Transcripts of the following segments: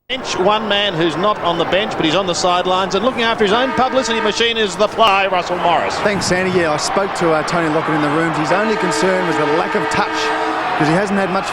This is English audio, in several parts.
Bench, one man who's not on the bench, but he's on the sidelines and looking after his own publicity machine is the fly, Russell Morris. Thanks, Sandy. Yeah, I spoke to Tony Lockett in the room. His only concern was the lack of touch, because he hasn't had much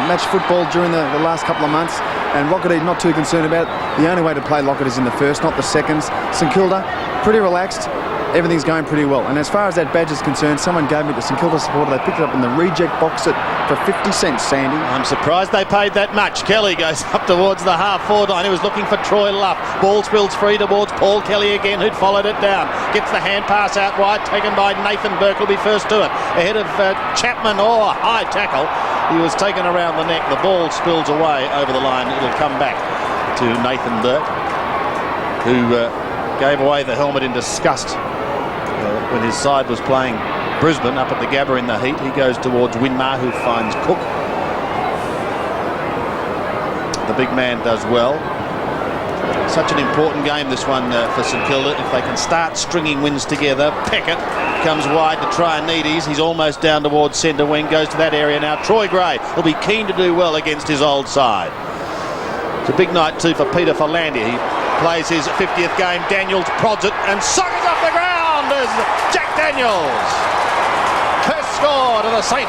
match football during the last couple of months, and Lockett he's not too concerned about. The only way to play Lockett is in the first, not the seconds. St Kilda, pretty relaxed. Everything's going pretty well. And as far as that badge is concerned, someone gave me the St Kilda supporter. They picked it up in the reject box for 50 cents, Sandy. I'm surprised they paid that much. Kelly goes up towards the half-forward line. He was looking for Troy Luff. Ball spills free towards Paul Kelly again, who'd followed it down. Gets the hand pass out wide, taken by Nathan Burke, will be first to it. Ahead of Chapman, high tackle. He was taken around the neck. The ball spills away over the line. It'll come back to Nathan Burke, who gave away the helmet in disgust when his side was playing Brisbane up at the Gabba in the heat. He goes towards Winmar, who finds Cook. The big man does well. Such an important game, this one, for St Kilda. If they can start stringing wins together. Peckett comes wide to try and Needies. He's almost down towards centre wing, goes to that area now. Troy Gray will be keen to do well against his old side. It's a big night too for Peter Forlandia. He plays his 50th game. Daniels prods it and sockets off the ground as Jack Daniels. First score to the Satyrs.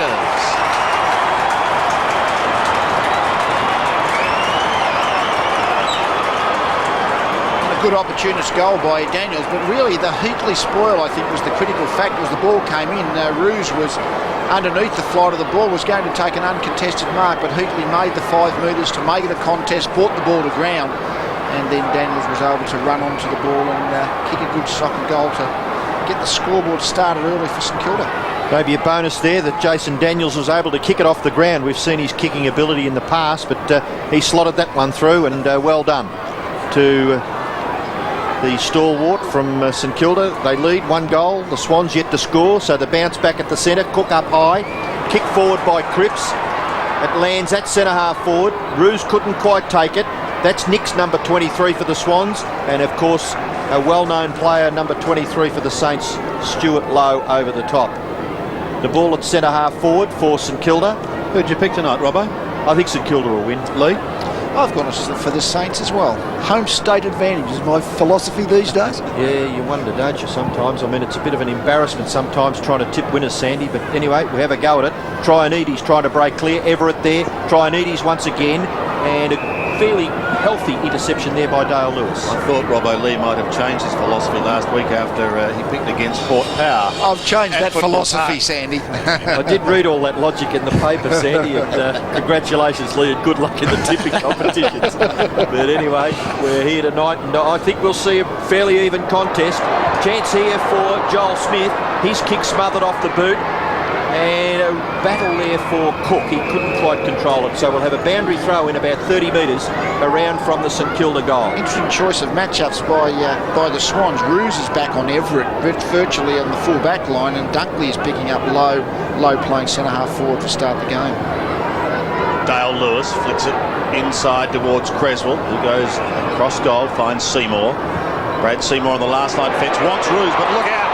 Good opportunist goal by Daniels, but really the Heatley spoil, I think, was the critical factor as the ball came in. Rouge was underneath the flight of the ball, was going to take an uncontested mark, but Heatley made the 5 metres to make it a contest, brought the ball to ground, and then Daniels was able to run onto the ball and kick a good soccer goal to get the scoreboard started early for St Kilda. Maybe a bonus there that Jason Daniels was able to kick it off the ground. We've seen his kicking ability in the past, but he slotted that one through, and well done to the stalwart from St Kilda. They lead 1 goal. The Swans yet to score, so the bounce back at the centre. Cook up high. Kick forward by Cripps. It lands at centre half forward. Roos couldn't quite take it. That's Nick's number 23 for the Swans. And of course, a well-known player, number 23 for the Saints, Stuart Lowe over the top. The ball at centre half forward for St Kilda. Who'd you pick tonight, Robbo? I think St Kilda will win. Lee? I've gone for the Saints as well. Home state advantage is my philosophy these days. Yeah, you wonder, don't you, sometimes? I mean, it's a bit of an embarrassment sometimes trying to tip winners, Sandy, but anyway, we have a go at it. Traianides trying to break clear. Everett there. Traianides once again, and a fairly healthy interception there by Dale Lewis. I thought Robbo Lee might have changed his philosophy last week after he picked against Port Power. I've changed that philosophy, Sandy. I did read all that logic in the paper, Sandy, and congratulations, Lee, and good luck in the tipping competitions. But anyway, we're here tonight, and I think we'll see a fairly even contest. Chance here for Joel Smith. His kick smothered off the boot. And a battle there for Cook. He couldn't quite control it. So we'll have a boundary throw in about 30 metres around from the St Kilda goal. Interesting choice of matchups by the Swans. Roos is back on Everett, virtually on the full back line, and Dunkley is picking up low playing centre half forward to start the game. Dale Lewis flicks it inside towards Creswell, who goes across goal, finds Seymour. Brad Seymour on the last line fence, wants Roos, but look out!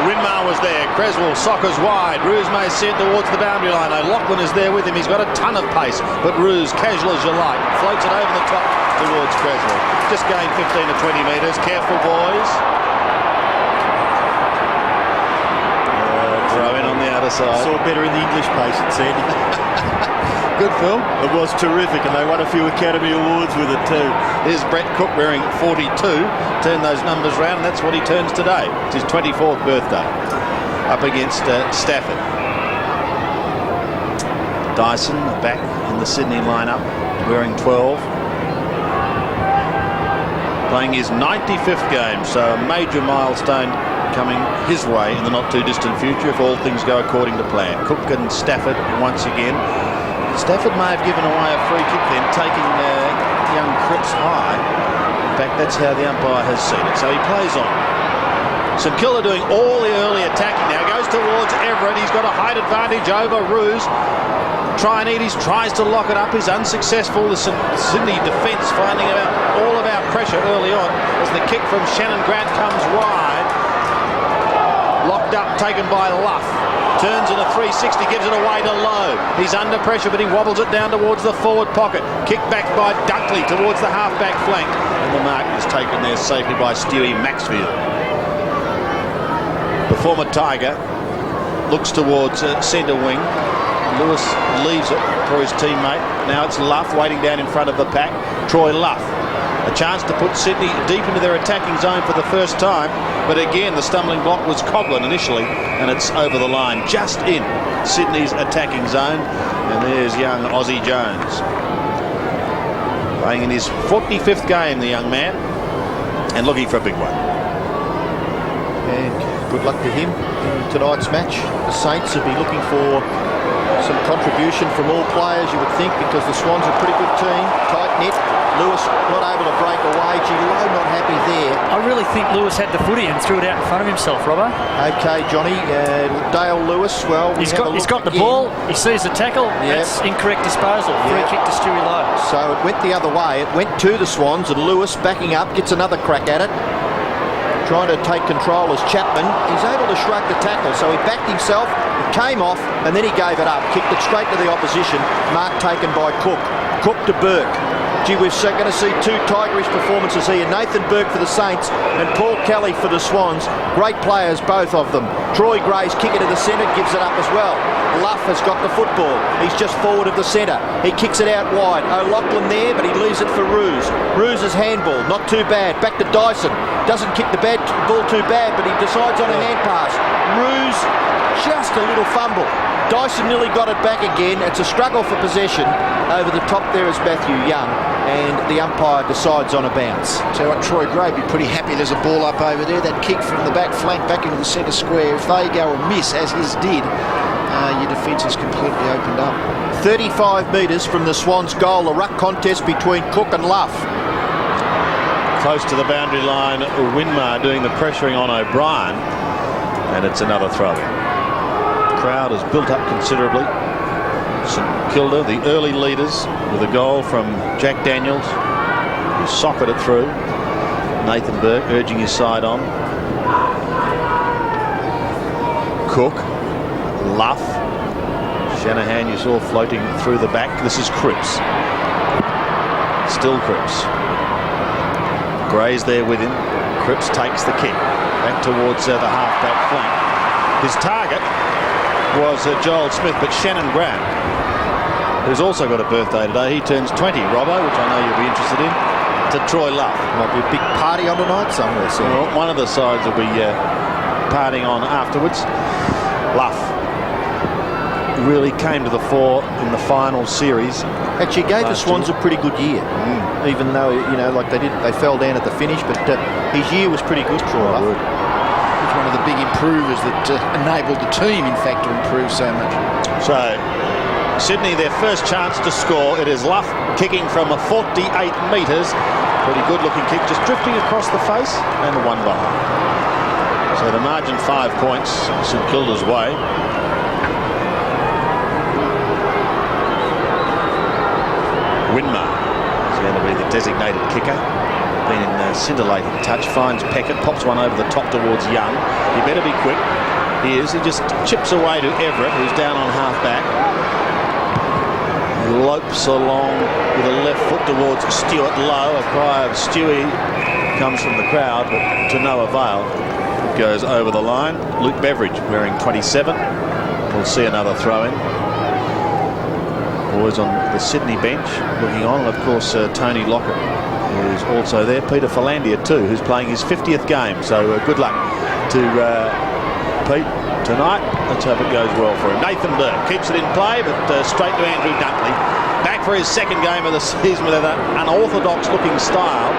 Winmar was there. Creswell soccers wide. Roos may see it towards the boundary line. Lachlan is there with him. He's got a ton of pace, but Roos, casual as you like, floats it over the top towards Creswell. Just gained 15 to 20 metres. Careful, boys. Throw in on the other side. Saw better in the English patient, Sandy. Good film. It was terrific, and they won a few Academy Awards with it too. Here's Brett Cook wearing 42. Turn those numbers round, and that's what he turns today. It's his 24th birthday. Up against Stafford. Dyson back in the Sydney lineup, wearing 12. Playing his 95th game, so a major milestone coming his way in the not too distant future if all things go according to plan. Cook and Stafford once again. Stafford may have given away a free kick then, taking young Cripps high. In fact, that's how the umpire has seen it. So he plays on. St Kilda doing all the early attacking now. Goes towards Everett. He's got a height advantage over Roos. Traianides tries to lock it up. He's unsuccessful. The Sydney defence finding all about pressure early on as the kick from Shannon Grant comes wide. Locked up, taken by Luff. turns in a 360, gives it away to Lowe. He's under pressure, but he wobbles it down towards the forward pocket. Kicked back by Dunkley towards the half-back flank. And the mark is taken there safely by Stewie Maxfield. The former Tiger looks towards centre wing. Lewis leaves it for his teammate. Now it's Luff waiting down in front of the pack. Troy Luff. A chance to put Sydney deep into their attacking zone for the first time. But again, the stumbling block was Coghlan initially. And it's over the line, just in Sydney's attacking zone. And there's young Aussie Jones. Playing in his 45th game, the young man. And looking for a big one. And good luck to him in tonight's match. The Saints will be looking for some contribution from all players, you would think, because the Swans are a pretty good team, tight-knit. Lewis not able to break away. Lowe not happy there. I really think Lewis had the footy and threw it out in front of himself, Robbo. Okay, Johnny. Dale Lewis, well, he's got the ball. He sees the tackle. Yep. That's incorrect disposal. Free kick to Stewie Lowe. So it went the other way. It went to the Swans, and Lewis backing up gets another crack at it. Trying to take control as Chapman. He's able to shrug the tackle, so he backed himself, it came off, and then he gave it up. Kicked it straight to the opposition. Mark taken by Cook. Cook to Burke. Gee, we're going to see two Tigerish performances here. Nathan Burke for the Saints and Paul Kelly for the Swans. Great players, both of them. Troy Gray's kick it to the centre, gives it up as well. Luff has got the football. He's just forward of the centre. He kicks it out wide. O'Loughlin there, but he leaves it for Ruse. Ruse's handball, not too bad. Back to Dyson. Doesn't kick the ball too bad, but he decides on a hand pass. Ruse, just a little fumble. Dyson nearly got it back again. It's a struggle for possession. Over the top there is Matthew Young, and the umpire decides on a bounce. So what, Troy Gray be pretty happy there's a ball up over there. That kick from the back flank back into the centre square. If they go amiss, as his did, your defence is completely opened up. 35 metres from the Swans' goal. A ruck contest between Cook and Luff. Close to the boundary line, Winmar doing the pressuring on O'Brien, and it's another throw. Crowd has built up considerably. St Kilda, the early leaders, with a goal from Jack Daniels, who socketed it through. Nathan Burke urging his side on. Cook, Luff, Shanahan you saw floating through the back. This is Cripps. Still Cripps. Gray's there with him. Cripps takes the kick back towards the half-back flank. His target was Joel Smith, but Shannon Grant, who's also got a birthday today, he turns 20, Robbo, which I know you'll be interested in, to Troy Luff. Might be a big party on tonight somewhere. So. Well, one of the sides will be partying on afterwards. Luff really came to the fore in the final series. Actually gave the Swans a pretty good year, even though, you know, like they fell down at the finish, but his year was pretty good, Troy Luff. He's one of the big improvers that enabled the team, in fact, to improve so much. So, Sydney, their first chance to score. It is Luff kicking from 48 metres. Pretty good-looking kick, just drifting across the face, and the one behind. So the margin 5 points, St Kilda's way. Winmar is going to be the designated kicker. Been in scintillating touch, finds Peckett, pops one over the top towards Young. He better be quick. He is. He just chips away to Everett, who's down on half-back. He lopes along with a left foot towards Stuart Lowe. A cry of Stewie comes from the crowd, but to no avail. It goes over the line. Luke Beveridge wearing 27. We'll see another throw-in. Boys on the Sydney bench looking on, and of course Tony Lockett, who's also there. Peter Philandia too, who's playing his 50th game. So good luck to Pete tonight. Let's hope it goes well for him. Nathan Burke keeps it in play, but straight to Andrew Dunkley. Back for his second game of the season with an unorthodox looking style.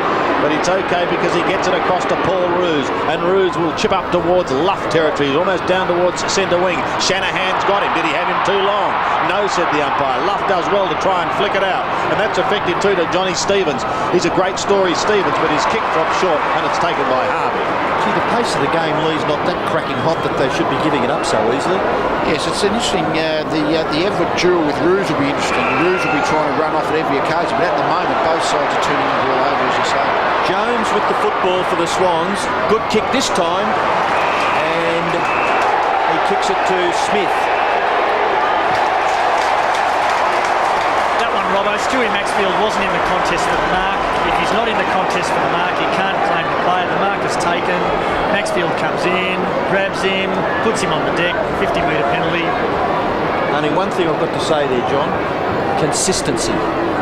But it's okay because he gets it across to Paul Ruse, and Ruse will chip up towards Luff territory. He's almost down towards centre wing. Shanahan's got him. Did he have him too long? No, said the umpire. Luff does well to try and flick it out, and that's effective too to Johnny Stevens. He's a great story, Stevens, but his kick dropped short, and it's taken by Harvey. Gee, the pace of the game, Lee's not that cracking hot that they should be giving it up so easily. Yes, it's an interesting, the Everett duel with Ruse will be interesting. Ruse will be trying to run off at every occasion, but at the moment both sides are turning the ball over, as you say. Jones with the football for the Swans. Good kick this time, and he kicks it to Smith. That one, Robbo, Stewie Maxfield wasn't in the contest for the mark. If he's not in the contest for the mark, he can't claim to play. The mark is taken. Maxfield comes in, grabs him, puts him on the deck. 50-metre penalty. Only one thing I've got to say there, John. Consistency.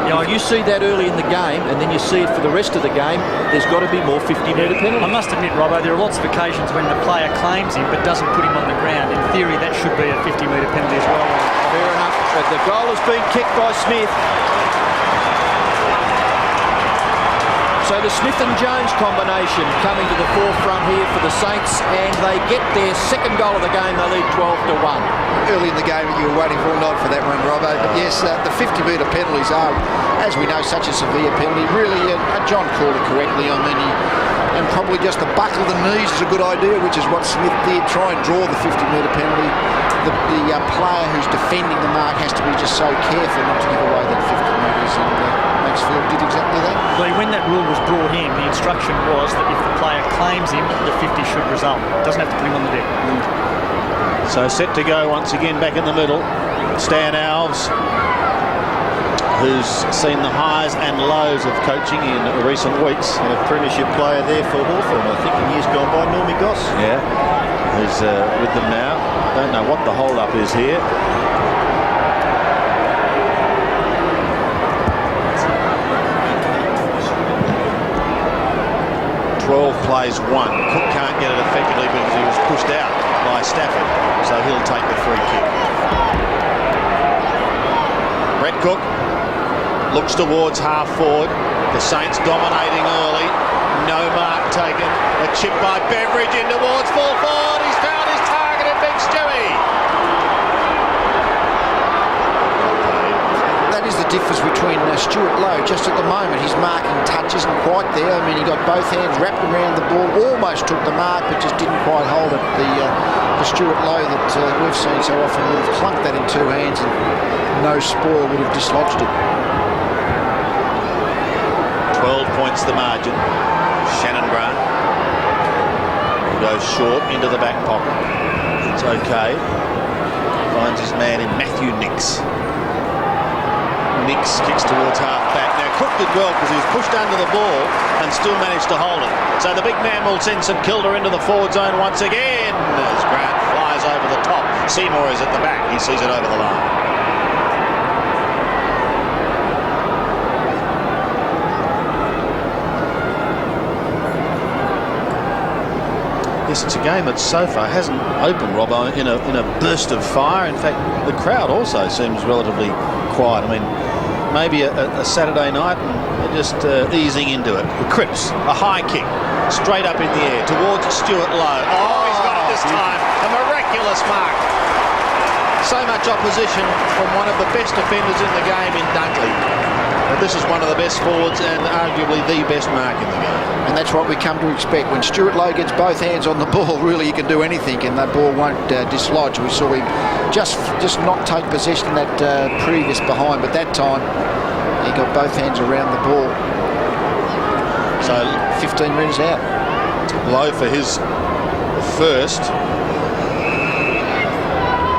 If you see that early in the game and then you see it for the rest of the game, there's got to be more 50-metre penalties. I must admit, Robbo, there are lots of occasions when the player claims him but doesn't put him on the ground. In theory, that should be a 50-metre penalty as well. Fair enough. But the goal has been kicked by Smith. So the Smith and Jones combination coming to the forefront here for the Saints, and they get their second goal of the game. They lead 12-1. Early in the game, you were waiting for a nod for that one, Robbo. But yes, the 50-metre penalties are, as we know, such a severe penalty. Really, John called it correctly. I mean, and probably just to buckle the knees is a good idea, which is what Smith did. Try and draw the 50-metre penalty. The player who's defending the mark has to be just so careful not to give away that 50 metres, and Maxfield did exactly that. Well, when that rule was brought in, the instruction was that if the player claims him, the 50 should result. Doesn't have to put him on the deck. So set to go once again back in the middle. Stan Alves, who's seen the highs and lows of coaching in recent weeks. And a premiership player there for Hawthorn, I think, in years gone by, Normie Goss. Yeah, who's with them now. Don't know what the hold-up is here. 12 plays 1. Cook can't get it effectively because he was pushed out by Stafford, so he'll take the free kick. Brett Cook looks towards half forward. The Saints dominating early. No mark taken. A chip by Beveridge in towards full forward. He's found his target and Big Stewie. That is the difference between Stuart Lowe. Just at the moment, his marking touch isn't quite there. I mean, he got both hands wrapped around the ball, almost took the mark, but just didn't quite hold it. The Stuart Lowe that we've seen so often would have clunked that in 2 hands and no spoil would have dislodged it. 12 points the margin. Shannon Grant goes short into the back pocket. It's okay. Finds his man in Matthew Nix. Nix kicks towards half back. Now Cook did well because he was pushed under the ball and still managed to hold it. So the big man will send St.Kilda into the forward zone once again as Grant flies over the top. Seymour is at the back. He sees it over the line. Yes, it's a game that so far hasn't opened, Robbo, in a burst of fire. In fact, the crowd also seems relatively quiet. I mean, maybe a Saturday night and just easing into it. The Cripps, a high kick, straight up in the air towards Stuart Lowe. Oh, he's got it this time. A miraculous mark. So much opposition from one of the best defenders in the game in Dunkley. But this is one of the best forwards and arguably the best mark in the game. And that's what we come to expect. When Stuart Lowe gets both hands on the ball, really he can do anything and that ball won't dislodge. We saw him just not take possession that previous behind, but that time he got both hands around the ball. So 15 metres out. Lowe for his first.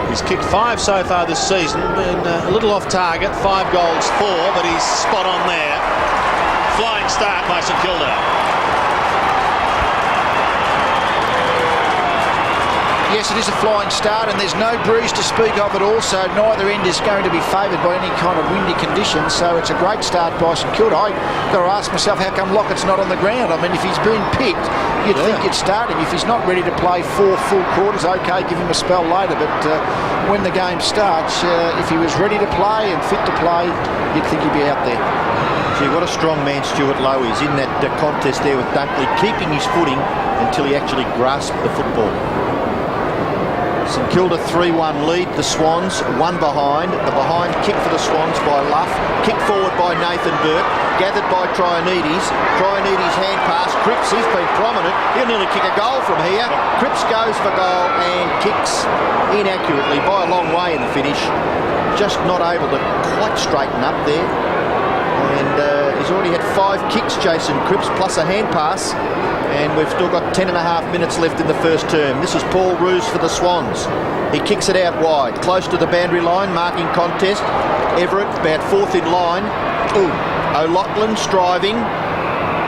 He's kicked 5 so far this season, been a little off target, 5 goals, 4, but he's spot on there. Flying start by St.Kilda. Yes, it is a flying start and there's no breeze to speak of at all, so neither end is going to be favoured by any kind of windy conditions, so it's a great start by St Kilda. I've got to ask myself how come Lockett's not on the ground. I mean, if he's been picked, you'd think you'd start him. If he's not ready to play 4 full quarters, okay, give him a spell later, but when the game starts, if he was ready to play and fit to play, you'd think he'd be out there. Gee, what a strong man Stuart Lowe is in that contest there with Dunkley, keeping his footing until he actually grasped the football. St Kilda 3-1 lead the Swans, 1 behind. The behind kick for the Swans by Luff, kick forward by Nathan Burke, gathered by Trianides. Trianides hand pass, Cripps, he's been prominent, he'll nearly kick a goal from here. Cripps goes for goal and kicks inaccurately by a long way in the finish. Just not able to quite straighten up there. And He's already had 5 kicks, Jason Cripps, plus a hand pass, and we've still got 10.5 minutes left in the first term. This is Paul Roos for the Swans. He kicks it out wide, close to the boundary line, marking contest. Everett about 4th in line. O'Loughlin striving,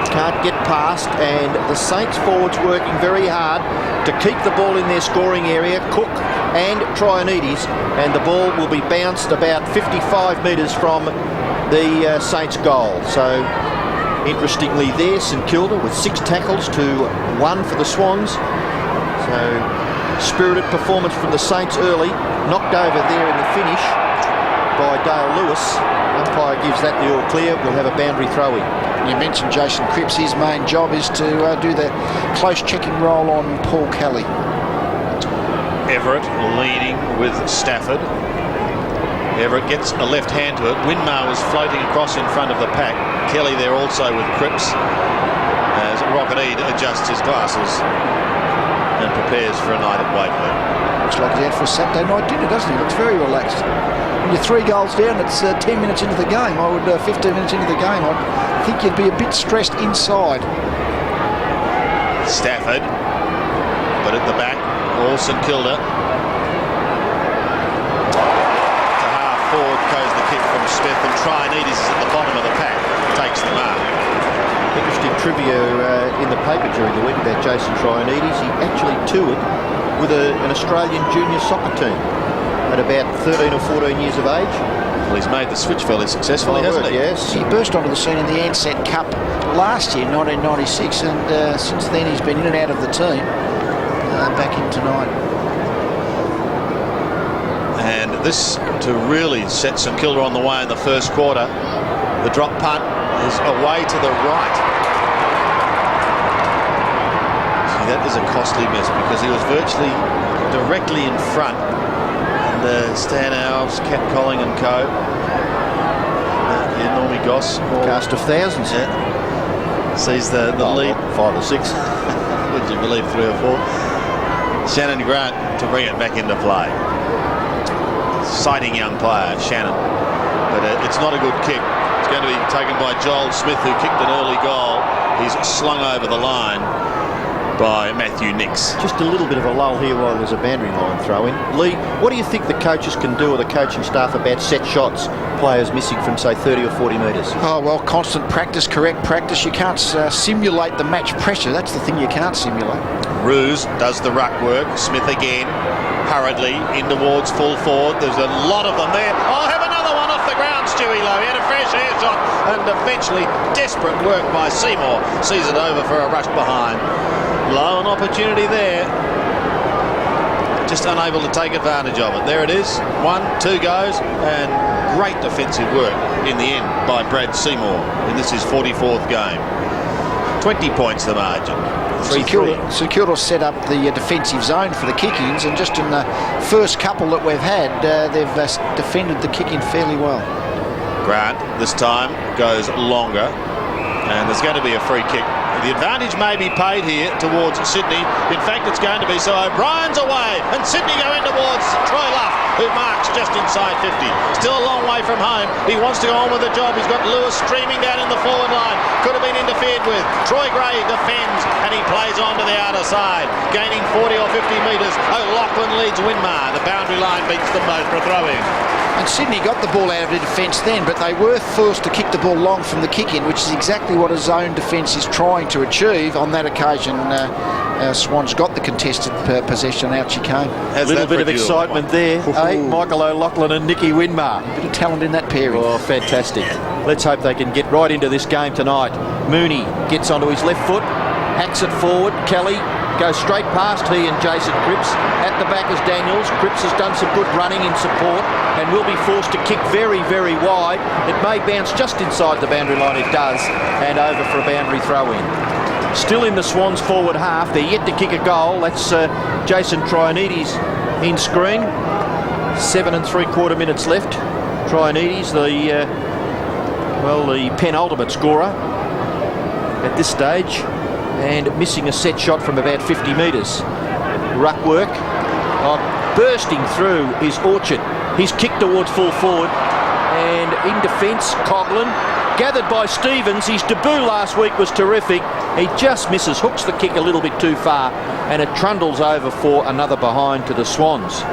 can't get past, and the Saints forwards working very hard to keep the ball in their scoring area. Cook and Trionides, and the ball will be bounced about 55 metres from the Saints goal. So interestingly there, St Kilda with 6 tackles to 1 for the Swans. So spirited performance from the Saints early, knocked over there in the finish by Dale Lewis. Umpire gives that the all clear. We'll have a boundary throw in. You mentioned Jason Cripps. His main job is to do the close checking role on Paul Kelly. Everett leading with Stafford. Everett gets a left hand to it. Winmar was floating across in front of the pack. Kelly there also with Cripps as Lockett adjusts his glasses and prepares for a night at Waverley. Looks like he's out for a Saturday night dinner, doesn't he? Looks very relaxed. When you're 3 goals down, it's 10 minutes into the game. 15 minutes into the game, I think you'd be a bit stressed inside. Stafford, but at the back, all St Kilda. To half forward goes the kick from Smith, and Trionides is at the bottom of the pack, takes the mark. Interesting trivia in the paper during the week about Jason Trionides. He actually toured with an Australian junior soccer team at about 13 or 14 years of age. Well, he's made the switch fairly successfully, hasn't he? Yes. He burst onto the scene in the Ansett Cup last year, 1996, and since then he's been in and out of the team. Back in tonight. And this to really set St Kilda on the way in the first quarter. The drop punt is away to the right. See, that is a costly miss because he was virtually directly in front. And Stan Alves, Cat Colling and co. Normie Goss. Cast of thousands. Yeah. Sees the lead. 5 or 6. Would you believe 3 or 4? Shannon Grant to bring it back into play. Exciting young player, Shannon. But it's not a good kick. It's going to be taken by Joel Smith, who kicked an early goal. He's slung over the line by Matthew Nix. Just a little bit of a lull here while there's a boundary line throw in. Lee, what do you think the coaches can do, or the coaching staff, about set shots, players missing from, say, 30 or 40 metres? Oh, well, constant practice, correct practice. You can't simulate the match pressure. That's the thing you can't simulate. Roos does the ruck work. Smith again, hurriedly in towards full forward. There's a lot of them there. Oh, have another one off the ground, Stewie Lowe. He had a fresh air shot, and eventually desperate work by Seymour sees it over for a rush behind. Low an opportunity there, just unable to take advantage of it. There it is, 1, 2 goes, and great defensive work in the end by Brad Seymour in this his 44th game. 20 points the margin. St Kilda set up the defensive zone for the kick-ins, and just in the first couple that we've had, they've defended the kick-in fairly well. Grant this time goes longer, and there's going to be a free kick. The advantage may be paid here towards Sydney. In fact, it's going to be so. O'Brien's away, and Sydney go in towards Troy Luff, who marks just inside 50. Still a long way from home. He wants to go on with the job. He's got Lewis streaming down in the forward line. Could have been interfered with. Troy Gray defends, and he plays on to the outer side, gaining 40 or 50 metres. O'Loughlin leads Winmar. The boundary line beats them both for a throw-in. And Sydney got the ball out of the defence then, but they were forced to kick the ball long from the kick-in, which is exactly what a zone defence is trying to achieve. On that occasion, Swans got the contested possession. Out she came. A little bit of excitement there. Michael O'Loughlin and Nicky Winmar. A bit of talent in that pairing. Oh, fantastic. Let's hope they can get right into this game tonight. Mooney gets onto his left foot, hacks it forward. Kelly goes straight past he and Jason Cripps. At the back is Daniels. Cripps has done some good running in support and will be forced to kick very, very wide. It may bounce just inside the boundary line. It does. And over for a boundary throw-in. Still in the Swans forward half. They're yet to kick a goal. That's Jason Trionides in screen. 7 3/4 minutes left. Trionides, the penultimate scorer at this stage, and missing a set shot from about 50 metres. Ruck work. Bursting through is Orchard. He's kicked towards full forward, and in defence, Coughlin gathered by Stevens. His debut last week was terrific. He just misses, hooks the kick a little bit too far, and it trundles over for another behind to the Swans.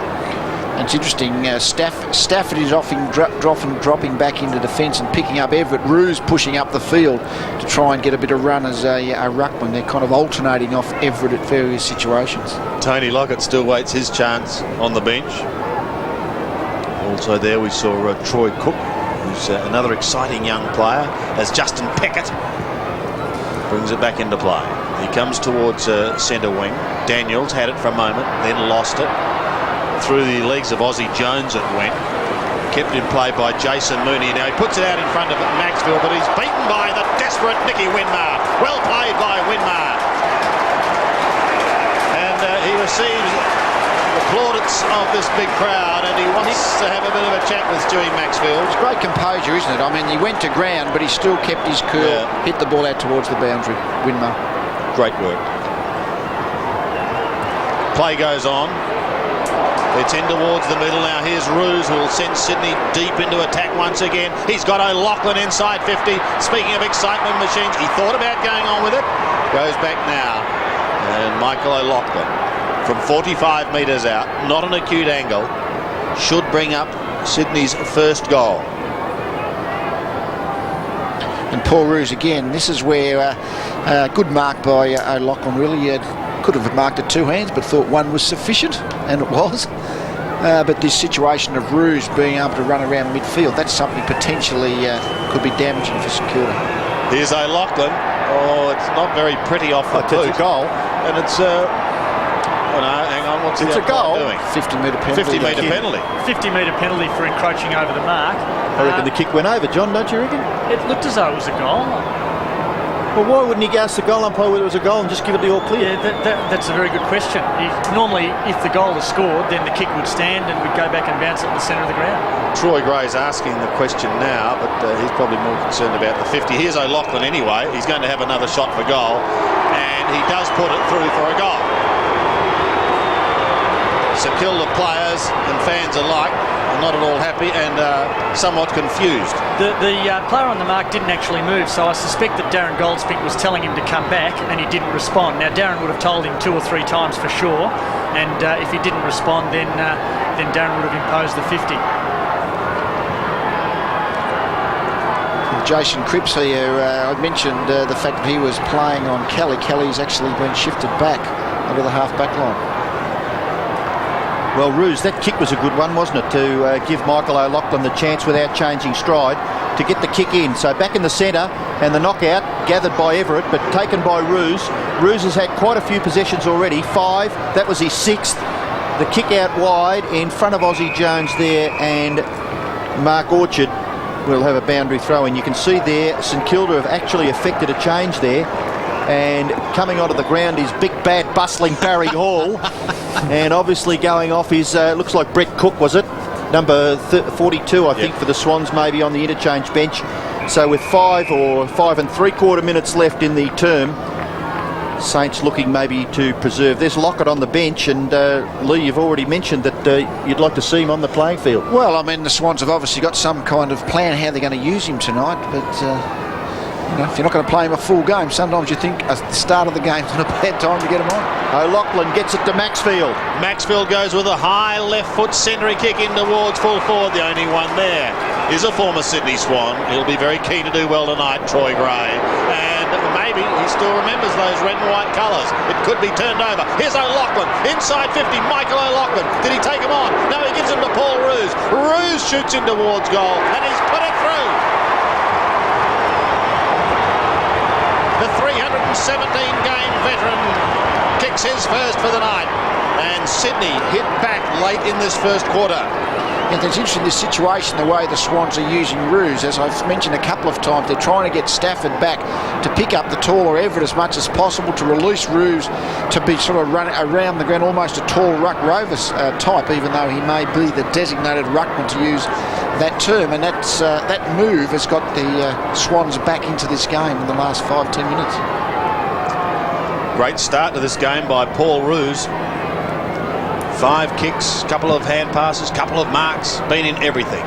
It's interesting, Stafford is often dropping back into defence and picking up Everett. Roos pushing up the field to try and get a bit of run as a ruckman. They're kind of alternating off Everett at various situations. Tony Lockett still waits his chance on the bench. Also there we saw Troy Cook, who's another exciting young player, as Justin Peckett brings it back into play. He comes towards centre wing. Daniels had it for a moment, then lost it. Through the legs of Ozzie Jones it went. Kept in play by Jason Mooney. Now he puts it out in front of Maxfield, but he's beaten by the desperate Nicky Winmar. Well played by Winmar. And he receives the plaudits of this big crowd, and he wants to have a bit of a chat with Stewie Maxfield. It's great composure, isn't it? I mean, he went to ground, but he still kept his cool, hit the ball out towards the boundary. Winmar. Great work. Play goes on. It's in towards the middle now. Here's Roos, who will send Sydney deep into attack once again. He's got O'Loughlin inside 50. Speaking of excitement machines, he thought about going on with it. Goes back now. And Michael O'Loughlin from 45 metres out, not an acute angle, should bring up Sydney's first goal. And Paul Roos again. This is where good mark by O'Loughlin. Really could have marked it two hands, but thought one was sufficient, and it was. But this situation of Roos being able to run around midfield, that's something potentially could be damaging for St Kilda. Here's O'Loughlin. Oh, it's not very pretty off the boot. It's a goal. And it's oh no, hang on, what's it's the a goal doing? 50-metre penalty. 50-metre penalty. 50-metre penalty for encroaching over the mark. I reckon the kick went over, John, don't you reckon? It looked as though it was a goal. Well, why wouldn't he ask the goal umpire whether it was a goal and just give it the all clear? Yeah, that's a very good question. Normally, if the goal is scored, then the kick would stand and we'd go back and bounce it in the centre of the ground. Troy Gray's asking the question now, but he's probably more concerned about the 50. Here's O'Loughlin anyway. He's going to have another shot for goal, and he does put it through for a goal. St Kilda players and fans alike are not at all happy and somewhat confused. The player on the mark didn't actually move, so I suspect that Darren Goldspink was telling him to come back and he didn't respond. Now Darren would have told him 2 or 3 times for sure, and if he didn't respond, then Darren would have imposed the 50. Jason Cripps here, I mentioned the fact that he was playing on Kelly. Kelly's actually been shifted back onto the half-back line. Well, Roos, that kick was a good one, wasn't it, to give Michael O'Loughlin the chance without changing stride to get the kick in. So back in the centre, and the knockout gathered by Everett, but taken by Roos. Roos has had quite a few possessions already, 5. That was his 6th. The kick out wide in front of Ozzie Jones there, and Mark Orchard will have a boundary throw in. You can see there St Kilda have actually effected a change there, and coming onto the ground is big bad bustling Barry Hall. And obviously going off is, looks like Brett Cook, was it? Number 42, I think, for the Swans, maybe on the interchange bench. So with 5 or 5 3/4 minutes left in the term, Saints looking maybe to preserve. There's Lockett on the bench, and Lee, you've already mentioned that you'd like to see him on the playing field. Well, I mean, the Swans have obviously got some kind of plan how they're going to use him tonight, but you know, if you're not going to play him a full game, sometimes you think at the start of the game's not a bad time to get him on. O'Loughlin gets it to Maxfield. Maxfield goes with a high left foot centering kick in towards full forward. The only one there is a former Sydney Swan. He'll be very keen to do well tonight, Troy Gray. And maybe he still remembers those red and white colours. It could be turned over. Here's O'Loughlin, inside 50, Michael O'Loughlin. Did he take him on? No, he gives him to Paul Roos. Roos shoots in towards goal, and he's put it through. The 317-game veteran kicks his first for the night, and Sydney hit back late in this first quarter. And it's interesting, this situation, the way the Swans are using Roos. As I've mentioned a couple of times, they're trying to get Stafford back to pick up the taller Everett as much as possible, to release Roos to be sort of running around the ground, almost a tall ruck rover type, even though he may be the designated ruckman, to use that term. And that's that move has got the Swans back into this game in the last 5-10 minutes. Great start to this game by Paul Roos. 5 kicks, couple of hand passes, couple of marks, been in everything.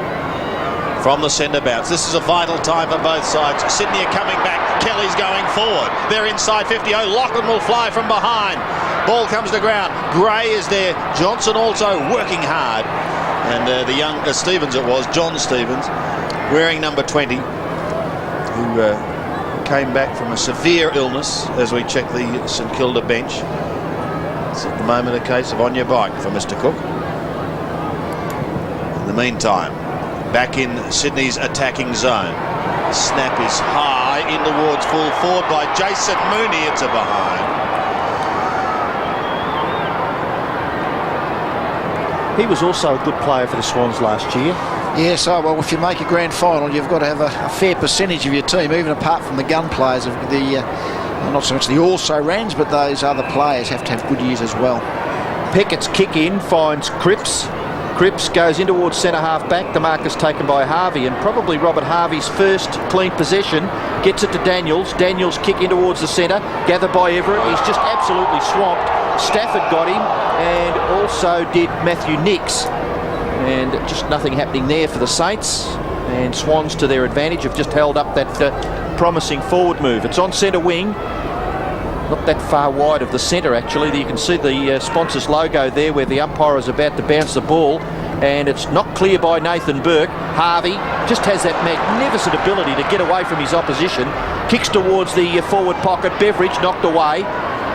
from the centre bounce. This is a vital time for both sides. Sydney are coming back. Kelly's going forward. They're inside 50. Lockett will fly from behind. Ball comes to ground. Gray is there. Johnson also working hard. And the young Stevens it was, John Stevens, wearing number 20, who came back from a severe illness as we check the St Kilda bench. It's at the moment a case of on your bike for Mr Cook. In the meantime, back in Sydney's attacking zone. Snap is high in towards full forward by Jason Mooney. It's a behind. He was also a good player for the Swans last year. Yes, well, if you make a grand final, you've got to have a fair percentage of your team, even apart from the gun players, of the not so much the also-rans, but those other players have to have good years as well. Peckett's kick in finds Cripps. Cripps goes in towards centre-half back. The mark is taken by Harvey, and probably Robert Harvey's first clean possession. Gets it to Daniels. Daniels kick in towards the centre, gathered by Everett. He's just absolutely swamped. Stafford got him, and also did Matthew Nicks. And just nothing happening there for the Saints. And Swans, to their advantage, have just held up that promising forward move. It's on centre wing. Not that far wide of the centre, actually. You can see the sponsor's logo there where the umpire is about to bounce the ball. And it's not clear by Nathan Burke. Harvey just has that magnificent ability to get away from his opposition. Kicks towards the forward pocket. Beveridge knocked away.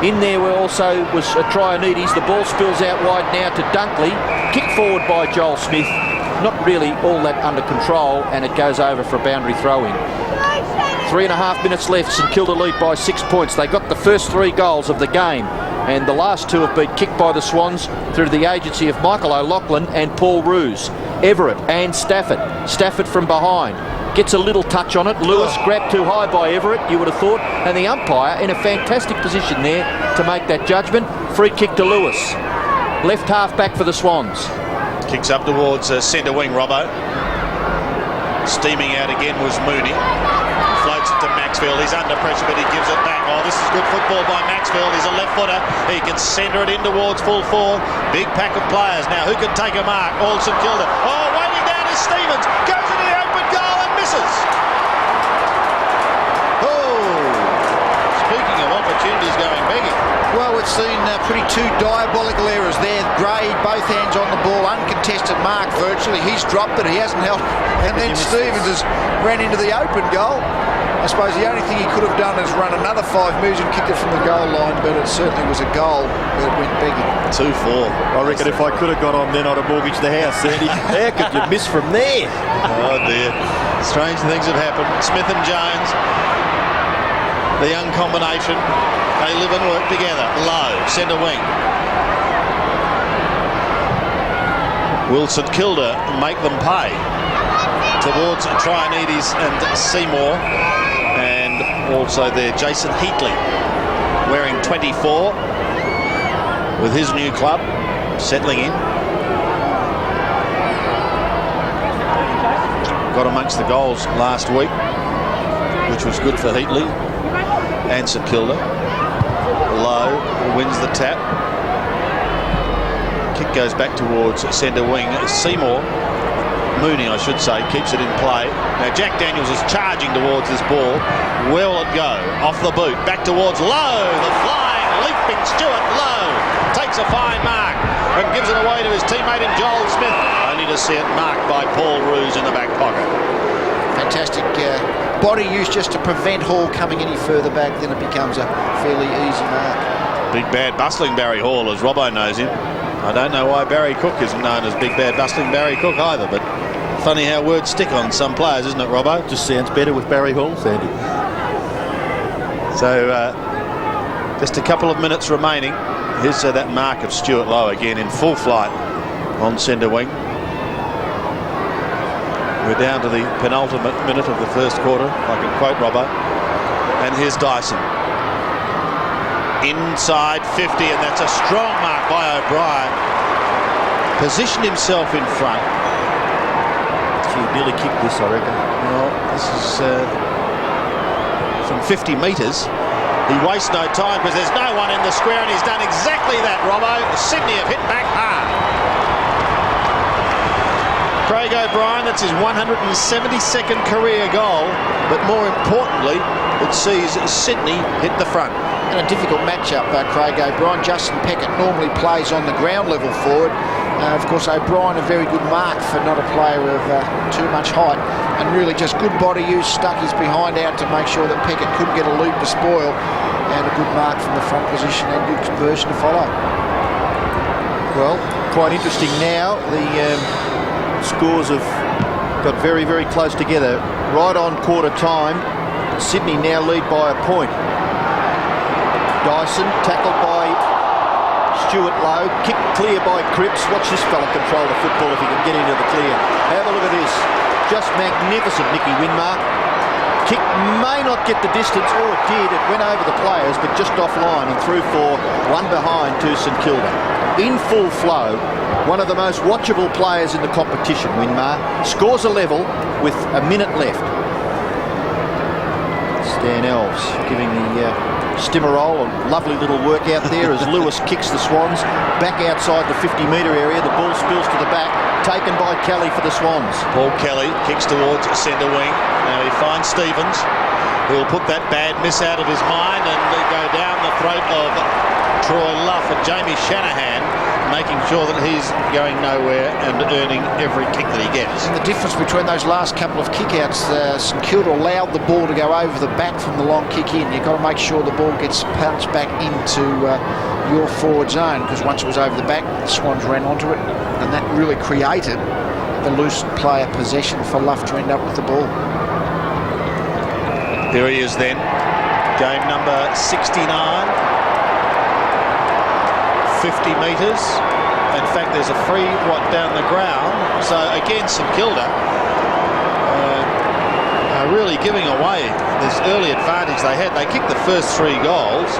In there also was Trionides. The ball spills out wide now to Dunkley. Kicked forward by Joel Smith. Not really all that under control, and it goes over for a boundary throw-in. 3.5 minutes left. St Kilda lead by 6 points. They got the first 3 goals of the game, and the last 2 have been kicked by the Swans through the agency of Michael O'Loughlin and Paul Roos. Everett and Stafford. Stafford from behind. Gets a little touch on it. Lewis grabbed too high by Everett, you would have thought, and the umpire in a fantastic position there to make that judgment. Free kick to Lewis. Left half back for the Swans. Kicks up towards centre wing, Robbo. Steaming out again was Mooney. Floats it to Maxfield. He's under pressure, but he gives it back. Oh, this is good football by Maxfield. He's a left footer. He can centre it in towards full forward. Big pack of players now. Who can take a mark? All St Kilda. Oh, waiting down is Stevens. Goes into the open goal and misses. Oh, speaking of opportunities going begging. Well, we've seen pretty 2 diabolical errors there. Gray, both hands on the ball, uncontested mark virtually. He's dropped it, he hasn't helped. And then Stevens has ran into the open goal. I suppose the only thing he could have done is run another 5 moves and kicked it from the goal line, but it certainly was a goal that went begging. 2-4. I reckon if I could have got on then I'd have mortgaged the house, Sandy. How could you miss from there? Oh dear. Strange things have happened. Smith and Jones, the young combination, they live and work together. Low, centre wing. Will St Kilda make them pay? Towards Trionides and Seymour, and also there Jason Heatley, wearing 24 with his new club, settling in. Got amongst the goals last week, which was good for Heatley and St Kilda. Low wins the tap. Kick goes back towards centre wing. Seymour, Mooney I should say, keeps it in play. Now Jack Daniels is charging towards this ball. Where will it go? Off the boot, back towards Low. The flying, leaping Stewart Low takes a fine mark and gives it away to his teammate in Joel Smith. Only to see it marked by Paul Roos in the back pocket. Fantastic body use just to prevent Hall coming any further back, then it becomes a fairly easy mark. Big Bad Bustling Barry Hall, as Robbo knows him. I don't know why Barry Cook isn't known as Big Bad Bustling Barry Cook either, but funny how words stick on some players, isn't it, Robbo? Just sounds better with Barry Hall, Sandy. So just a couple of minutes remaining. Here's that mark of Stuart Lowe again in full flight on centre wing. We're down to the penultimate minute of the first quarter, if I can quote Robbo. And here's Dyson. Inside 50, and that's a strong mark by O'Brien. Positioned himself in front. He nearly kicked this, I reckon. Well, this is from 50 metres. He wastes no time because there's no one in the square, and he's done exactly that, Robbo. Sydney have hit back hard. Craig O'Brien, that's his 172nd career goal, but more importantly, it sees Sydney hit the front. And a difficult matchup, Craig O'Brien. Justin Peckett normally plays on the ground level forward. Of course, O'Brien a very good mark for not a player of too much height, and really just good body use, stuck his behind out to make sure that Peckett couldn't get a leap to spoil, and a good mark from the front position and good conversion to follow. Well, quite interesting now. The scores have got very, very close together. Right on quarter time, Sydney now lead by a point. Dyson tackled by Stuart Lowe, kicked clear by Cripps. Watch this fella control the football if he can get into the clear. Have a look at this. Just magnificent, Nicky Winmar. Kick may not get the distance, or it did. It went over the players, but just offline and through for one behind to St Kilda. In full flow, one of the most watchable players in the competition, Winmar. Scores a level with a minute left. Stan Elves giving the Stimmerol a lovely little workout there as Lewis kicks the Swans back outside the 50-metre area. The ball spills to the back, taken by Kelly for the Swans. Paul Kelly kicks towards centre wing. Now he finds Stevens, who'll put that bad miss out of his mind and go down the throat of Troy Luff and Jamie Shanahan, making sure that he's going nowhere and earning every kick that he gets. And the difference between those last couple of kickouts, St Kilda allowed the ball to go over the back from the long kick in. You've got to make sure the ball gets pounced back into your forward zone, because once it was over the back, the Swans ran onto it, and that really created the loose player possession for Luff to end up with the ball. There he is then, game number 69. 50 metres. In fact, there's a free down the ground. So again, St Kilda are really giving away this early advantage they had. They kicked the first 3 goals,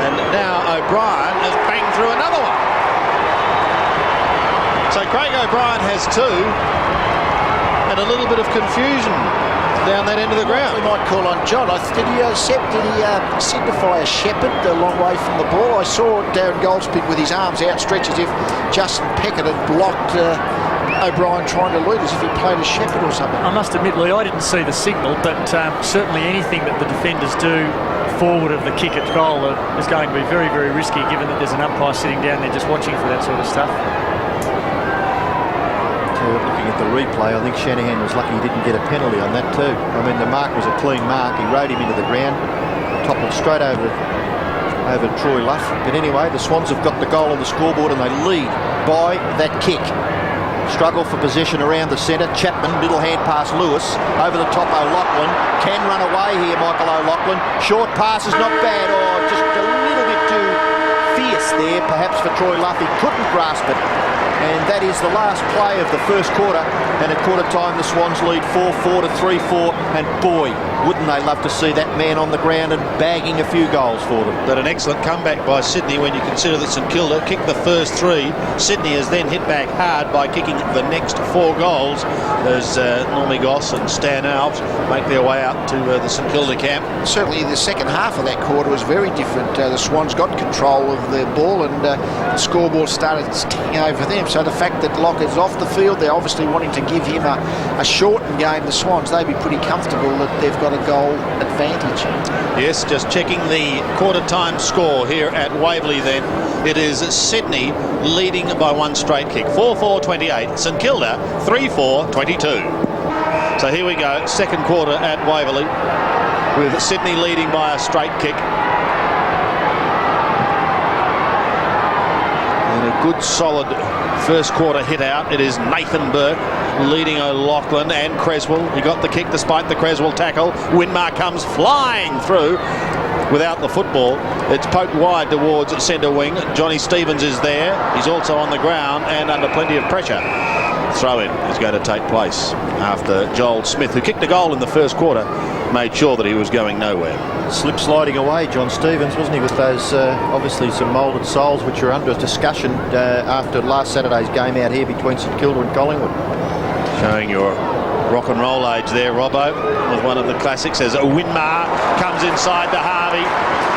and now O'Brien has banged through another one. So Craig O'Brien has 2, and a little bit of confusion down that end of the ground. We might call on John. Did he signify a shepherd a long way from the ball? I saw Darren Goldsmith with his arms outstretched as if Justin Peckett had blocked O'Brien trying to lead, as if he played a shepherd or something. I must admit, Lee, I didn't see the signal, but certainly anything that the defenders do forward of the kick at goal is going to be very, very risky, given that there's an umpire sitting down there just watching for that sort of stuff. Looking at the replay, I think Shanahan was lucky he didn't get a penalty on that too. I mean, the mark was a clean mark. He rode him into the ground, toppled straight over Troy Luff. But anyway, the Swans have got the goal on the scoreboard and they lead by that kick. Struggle for possession around the centre. Chapman, middle hand pass Lewis. Over the top, O'Loughlin. Can run away here, Michael O'Loughlin. Short pass is not bad. Oh, just a little bit too fierce there, perhaps for Troy Luff. He couldn't grasp it. And that is the last play of the first quarter. And at quarter time, the Swans lead 4-4 to 3-4. And boy, wouldn't they love to see that man on the ground and bagging a few goals for them. But an excellent comeback by Sydney when you consider that St Kilda kicked the first 3. Sydney has then hit back hard by kicking the next 4 goals as Normie Goss and Stan Alves make their way out to the St Kilda camp. Certainly the second half of that quarter was very different. The Swans got control of the ball, and the scoreboard started ticking over them. So the fact that Lockett's off the field, they're obviously wanting to give him a shortened game. The Swans, they'd be pretty comfortable that they've got a goal advantage. Yes, just checking the quarter time score here at Waverley then. It is Sydney leading by 1 straight kick. 4-4-28. St Kilda 3-4-22. So here we go, second quarter at Waverley with Sydney leading by a straight kick. And a good solid first quarter hit out. It is Nathan Burke leading O'Loughlin and Creswell. He got the kick despite the Creswell tackle. Winmar comes flying through without the football. It's poked wide towards centre wing. Johnny Stevens is there. He's also on the ground and under plenty of pressure. Throw-in is going to take place after Joel Smith, who kicked a goal in the first quarter, made sure that he was going nowhere. Slip sliding away, John Stevens, wasn't he, with those obviously some moulded soles which are under discussion after last Saturday's game out here between St Kilda and Collingwood. Showing your rock and roll age there, Robbo, with one of the classics as Winmar comes inside to Harvey.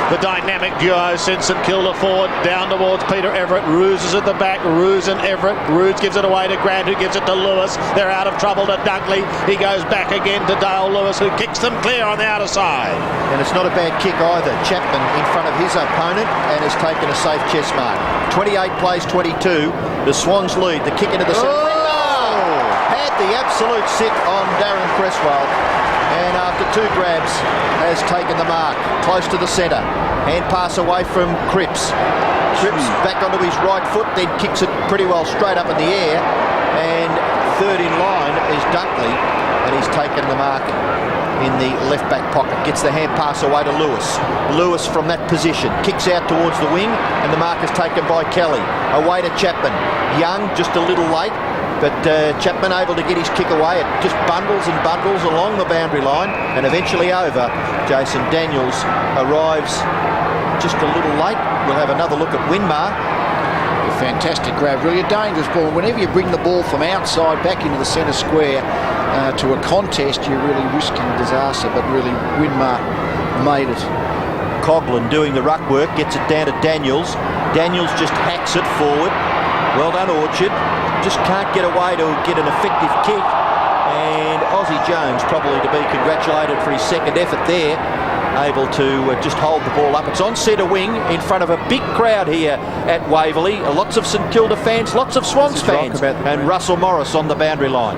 The dynamic duo sends St Kilda forward, down towards Peter Everett. Roos is at the back. Roos and Everett. Roos gives it away to Grant, who gives it to Lewis. They're out of trouble to Dunkley. He goes back again to Dale Lewis, who kicks them clear on the outer side. And it's not a bad kick either. Chapman in front of his opponent and has taken a safe chest mark. 28 plays 22. The Swans lead. The kick into the centre. Had the absolute sit on Darren Cresswell, and after 2 grabs has taken the mark close to the centre. Hand pass away from Cripps. Cripps back onto his right foot, then kicks it pretty well straight up in the air, and third in line is Dunkley, and he's taken the mark in the left back pocket. Gets the hand pass away to Lewis. Lewis from that position kicks out towards the wing, and the mark is taken by Kelly. Away to Chapman. Young just a little late, but Chapman able to get his kick away. It just bundles and bundles along the boundary line and eventually over. Jason Daniels arrives just a little late. We'll have another look at Winmar. A fantastic grab, really a dangerous ball. Whenever you bring the ball from outside back into the centre square to a contest, you're really risking disaster, but really Winmar made it. Coughlin doing the ruck work, gets it down to Daniels. Daniels just hacks it forward. Well done, Orchard. Just can't get away to get an effective kick. And Aussie Jones probably to be congratulated for his second effort there. Able to just hold the ball up. It's on centre wing in front of a big crowd here at Waverley. Lots of St Kilda fans, lots of Swans fans. And Russell Morris on the boundary line.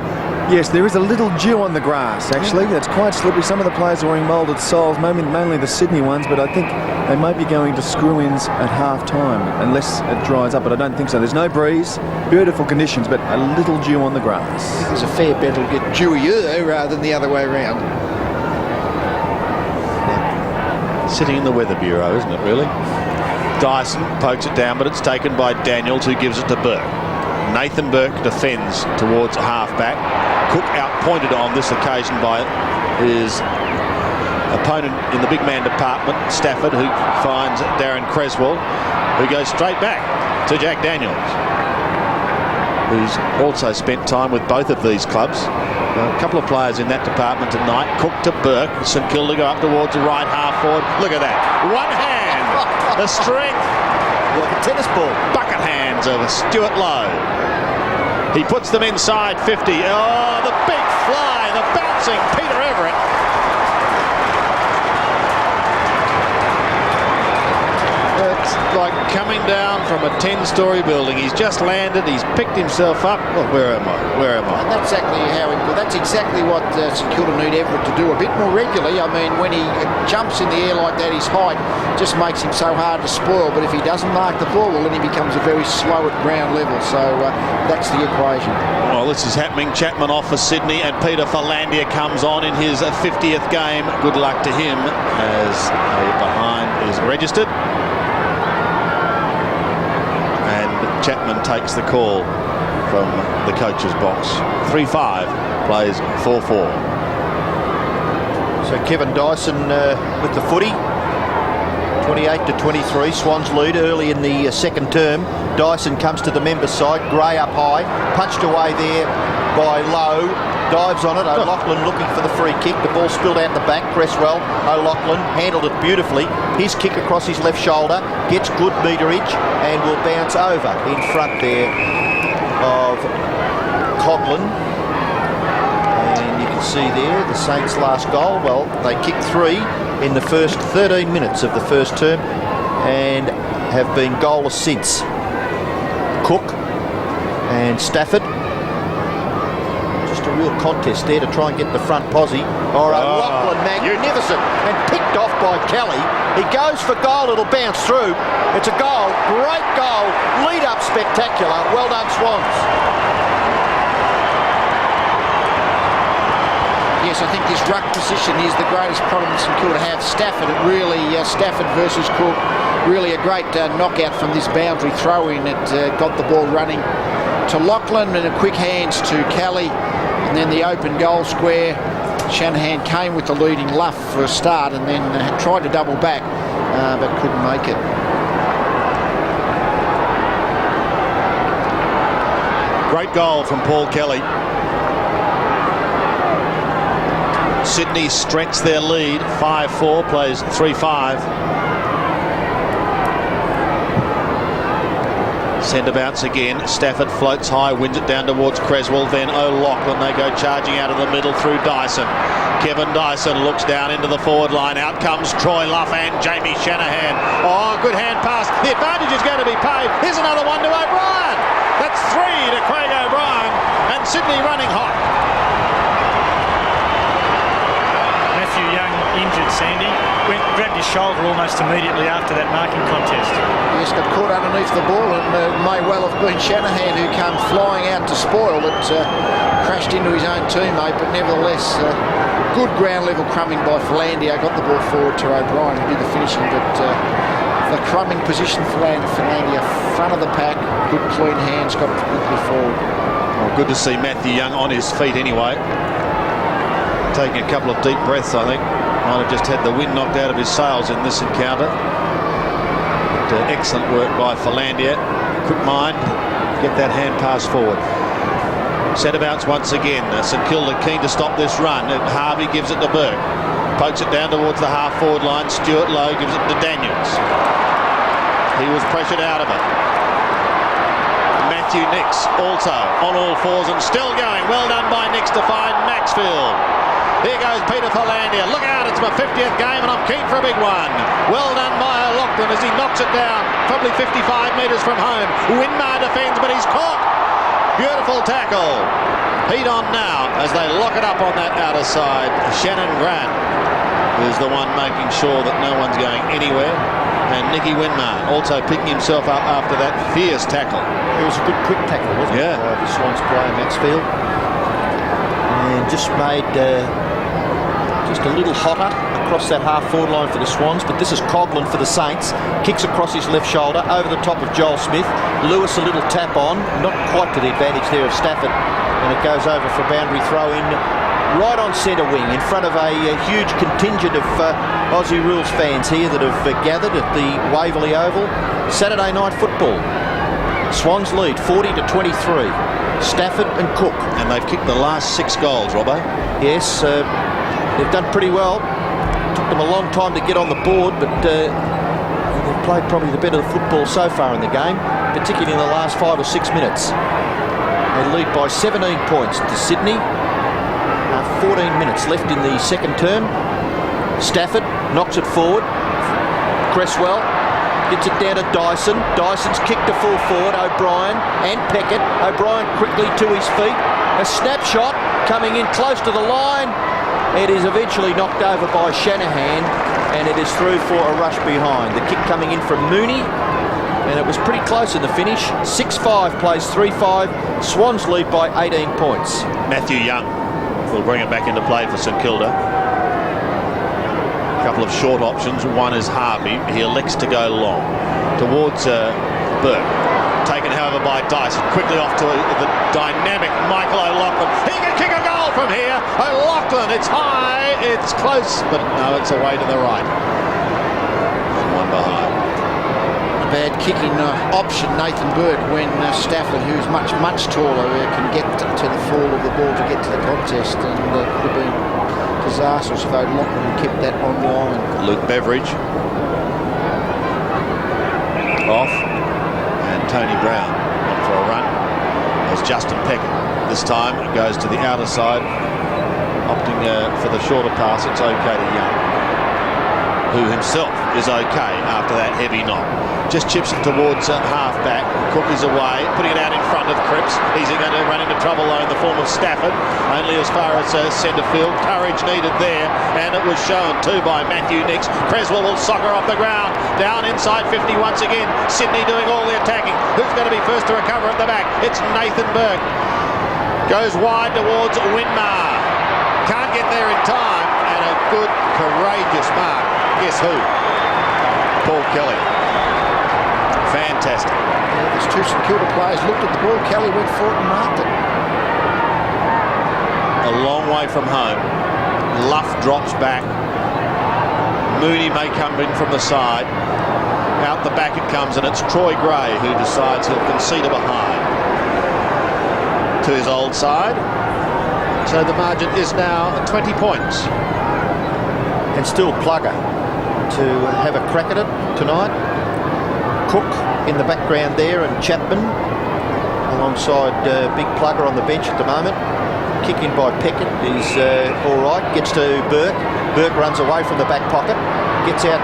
Yes, there is a little dew on the grass, actually. That's quite slippery. Some of the players are wearing moulded soles, mainly the Sydney ones, but I think they might be going to screw-ins at half-time, unless it dries up, but I don't think so. There's no breeze, beautiful conditions, but a little dew on the grass. There's a fair bet it'll get dewier rather than the other way around. Sitting in the Weather Bureau, isn't it, really? Dyson pokes it down, but it's taken by Daniels, who gives it to Burke. Nathan Burke defends towards half-back. Cook outpointed on this occasion by his opponent in the big man department, Stafford, who finds Darren Cresswell, who goes straight back to Jack Daniels, who's also spent time with both of these clubs. A couple of players in that department tonight. Cook to Burke. St Kilda go up towards the right half forward. Look at that. One hand. The strength. Like a tennis ball. Bucket hands of Stuart Lowe. He puts them inside 50. Oh, the big fly. The bouncing Peter Everett. It's like coming down from a 10-storey building. He's just landed. He's picked himself up. Well, where am I? Where am I? And that's exactly what St Kilda need Everett to do a bit more regularly. I mean, when he jumps in the air like that, his height just makes him so hard to spoil. But if he doesn't mark the ball, well, then he becomes a very slow at ground level. So that's the equation. Well, this is happening. Chapman off for Sydney, and Peter Philandia comes on in his 50th game. Good luck to him as a behind is registered. Chapman takes the call from the coach's box. 3-5, plays 4-4. So Kevin Dyson with the footy. 28-23, Swans lead early in the second term. Dyson comes to the members' side. Gray up high, punched away there by Lowe. Dives on it. O'Loughlin looking for the free kick. The ball spilled out the back. Cresswell, O'Loughlin handled it beautifully. His kick across his left shoulder gets good meterage and will bounce over in front there of Coughlin. And you can see there the Saints' last goal. Well, they kicked 3 in the first 13 minutes of the first term and have been goalless since. Cook and Stafford. A real contest there to try and get the front posse. O'Loughlin, magnificent, and picked off by Kelly. He goes for goal, it'll bounce through. It's a goal, great goal, lead up spectacular. Well done, Swans. Yes, I think this ruck position is the greatest problem St Kilda have. Stafford, Stafford versus Cook, really a great knockout from this boundary throw-in. It got the ball running to Loughlin and a quick hands to Kelly. And then the open goal square, Shanahan came with the leading luff for a start and then tried to double back, but couldn't make it. Great goal from Paul Kelly. Sydney stretch their lead, 5-4, plays 3-5. Centre bounce again. Stafford floats high, wins it down towards Creswell. Then O'Loughlin. They go charging out of the middle through Dyson. Kevin Dyson looks down into the forward line. Out comes Troy Luff and Jamie Shanahan. Oh, good hand pass. The advantage is going to be paid. Here's another one to O'Brien. That's 3 to Craig O'Brien. And Sydney running hot. Matthew Young injured, Sandy. Grabbed his shoulder almost immediately after that marking contest. Yes, got caught underneath the ball, and may well have been Shanahan who came flying out to spoil it. Crashed into his own teammate, but nevertheless, good ground level crumbing by Philandia. Got the ball forward to O'Brien, who did the finishing, but the crumbing position for Philandia, front of the pack, good clean hands, got quickly forward. Well, good to see Matthew Young on his feet anyway. Taking a couple of deep breaths, I think. Might have just had the wind knocked out of his sails in this encounter. But, excellent work by Philandia. Quick mind, get that hand pass forward. Centre bounce once again. St Kilda keen to stop this run. Harvey gives it to Burke. Pokes it down towards the half-forward line. Stuart Lowe gives it to Daniels. He was pressured out of it. Matthew Nix also on all fours and still going. Well done by Nix to find Maxfield. Here goes Peter Philandia. Look out, it's my 50th game and I'm keen for a big one. Well done by O'Loughlin as he knocks it down, probably 55 metres from home. Winmar defends, but he's caught. Beautiful tackle. Heat on now as they lock it up on that outer side. Shannon Grant is the one making sure that no one's going anywhere. And Nicky Winmar also picking himself up after that fierce tackle. It was a good quick tackle, wasn't it? The Swans player, Maxfield. And just made just a little hotter across that half-forward line for the Swans, but this is Coghlan for the Saints. Kicks across his left shoulder, over the top of Joel Smith. Lewis a little tap on, not quite to the advantage there of Stafford, and it goes over for a boundary throw-in right on centre wing in front of a huge contingent of Aussie Rules fans here that have gathered at the Waverley Oval. Saturday night football. Swans lead 40 to 23. Stafford and Cook. And they've kicked the last 6 goals, Robbo. Yes, they've done pretty well. Took them a long time to get on the board, but they've played probably the better football so far in the game, particularly in the last 5 or 6 minutes. They lead by 17 points to Sydney. 14 minutes left in the second term. Stafford knocks it forward. Cresswell gets it down to Dyson. Dyson's kicked to full forward. O'Brien and Peckett. O'Brien quickly to his feet. A snapshot coming in close to the line. It is eventually knocked over by Shanahan, and it is through for a rush behind. The kick coming in from Mooney, and it was pretty close in the finish. 6-5 plays 3-5. Swans lead by 18 points. Matthew Young will bring it back into play for St Kilda. A couple of short options. One is Harvey. He elects to go long towards Burke. Taken, however, by Dyson. Quickly off to the dynamic Michael O'Loughlin. He can kick a goal from here. O'Loughlin, it's high, it's close, but no, it's away to the right. And one behind. Bad kicking option, Nathan Burke, when Stafford, who's much taller, can get to the fall of the ball to get to the contest, and could have been disastrous if O'Loughlin had kept that on line. Luke Beveridge off, and Tony Brown up for a run as Justin Peckett. This time it goes to the outer side, opting for the shorter pass. It's okay to Young, who himself is okay after that heavy knock. Just chips it towards half-back. Cook is away, putting it out in front of Cripps. He's going to run into trouble though in the form of Stafford, only as far as centre field. Courage needed there, and it was shown too by Matthew Nix. Creswell will soccer off the ground, down inside 50 once again. Sydney doing all the attacking. Who's going to be first to recover at the back? It's Nathan Burke. Goes wide towards Winmar. Can't get there in time, and a good, courageous mark. Guess who? Paul Kelly. Fantastic. Yeah, there's 2 St Kilda players looked at the ball. Kelly went for it and marked it. A long way from home. Luff drops back. Mooney may come in from the side. Out the back it comes, and it's Troy Gray who decides he'll concede a behind to his old side. So the margin is now 20 points. And still Plugger to have a crack at it tonight. Cook in the background there, and Chapman alongside Big Plugger on the bench at the moment. Kick in by Peckett is all right. Gets to Burke. Burke runs away from the back pocket. Gets out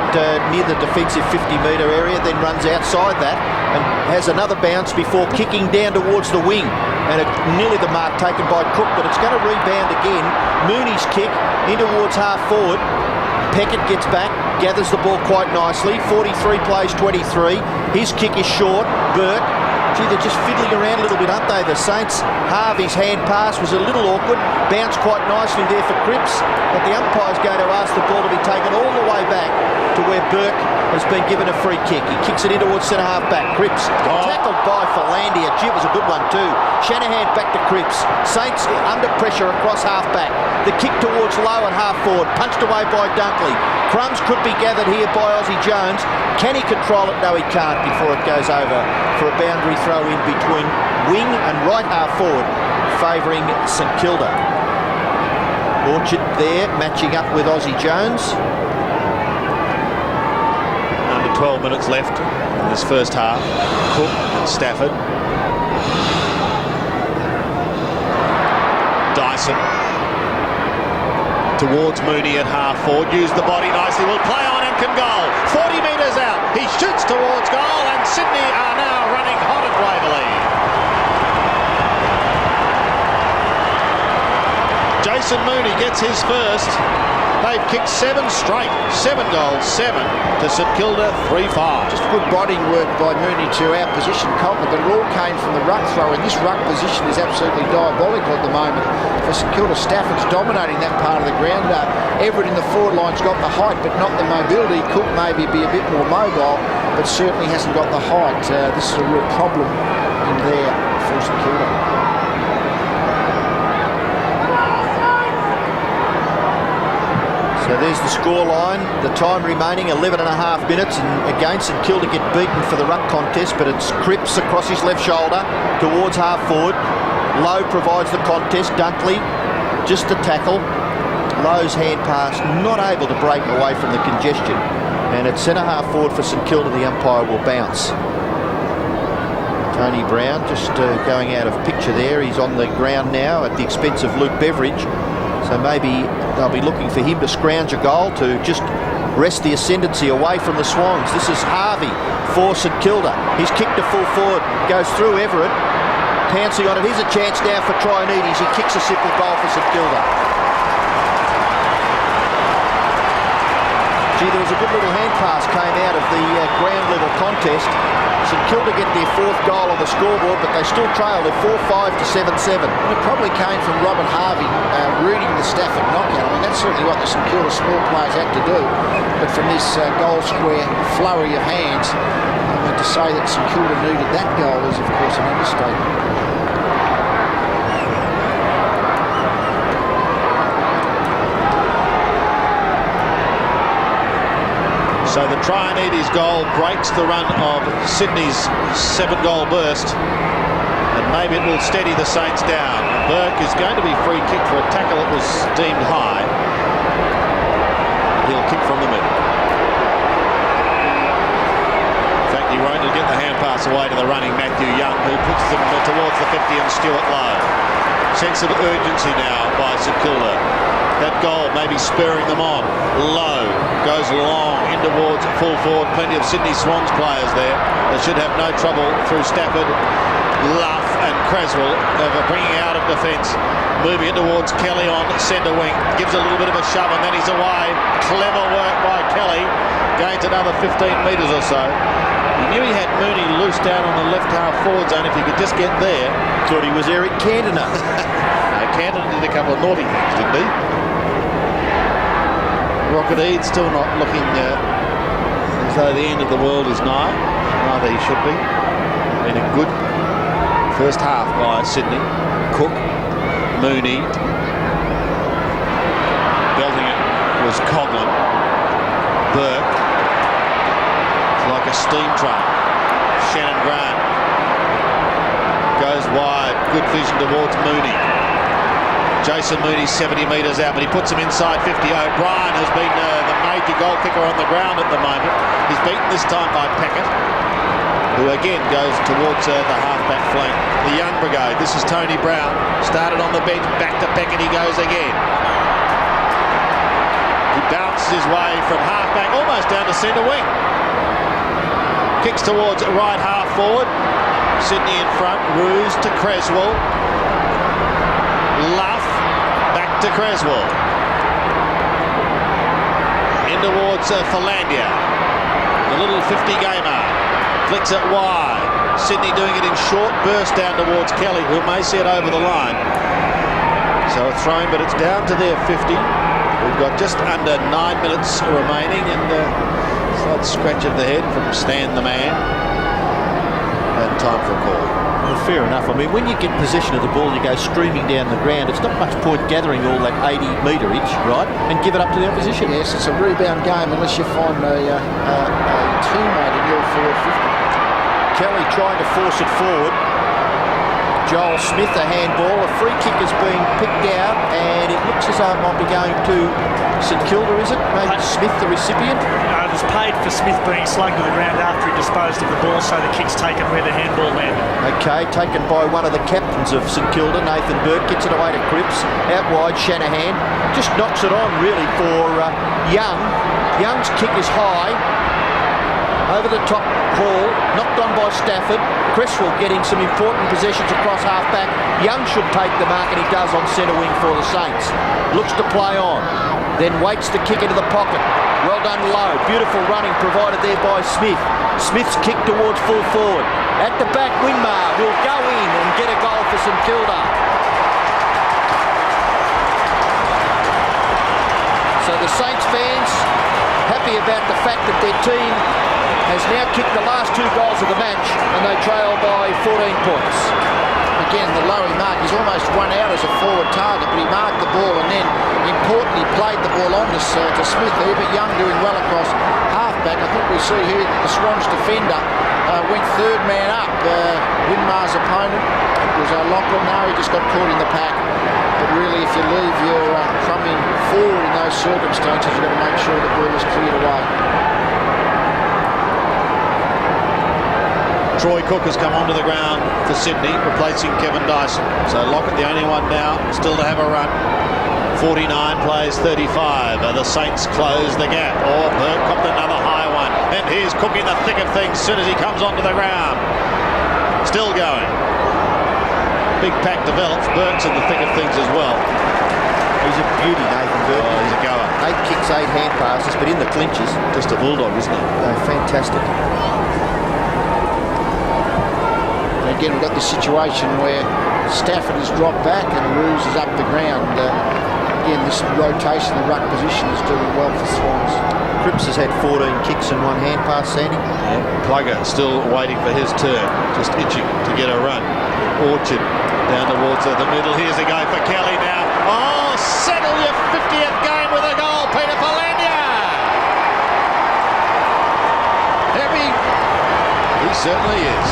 near the defensive 50-metre area, then runs outside that and has another bounce before kicking down towards the wing. And nearly the mark taken by Cook, but it's going to rebound again. Mooney's kick in towards half forward. Peckett gets back, gathers the ball quite nicely. 43 plays 23. His kick is short. Burke. Gee, they're just fiddling around a little bit, aren't they? The Saints. Harvey's hand pass was a little awkward. Bounced quite nicely there for Cripps. But the umpire's going to ask the ball to be taken all the way back to where Burke has been given a free kick. He kicks it in towards centre-half back. Cripps tackled by Philandia. Gee, it was a good one too. Shanahan back to Cripps. Saints under pressure across half-back. The kick towards low at half-forward. Punched away by Dunkley. Crumbs could be gathered here by Aussie Jones. Can he control it? No, he can't before it goes over for a boundary throw in between wing and right half-forward, favouring St Kilda. Orchard there, matching up with Aussie Jones. Under 12 minutes left in this first half. Cook and Stafford. Dyson towards Mooney at half forward. Used the body nicely. Will play on and can goal. 40 metres out. He shoots towards goal, and Sydney are now running hot at Waverley. Jason Mooney gets his first. They've kicked 7 straight. 7 goals, 7 to St Kilda, 3-5. Just good body work by Mooney to outposition Cotter, but it all came from the ruck throw, and this ruck position is absolutely diabolical at the moment for St Kilda. Stafford's dominating that part of the ground. Everett in the forward line's got the height but not the mobility. Cook maybe be a bit more mobile, but certainly hasn't got the height. This is a real problem in there for St Kilda. So there's the scoreline. The time remaining 11 and a half minutes, and again St Kilda get beaten for the ruck contest, but it's Cripps across his left shoulder towards half forward. Lowe provides the contest. Dunkley just to tackle. Lowe's hand pass not able to break away from the congestion, and at centre half forward for St Kilda the umpire will bounce. Tony Brown just going out of picture there. He's on the ground now at the expense of Luke Beveridge. So maybe they'll be looking for him to scrounge a goal to just wrest the ascendancy away from the Swans. This is Harvey for St Kilda. He's kicked to full forward, goes through Everett. Pouncing on it. Here's a chance now for Trionides. He kicks a simple goal for St Kilda. Gee, there was a good little hand pass came out of the ground level contest. St Kilda get their 4th goal on the scoreboard, but they still trail at 4-5 to 7-7. It probably came from Robert Harvey reading the Stafford knockout. I mean, that's certainly what the St Kilda small players had to do. But from this goal square flurry of hands, I mean, to say that St Kilda needed that goal is, of course, an understatement. So the Trionides goal breaks the run of Sydney's 7-goal burst, and maybe it will steady the Saints down. Burke is going to be free kicked for a tackle that was deemed high. He'll kick from the middle. In fact, he won't get the hand pass away to the running Matthew Young, who puts them towards the 50, and Stuart Lowe. Sense of urgency now by St Kilda. That goal maybe spurring them on. Low goes long in towards full forward. Plenty of Sydney Swans players there. They should have no trouble through Stafford, Luff and Creswell over bringing out of defence. Moving it towards Kelly on centre wing. Gives a little bit of a shove and then he's away. Clever work by Kelly. Gains another 15 metres or so. He knew he had Mooney loose down on the left half forward zone if he could just get there. Thought he was Eric Cantona. Cantona did a couple of naughty things, didn't he? Lockett still not looking as though the end of the world is nigh. Neither he should be. Been a good first half by Sydney. Cook, Mooney. Belting it was Coughlin. Burke. It's like a steam train. Shannon Grant goes wide. Good vision towards Mooney. Jason Mooney's 70 metres out, but he puts him inside 50. O'Brien has been the major goal kicker on the ground at the moment. He's beaten this time by Peckett, who again goes towards the half-back flank. The young brigade. This is Tony Brown. Started on the bench, back to Peckett he goes again. He bounces his way from half-back almost down to centre wing. Kicks towards right half forward. Sydney in front. Roos to Creswell. Luff back to Creswell. In towards Philandia. The little 50-gamer. Flicks it wide. Sydney doing it in short bursts down towards Kelly, who may see it over the line. So a thrown, but it's down to their 50. We've got just under 9 minutes remaining, and slight scratch of the head from Stan the man. And time for a call. Well, fair enough. I mean, when you get possession of the ball, you go streaming down the ground. It's not much point gathering all that 80 meterage, right, and give it up to the opposition. Yes, it's a rebound game unless you find a teammate in your forward 50. Kelly trying to force it forward. Joel Smith, a handball. A free kick is being picked out, and it looks as though it might be going to St Kilda, is it? Maybe Smith, the recipient? No, it was paid for Smith being slugged to the ground after he disposed of the ball, so the kick's taken where the handball landed. Okay, taken by one of the captains of St Kilda, Nathan Burke, gets it away to Cripps. Out wide, Shanahan just knocks it on, really, for Young. Young's kick is high. Over the top, Hall, knocked on by Stafford. Cresswell getting some important possessions across half-back. Young should take the mark, and he does on centre wing for the Saints. Looks to play on, then waits to kick into the pocket. Well done low. Beautiful running provided there by Smith. Smith's kick towards full forward. At the back, Winmar will go in and get a goal for St Kilda. So the Saints fans happy about the fact that their team has now kicked the last 2 goals of the match, and they trail by 14 points. Again, the low he marked, he's almost run out as a forward target, but he marked the ball and then, importantly, played the ball on to Smith here, but Young doing well across half-back. I think we see here the Swans defender went third man up. Winmar's opponent was Lockett. Now he just got caught in the pack. But really, if you leave your coming forward in those circumstances, you've got to make sure the ball is cleared away. Troy Cook has come onto the ground for Sydney, replacing Kevin Dyson. So Lockett the only one now still to have a run. 49 plays 35. The Saints close the gap. Oh, Burke copped another high one. And here's Cook in the thick of things as soon as he comes onto the ground. Still going. Big pack develops. Burke's in the thick of things as well. He's a beauty, Nathan Burke. Oh, he's a goer. 8 kicks, 8 hand passes, but in the clinches. Just a bulldog, isn't he? Oh, fantastic. Again, we've got this situation where Stafford has dropped back and Roos is up the ground. Again, this rotation, the ruck position is doing well for Swans. Cripps has had 14 kicks and 1 hand pass, Sandy. Yeah. Plugger still waiting for his turn, just itching to get a run. Orchard down towards the middle. Here's a go for Kelly now. Oh, settle your 50th game with a goal, Peter Philandia. Heavy. He certainly is.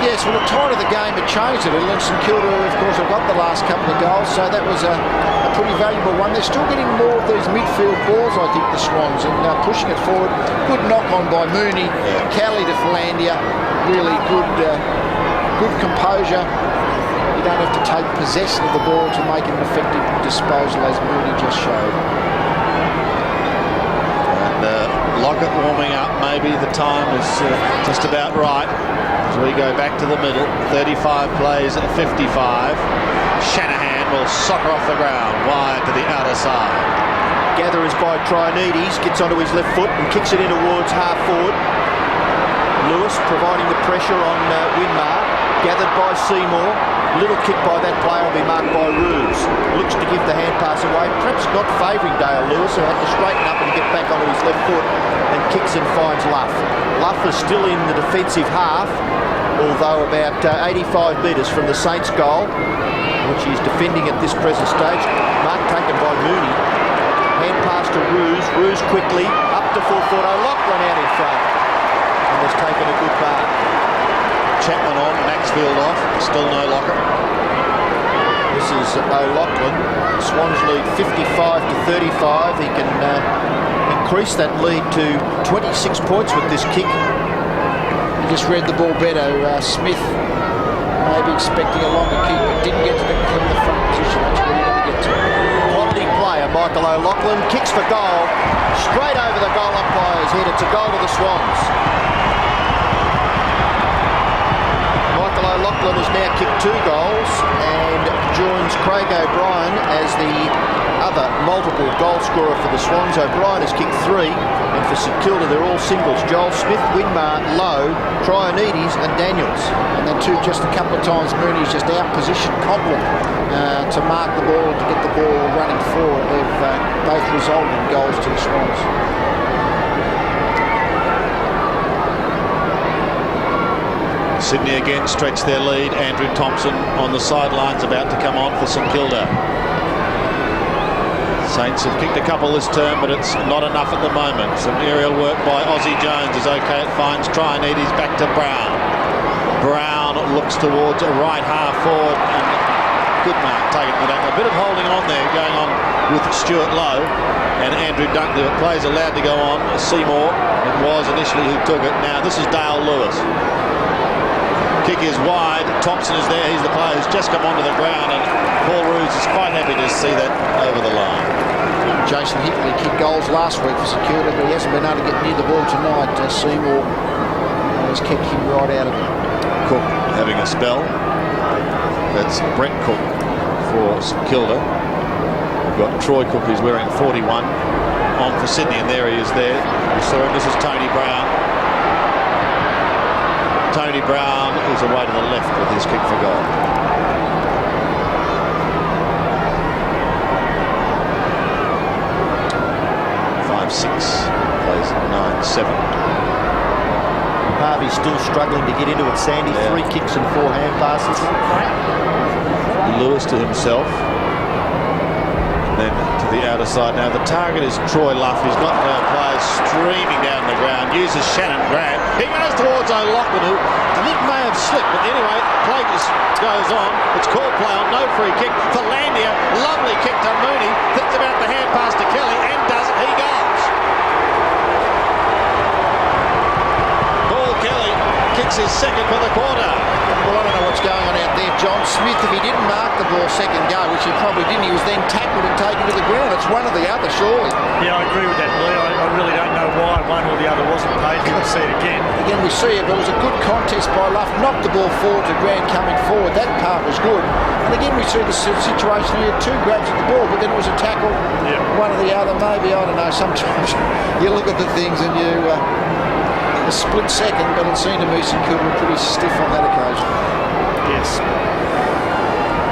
Yes, well, the tide of the game had changed a little, and St Kilda, of course, have got the last couple of goals, so that was a pretty valuable one. They're still getting more of these midfield balls, I think, the Swans, and pushing it forward. Good knock-on by Mooney, Kelly to Philandia, really good composure. You don't have to take possession of the ball to make an effective disposal, as Mooney just showed. And Lockett warming up, maybe the time is just about right. As we go back to the middle, 35 plays at 55. Shanahan will soccer off the ground, wide to the outer side. Gatherers by Trianides, gets onto his left foot and kicks it in towards half forward. Lewis providing the pressure on Winmar, gathered by Seymour. Little kick by that player will be marked by Roos. Looks to give the hand pass away, perhaps not favouring Dale Lewis, who had to straighten up and get back onto his left foot, and kicks and finds Luff. Luff is still in the defensive half, although about 85 metres from the Saints goal, which he's defending at this present stage. Mark taken by Mooney. Hand pass to Roos. Roos quickly up to full forward. O'Loughlin out in front, and has taken a good mark. Chapman on, Maxfield off. Still no Lockett. This is O'Loughlin. Swans lead 55 to 35. He can increase that lead to 26 points with this kick. He just read the ball better. Smith maybe expecting a longer kick, but didn't get to the front position. That's where you're going to get to. Quality player, Michael O'Loughlin, kicks for goal. Straight over the goal umpire's head. It's a goal to the Swans. Michael O'Loughlin has now kicked 2 goals and joins Craig O'Brien as the other multiple goal scorer for the Swans. O'Brien has kicked 3, and for St Kilda they're all singles. Joel Smith, Winmar, Lowe, Trionides and Daniels. And then just a couple of times Mooney's just out-positioned Coghlan to mark the ball, to get the ball running forward. They've both resulted in goals to the Swans. Sydney again stretch their lead. Andrew Thompson on the sidelines, about to come on for St Kilda. Saints have kicked a couple this term, but it's not enough at the moment. Some aerial work by Aussie Jones is okay. It finds Trionides back to Brown. Brown looks towards a right half forward, and good mark taken for that. A bit of holding on there going on with Stuart Lowe and Andrew Dunkley. But play's allowed to go on. Seymour, it was initially who took it. Now this is Dale Lewis. Kick is wide. Thompson is there. He's the player who's just come onto the ground, and Paul Roos is quite happy to see that over the line. Jason Hickley kicked goals last week for St Kilda, but he hasn't been able to get near the ball tonight. Seymour has kept him right out of it. Cook having a spell. That's Brett Cook for St Kilda. We've got Troy Cook, who's wearing 41 on for Sydney, and there he is there. So this is Tony Brown. Tony Brown is away to the left with his kick for goal. 5-6, plays 9-7. Harvey's still struggling to get into it, Sandy. 3 kicks and 4 hand passes. Lewis to himself. And then to the outer side. Now the target is Troy Luff. He's got players streaming down the ground. Uses Shannon Grant. He goes towards O'Loughlin, who I think may have slipped. But anyway, play just goes on. It's called play on. No free kick for Landia. Lovely kick to Mooney. Thinks about the hand pass to Kelly and does it. He goes. Paul Kelly kicks his second for the quarter. Well, I don't know what's going on out there, John. Smith, if he didn't mark the ball second go, which he probably didn't, he was then tackled and taken to the ground. It's one or the other, surely. Yeah, I agree with that, Lee. I really don't know why one or the other wasn't paid. We'll see it again. Again, we see it, but it was a good contest by Luff. Knocked the ball forward to Grant coming forward. That part was good. And again, we see the situation here. 2 grabs at the ball, but then it was a tackle. Yeah. One or the other, maybe. I don't know. Sometimes you look at the things and you... a split second, but it seemed to me St Kilda were pretty stiff on that occasion. Yes.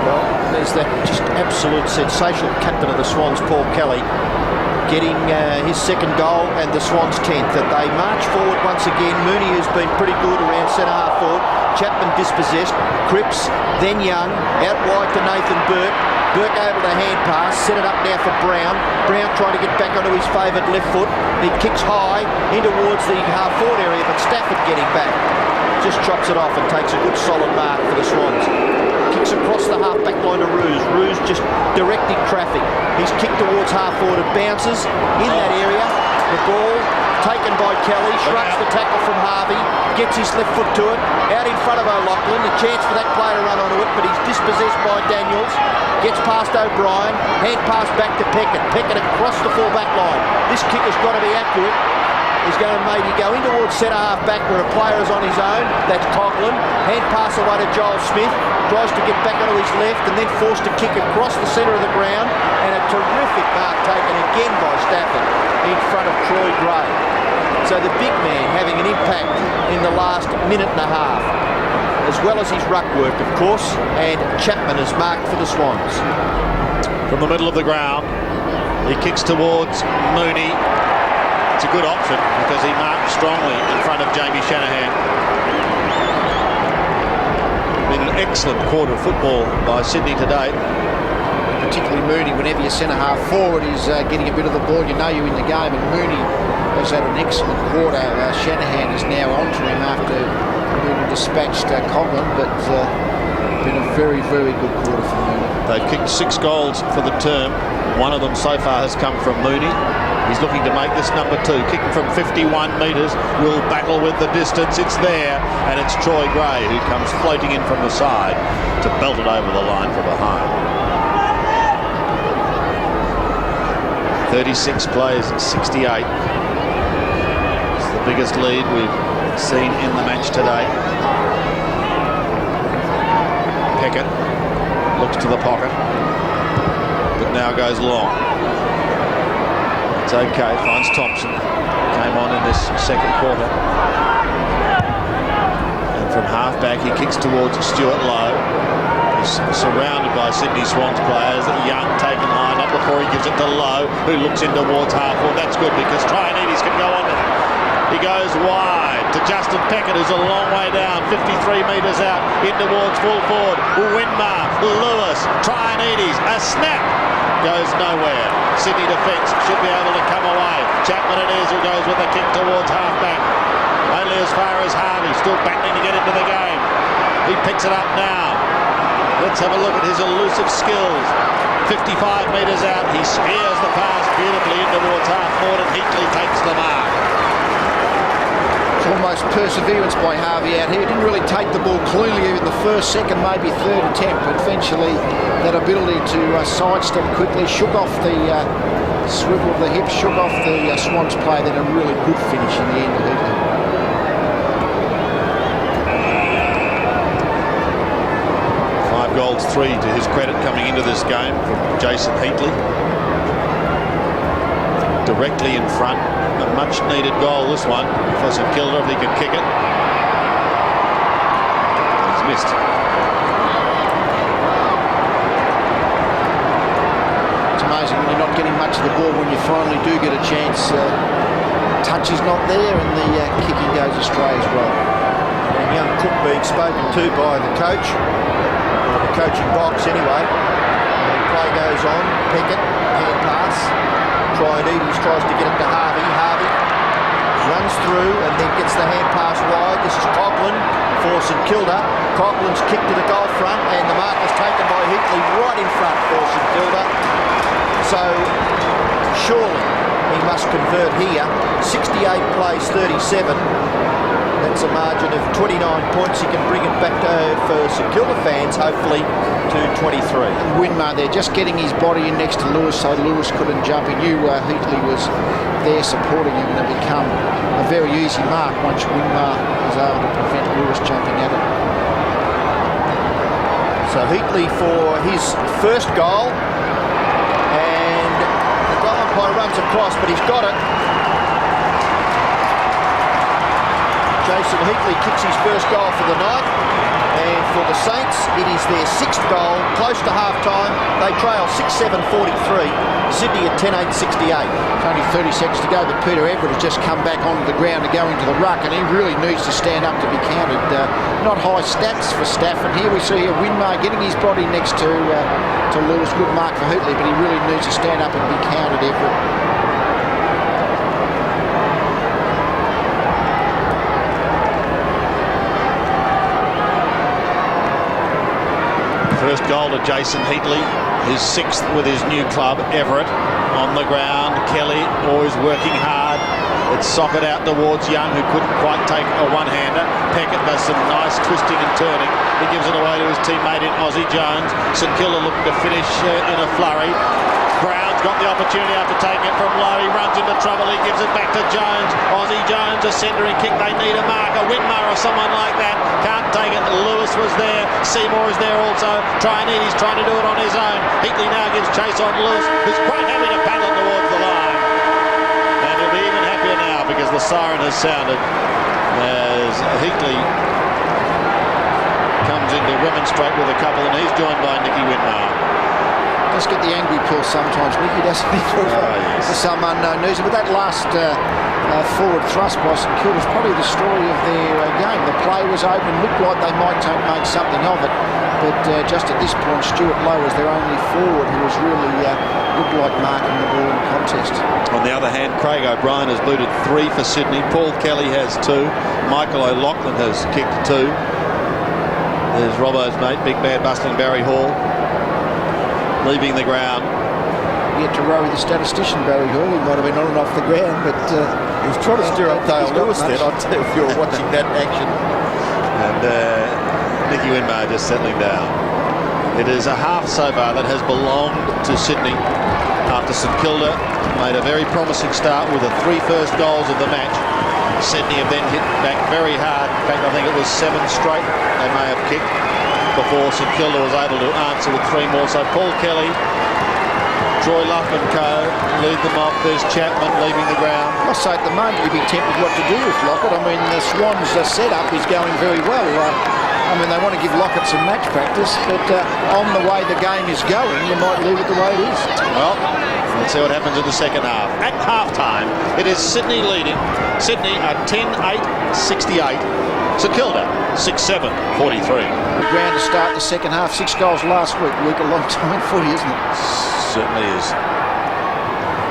Well, there's that just absolute sensational captain of the Swans, Paul Kelly, getting his second goal and the Swans 10th. That they march forward once again. Mooney has been pretty good around centre half forward. Chapman dispossessed. Cripps, then Young, out wide to Nathan Burke. Burke able to hand pass, set it up now for Brown. Brown trying to get back onto his favoured left foot. He kicks high in towards the half-forward area, but Stafford getting back. Just chops it off and takes a good solid mark for the Swans. Kicks across the half-back line to Roos. Roos just directing traffic. He's kicked towards half-forward. It bounces in that area. The ball taken by Kelly, shrugs the tackle from Harvey, gets his left foot to it, out in front of O'Loughlin, a chance for that player to run onto it, but he's dispossessed by Daniels, gets past O'Brien, hand pass back to Peckett, Peckett across the full-back line. This kick has got to be accurate. He's going to maybe go in towards centre half back where a player is on his own. That's Coghlan. Hand pass away to Joel Smith. Tries to get back onto his left and then forced to kick across the centre of the ground. And a terrific mark taken again by Stafford in front of Troy Gray. So the big man having an impact in the last minute and a half, as well as his ruck work, of course. And Chapman is marked for the Swans. From the middle of the ground, he kicks towards Mooney. It's a good option because he marked strongly in front of Jamie Shanahan. Been an excellent quarter of football by Sydney today. Particularly Mooney, whenever your centre half forward is getting a bit of the ball, you know you're in the game, and Mooney has had an excellent quarter. Shanahan is now onto him after Mooney dispatched Coghlan, but been a very, very good quarter for Mooney. They've kicked 6 goals for the term. One of them so far has come from Mooney. He's looking to make this number 2. Kicking from 51 metres. Will battle with the distance. It's there. And it's Troy Gray who comes floating in from the side to belt it over the line from behind. 36 plays, 68. It's the biggest lead we've seen in the match today. Peckett looks to the pocket, but now goes long. It's okay, finds Thompson. Came on in this second quarter. And from half-back, he kicks towards Stuart Lowe. He's surrounded by Sydney Swans players. Young taken high, not before he gives it to Lowe, who looks in towards half-forward. That's good because Traianides can go on with it. He goes wide to Justin Peckett, who's a long way down, 53 metres out, in towards full forward. Winmar, Lewis, Traianides, a snap, goes nowhere. Sydney defence should be able to come away. Chapman it is who goes with a kick towards half-back. Only as far as Harvey, still battling to get into the game. He picks it up now. Let's have a look at his elusive skills. 55 metres out, he spears the pass beautifully in towards half-forward, and Heatley takes the mark. Almost perseverance by Harvey out here. Didn't really take the ball cleanly in the first, second, maybe third attempt, but eventually that ability to sidestep quickly, shook off the swivel of the hips, shook off the Swans play, then a really good finish in the end of Heatley. Goals 3 to his credit coming into this game from Jason Heatley. Directly in front, a much needed goal this one for St.Kilda if he can kick it. He's missed. It's amazing when you're not getting much of the ball, when you finally do get a chance, touch is not there and the kicking goes astray as well. And young Cook being spoken to by the coach. The coaching box anyway. And play goes on. Peckett, hand pass. Traianides tries to get it to Harvey. Harvey runs through and then gets the hand pass wide. This is Coghlan for St Kilda. Coughlin's kick to the goal front, and the mark is taken by Heatley right in front for St Kilda. So surely he must convert here. 68 plays 37. That's a margin of 29 points. He can bring it back to, for St Kilda fans, hopefully, to 23. Winmar there, just getting his body in next to Lewis so Lewis couldn't jump. He knew Heatley was there supporting him, and it become a very easy mark once Winmar was able to prevent Lewis jumping at it. So Heatley for his first goal, and the goal umpire runs across, but he's got it. Jason Heatley kicks his first goal for the night, and for the Saints it is their 6th goal, close to half-time. They trail 6-7-43, Sydney at 10-8-68. It's only 30 seconds to go, but Peter Everett has just come back onto the ground to go into the ruck, and he really needs to stand up to be counted. Not high stats for Stafford. Here we see Winmar getting his body next to Lewis. Good mark for Heatley, but he really needs to stand up and be counted, Everett. First goal to Jason Heatley, his 6th with his new club, Everett. On the ground, Kelly always working hard. It's socket out towards Young, who couldn't quite take a one-hander. Peckett does some nice twisting and turning. He gives it away to his teammate in Aussie Jones. St Kilda looking to finish in a flurry. Brown's got the opportunity after taking it from Lowe. He runs into trouble. He gives it back to Jones. Aussie Jones, a centering kick. They need a marker. Winmar or someone like that. Can't take it. Lewis was there. Seymour is there also. Traianides trying to do it on his own. Heatley now gives chase on Lewis, who's quite happy to paddle towards the line. And he'll be even happier now because the siren has sounded as Heatley comes in to remonstrate with a couple, and he's joined by Nicky Winmar. must get the angry pill sometimes, Nicky, doesn't he, for some unknown reason. But that last forward thrust by St Kilda is probably the story of their game. The play was open, looked like they might make something of it, but just at this point, Stuart Lowe is their only forward who has really looked like marking the ball in the contest. On the other hand, Craig O'Brien has booted 3 for Sydney. Paul Kelly has 2. Michael O'Loughlin has kicked 2. There's Robbo's mate, big bad busting Barry Hall, leaving the ground. Yet to row with the statistician Barry Hall. He might have been on and off the ground, but He was trying to stir up Dale Lewis then, I'd tell you, if you were watching that action. And Nicky Winmar just settling down. It is a half so far that has belonged to Sydney after St Kilda made a very promising start with the 3 first goals of the match. Sydney have then hit back very hard. In fact, I think it was 7 straight they may have kicked before St Kilda was able to answer with 3 more. So Paul Kelly, Troy Luff and co lead them off. There's Chapman leaving the ground. I say at the moment you'd be tempted what to do with Lockett. I mean, the Swans' setup is going very well. I mean, they want to give Lockett some match practice, but on the way the game is going, you might leave it the way it is. Well, let's see what happens in the second half. At half-time, it is Sydney leading. Sydney are 10-8-68. St Kilda 6-7-43. The ground to start the second half. 6 goals last week. Luke, a long time in footy, isn't it? Certainly is.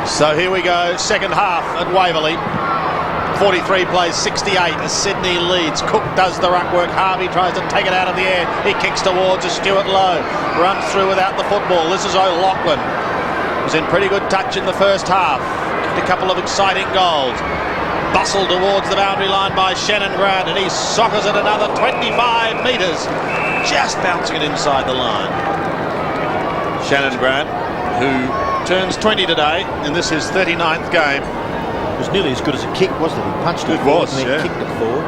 So here we go, second half at Waverley. 43 plays 68 as Sydney leads. Cook does the ruck work. Harvey tries to take it out of the air. He kicks towards a Stuart Lowe. Runs through without the football. This is O'Loughlin. Was in pretty good touch in the first half. Kicked a couple of exciting goals. Bustled towards the boundary line by Shannon Grant, and he soccers it another 25 metres. Just bouncing it inside the line. Shannon Grant, who turns 20 today, and this is his 39th game. It was nearly as good as a kick, wasn't it? He punched it forward and then kicked it forward.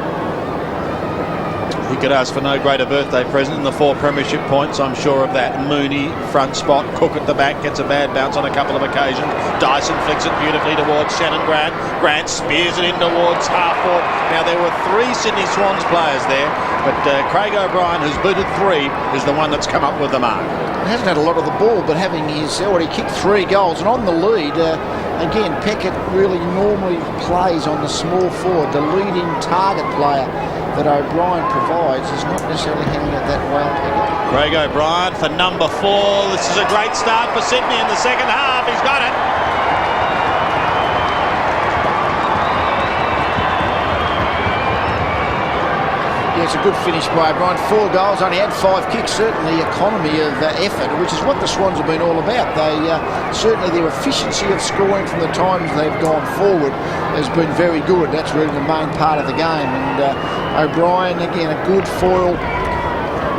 He could ask for no greater birthday present than the 4 premiership points, I'm sure of that. Mooney, front spot, Cook at the back, gets a bad bounce on a couple of occasions. Dyson flicks it beautifully towards Shannon Grant. Grant spears it in towards half-forward. Now, there were 3 Sydney Swans players there, but Craig O'Brien, who's booted 3, is the one that's come up with the mark. He hasn't had a lot of the ball, but he's already kicked 3 goals, and on the lead, again, Peckett really normally plays on the small forward. The leading target player that O'Brien provides is not necessarily handling it that well. Craig O'Brien for number 4. This is a great start for Sydney in the second half. He's got it. Yeah, it's a good finish by O'Brien. 4 goals, only had 5 kicks. Certainly economy of effort, which is what the Swans have been all about. They certainly their efficiency of scoring from the times they've gone forward has been very good. That's really the main part of the game. And O'Brien, again, a good foil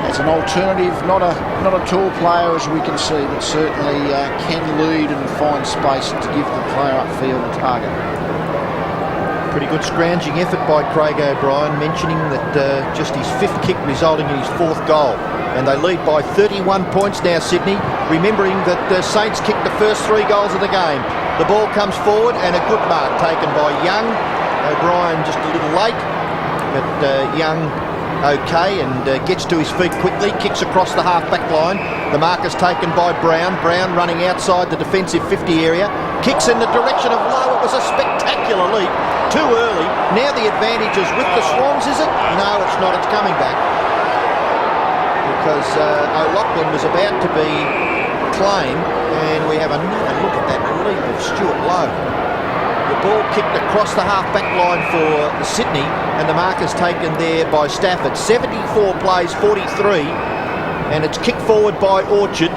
as an alternative. Not a tall player as we can see, but certainly can lead and find space to give the player upfield a target. Pretty good scrounging effort by Craig O'Brien, mentioning that just his 5th kick resulting in his 4th goal. And they lead by 31 points now, Sydney, remembering that the Saints kicked the first 3 goals of the game. The ball comes forward and a good mark taken by Young. O'Brien just a little late, but Young okay and gets to his feet quickly, kicks across the half-back line. The mark is taken by Brown. Brown running outside the defensive 50 area, kicks in the direction of Lowe. It was a spectacular leap. Too early. Now the advantage is with the Swans, is it? No, it's not. It's coming back. Because O'Loughlin was about to be claimed, and we have another look at that leap of Stuart Lowe. The ball kicked across the half-back line for Sydney, and the mark is taken there by Stafford. 74 plays, 43, and it's kicked forward by Orchard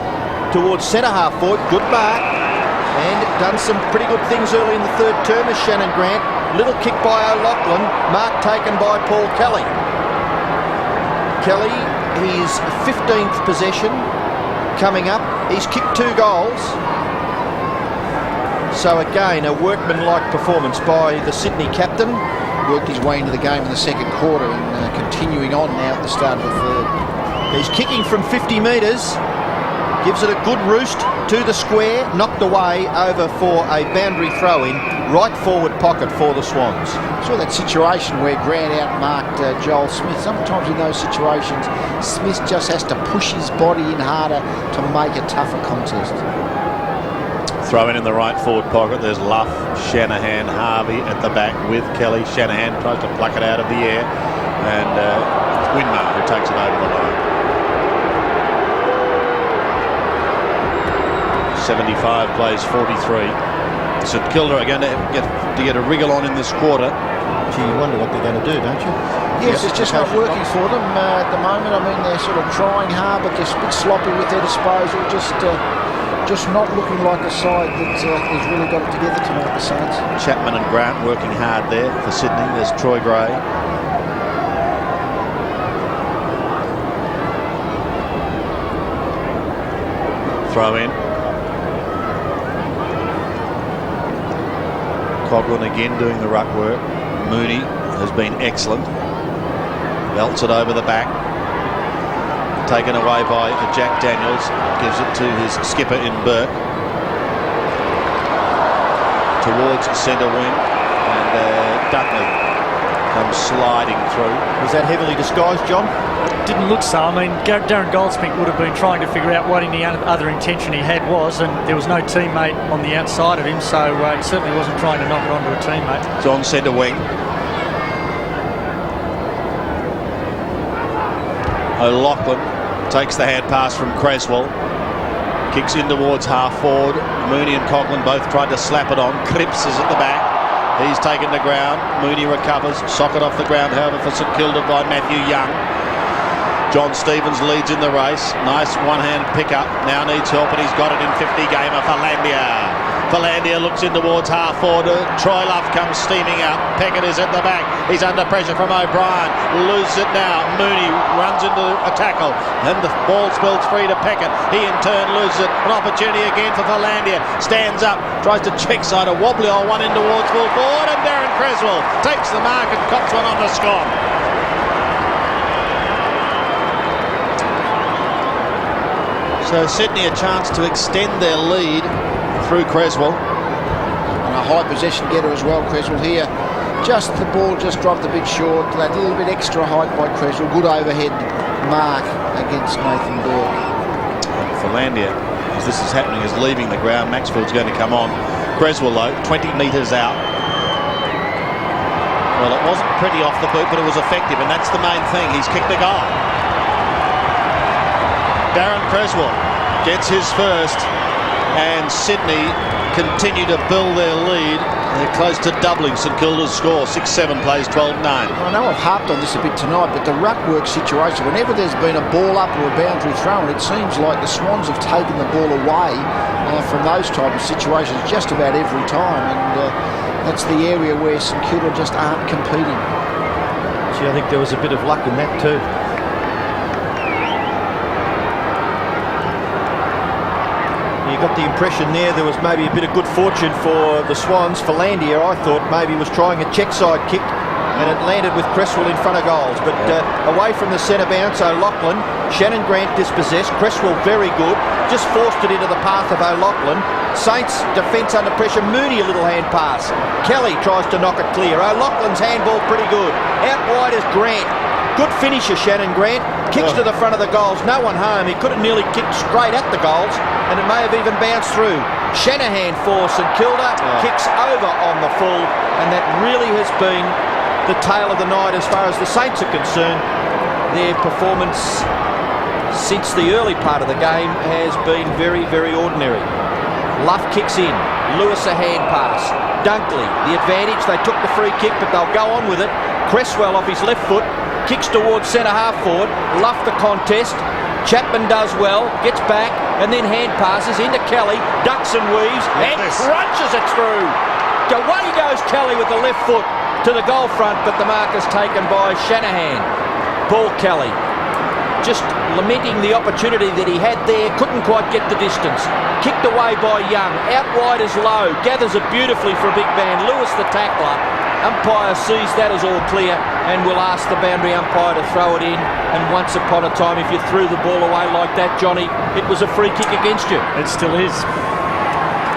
towards centre half forward. Good mark, and done some pretty good things early in the 3rd term as Shannon Grant. Little kick by O'Loughlin, mark taken by Paul Kelly. Kelly, his 15th possession coming up. He's kicked 2 goals. So again, a workmanlike performance by the Sydney captain. Worked his way into the game in the 2nd quarter and continuing on now at the start of the 3rd. He's kicking from 50 metres. gives it a good roost to the square, knocked away over for a boundary throw-in, right forward pocket for the Swans. Saw that situation where Grant outmarked Joel Smith. Sometimes in those situations, Smith just has to push his body in harder to make a tougher contest. Throw in the right forward pocket. There's Luff, Shanahan, Harvey at the back with Kelly. Shanahan tries to pluck it out of the air, and it's Winmar who takes it over the line. 75 plays 43. St Kilda are going to get a wriggle on in this quarter. Gee, you wonder what they're going to do, don't you? Yes, it's just not working for them at the moment. I mean, they're sort of trying hard, but they're a bit sloppy with their disposal. Just not looking like a side that has really got it together tonight, the Saints. Chapman and Grant working hard there for Sydney. There's Troy Gray. Throw in. Coghlan again doing the ruck work. Mooney has been excellent. Belts it over the back. Taken away by Jack Daniels. Gives it to his skipper in Burke. Towards centre wing. And Dunkley comes sliding through. Was that heavily disguised, John? Didn't look so. I mean, Darren Goldsmith would have been trying to figure out what any other intention he had was, and there was no teammate on the outside of him, so he certainly wasn't trying to knock it onto a teammate. It's on centre wing. O'Loughlin takes the hand pass from Creswell. Kicks in towards half forward. Mooney and Coghlan both tried to slap it on. Cripps is at the back. He's taken the ground. Mooney recovers. Socket off the ground, however, for St Kilda by Matthew Young. John Stevens leads in the race. Nice one-hand pickup. Now needs help, and he's got it in 50-gamer for Landia. Landia looks in towards half forward. Troy Luff comes steaming up. Peckett is at the back. He's under pressure from O'Brien. Loses it now. Mooney runs into a tackle. Then the ball spills free to Peckett. He in turn loses it. An opportunity again for Landia. Stands up. Tries to check side. A wobbly old one in towards full forward. And Darren Creswell takes the mark and cops one on the scone. So Sydney a chance to extend their lead through Creswell. And a high possession getter as well, Creswell here. Just the ball just dropped a bit short. That little bit extra height by Creswell. Good overhead mark against Nathan Burke. For Landia, as this is happening, is leaving the ground. Maxfield's going to come on. Creswell though, 20 metres out. Well, it wasn't pretty off the boot, but it was effective, and that's the main thing. He's kicked a goal. Darren Creswell gets his first, and Sydney continue to build their lead. They're close to doubling St Kilda's score. 6-7 plays 12-9. I know I've harped on this a bit tonight, but the ruck work situation, whenever there's been a ball up or a boundary thrown, it seems like the Swans have taken the ball away from those type of situations just about every time, and that's the area where St Kilda just aren't competing. Gee, I think there was a bit of luck in that too. You got the impression there was maybe a bit of good fortune for the Swans. For Landia, I thought maybe was trying a check side kick, and it landed with Creswell in front of goals. But away from the centre bounce, O'Loughlin. Shannon Grant dispossessed. Creswell very good. Just forced it into the path of O'Loughlin. Saints defence under pressure. Mooney a little hand pass. Kelly tries to knock it clear. O'Loughlin's handball pretty good. Out wide is Grant. Good finisher, Shannon Grant. Kicks to the front of the goals. No one home. He could have nearly kicked straight at the goals, and it may have even bounced through. Shanahan for St Kilda. Kicks over on the full, and that really has been the tale of the night as far as the Saints are concerned. Their performance since the early part of the game has been very, very ordinary. Luff kicks in. Lewis a hand pass. Dunkley, the advantage. They took the free kick, but they'll go on with it. Cresswell off his left foot. Kicks towards centre half forward. Luff the contest. Chapman does well. Gets back and then hand passes into Kelly. Ducks and weaves and crunches it through. Away goes Kelly with the left foot to the goal front, but the mark is taken by Shanahan. Paul Kelly just lamenting the opportunity that he had there. Couldn't quite get the distance. Kicked away by Young. Out wide is Lowe. Gathers it beautifully for a big man. Lewis the tackler. Umpire sees that as all clear and will ask the boundary umpire to throw it in. And once upon a time, if you threw the ball away like that, Johnny, it was a free kick against you. It still is.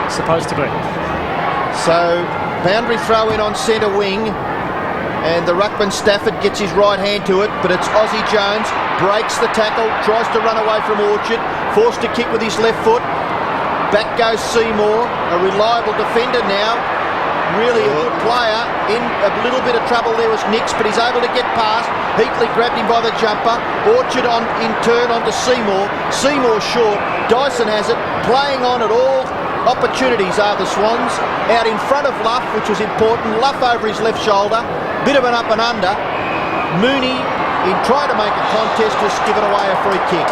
It's supposed to be. So boundary throw in on centre wing, and the ruckman Stafford gets his right hand to it, but it's Aussie Jones, breaks the tackle, tries to run away from Orchard, forced to kick with his left foot. Back goes Seymour, a reliable defender now, really a good player. In a little bit of trouble there was Nix, but he's able to get past. Heatley grabbed him by the jumper. Orchard on in turn onto Seymour. Seymour short. Dyson has it, playing on at all opportunities are the Swans. Out in front of Luff, which was important. Luff over his left shoulder. Bit of an up and under. Mooney, in trying to make a contest, has given away a free kick.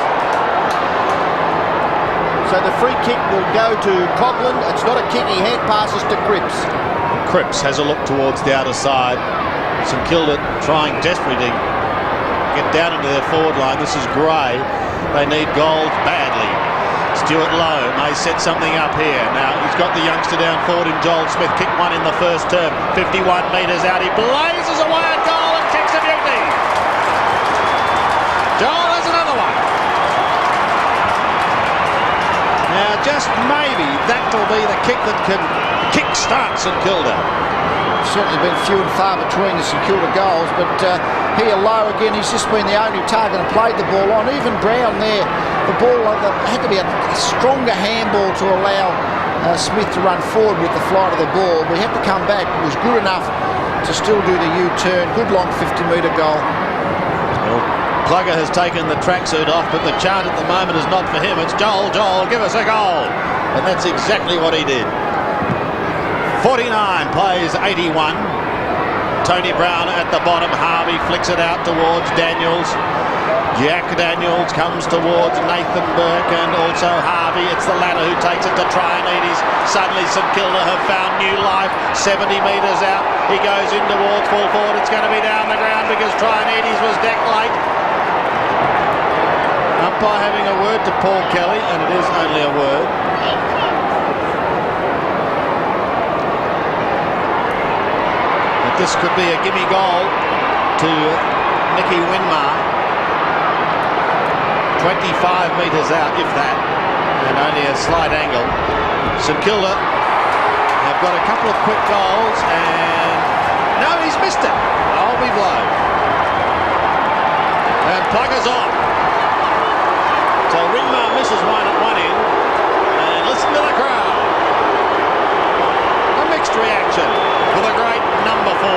So the free kick will go to Coghlan. It's not a kick, he hand passes to Cripps. Cripps has a look towards the outer side. St Kilda trying desperately to get down into their forward line. This is Gray. They need goals badly. Stuart Lowe may set something up here. Now he's got the youngster down forward in Joel Smith. Kicked one in the first term. 51 metres out. He blazes away at goal and kicks a beauty. Joel has another one. Now just maybe that'll be the kick that can kick-start St Kilda. Certainly been few and far between the St Kilda goals, but here Lowe again, he's just been the only target and played the ball on. Even Brown there, the ball had to be a stronger handball to allow Smith to run forward with the flight of the ball. We had to come back. It was good enough to still do the U-turn. Good long 50-metre goal. Well, Plugger has taken the tracksuit off, but the chant at the moment is not for him. It's Joel, Joel, give us a goal. And that's exactly what he did. 49 plays 81. Tony Brown at the bottom. Harvey flicks it out towards Daniels. Jack Daniels comes towards Nathan Burke and also Harvey. It's the latter who takes it to Trianides. Suddenly St Kilda have found new life. 70 metres out. He goes in towards full forward. It's going to be down the ground because Trianides was decked late. Umpire having a word to Paul Kelly, and it is only a word. But this could be a gimme goal to Nicky Winmar. 25 metres out, if that, and only a slight angle. St Kilda have got a couple of quick goals, and no, he's missed it. I'll be blowed. And Plugger's off. So Winmar misses one at one end, and listen to the crowd. A mixed reaction for the great number 4.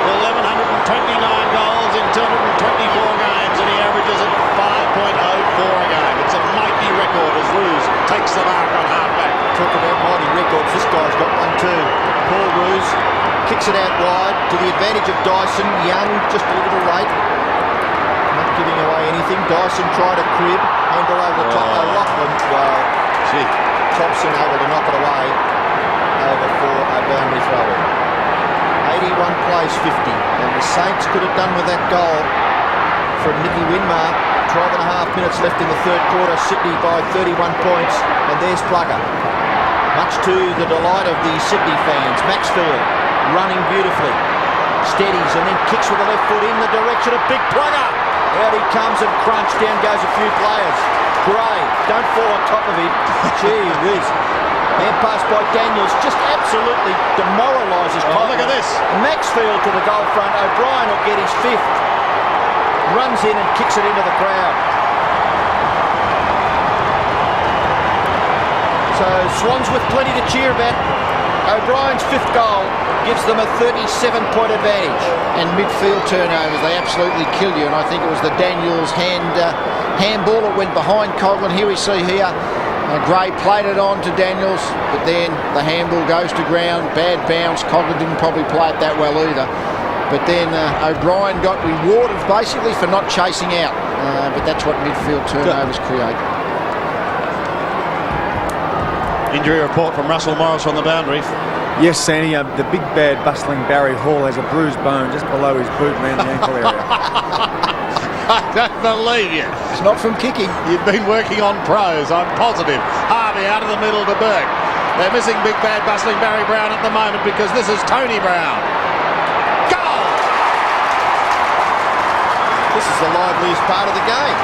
1,129 goals in 224 games, and he averages at 5.04 a game. It's a mighty record as Roos takes the mark on half-back. Talk about mighty records, this guy's got one too. Paul Roos kicks it out wide to the advantage of Dyson. Young just a little late, not giving away anything. Dyson tried to crib, handle over the top. O'Loughlin, well, Thompson able to knock it away over for a boundary throw-in. 81 plays 50, and the Saints could have done with that goal from Nicky Winmar. 12 and a half minutes left in the third quarter. Sydney by 31 points, and there's Plugger. Much to the delight of the Sydney fans. Maxfield running beautifully, steadies and then kicks with the left foot in the direction of Big Plugger. Out he comes and crunch, down goes a few players. Gray, don't fall on top of him. Gee whiz. Hand pass by Daniels just absolutely demoralises. Oh, look at this. Maxfield to the goal front. O'Brien will get his 5th. Runs in and kicks it into the crowd. So Swans with plenty to cheer about. O'Brien's 5th goal gives them a 37-point advantage. And midfield turnovers, they absolutely kill you. And I think it was the Daniels handball that went behind Coghlan. Here we see here. Gray played it on to Daniels, but then the handball goes to ground. Bad bounce. Coghlan didn't probably play it that well either. But then O'Brien got rewarded basically for not chasing out. But that's what midfield turnovers create. Injury report from Russell Morris on the boundary. Yes, Sandy, the big bad bustling Barry Hall has a bruised bone just below his boot around the ankle area. I don't believe you. It's not from kicking. You've been working on pros, I'm positive. Harvey out of the middle to Burke. They're missing big bad bustling Barry Brown at the moment because this is Tony Brown. Goal! this is the liveliest part of the game.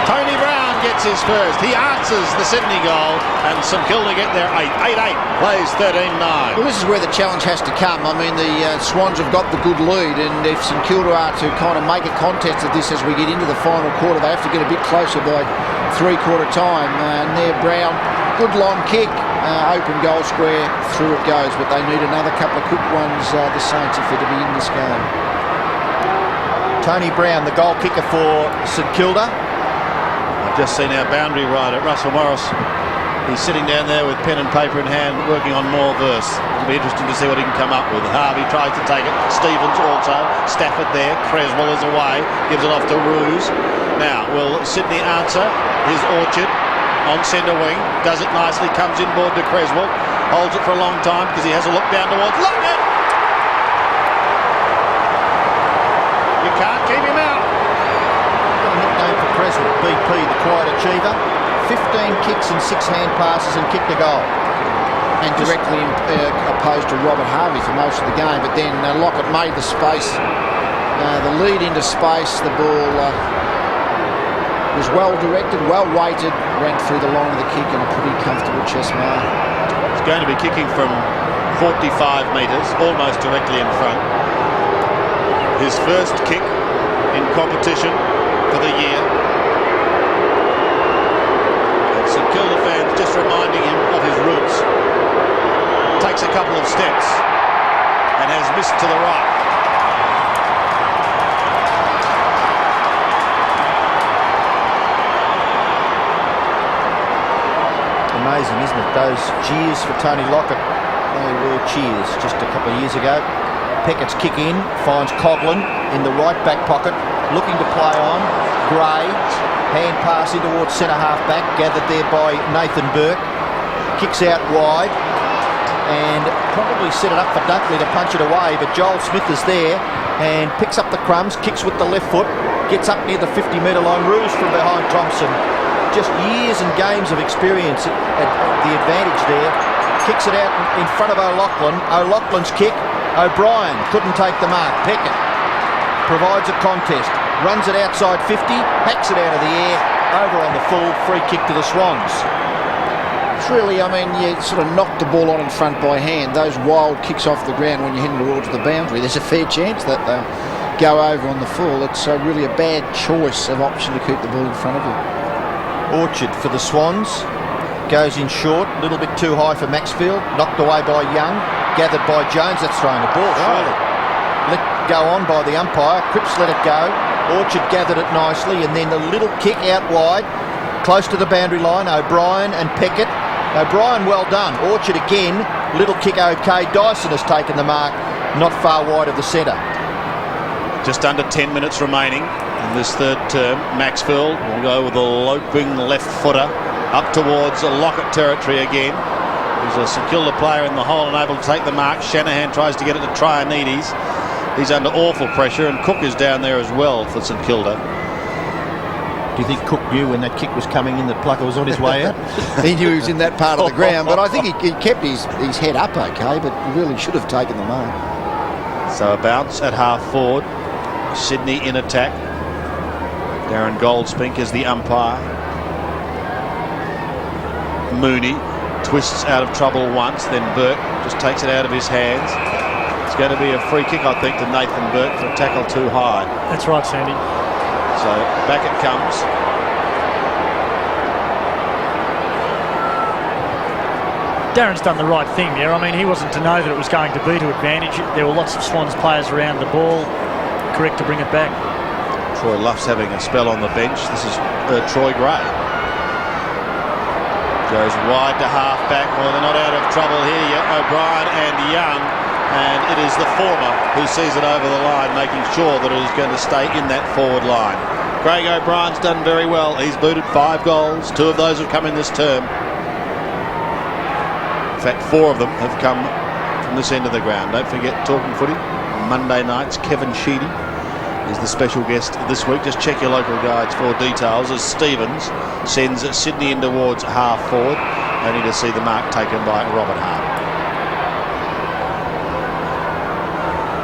Tony Brown gets his first. He answers the Sydney goal, and St Kilda get their 8. 8-8, plays 13-9. Well, this is where the challenge has to come. I mean, the Swans have got the good lead, and if St Kilda are to kind of make a contest of this as we get into the final quarter, they have to get a bit closer by three-quarter time. And there, Brown, good long kick, open goal square, through it goes. But they need another couple of quick ones, the Saints, if they're to be in this game. Tony Brown, the goal kicker for St Kilda. Just seen our boundary rider, Russell Morris. He's sitting down there with pen and paper in hand, working on more verse. It'll be interesting to see what he can come up with. Harvey tries to take it. Stevens also. Stafford there. Creswell is away. Gives it off to Roos. Now, will Sydney answer? Here's Orchard on centre wing. Does it nicely. Comes inboard to Creswell. Holds it for a long time because he has a look down towards Lockett. You can't keep him out. Nickname for Creswell, BP, the quiet achiever. 15 kicks and 6 hand passes and kicked a goal. And directly opposed to Robert Harvey for most of the game. But then Lockett made the space, the lead into space. The ball was well directed, well weighted, ran through the line of the kick and a pretty comfortable chest mark. He's going to be kicking from 45 metres, almost directly in front. His first kick in competition for the year. And St Kilda fans just reminding him of his roots. Takes a couple of steps and has missed to the right. Amazing, isn't it? Those cheers for Tony Lockett, they were cheers just a couple of years ago. Peckett's kick in, finds Coughlin in the right back pocket, looking to play on. Gray, hand pass in towards centre half back, gathered there by Nathan Burke. Kicks out wide and probably set it up for Dunkley to punch it away, but Joel Smith is there and picks up the crumbs, kicks with the left foot, gets up near the 50-metre line, Roos from behind Thompson. Just years and games of experience at the advantage there. Kicks it out in front of O'Loughlin. O'Loughlin's kick. O'Brien couldn't take the mark. Peckett provides a contest. Runs it outside 50. Hacks it out of the air. Over on the full. Free kick to the Swans. It's really, I mean, you sort of knock the ball on in front by hand. Those wild kicks off the ground when you're heading towards the boundary, there's a fair chance that they'll go over on the full. It's really a bad choice of option to keep the ball in front of you. Orchard for the Swans. Goes in short, a little bit too high for Maxfield. Knocked away by Young. Gathered by Jones. That's thrown a ball, surely. Let go on by the umpire. Cripps let it go. Orchard gathered it nicely, and then a little kick out wide, close to the boundary line. O'Brien and Peckett. O'Brien, well done. Orchard again. Little kick okay. Dyson has taken the mark, not far wide of the centre. Just under 10 minutes remaining in this third term. Maxfield will go with a loping left footer up towards Lockett territory again. There's a St Kilda player in the hole and able to take the mark. Shanahan tries to get it to Trianides. He's under awful pressure, and Cook is down there as well for St Kilda. Do you think Cook knew when that kick was coming in that Plucker was on his way out? He knew he was in that part of the ground, but I think he kept his head up okay, but really should have taken the mark. So a bounce at half forward. Sydney in attack. Darren Goldspink is the umpire. Mooney twists out of trouble once, then Burke just takes it out of his hands. It's going to be a free kick, I think, to Nathan Burke for a tackle too high. That's right, Sandy. So back it comes. Darren's done the right thing there. I mean, he wasn't to know that it was going to be to advantage. There were lots of Swans players around the ball. Correct to bring it back. Troy Luff's having a spell on the bench. This is Troy Gray. Goes wide to half back. Well, they're not out of trouble here yet. O'Brien and Young. And it is the former who sees it over the line, making sure that it is going to stay in that forward line. Craig O'Brien's done very well. He's booted 5 goals. 2 of those have come in this term. In fact, 4 of them have come from this end of the ground. Don't forget, Talking Footy on Monday nights. Kevin Sheedy is the special guest this week. Just check your local guides for details as Stevens sends Sydney in towards half forward, only to see the mark taken by Robert Hart.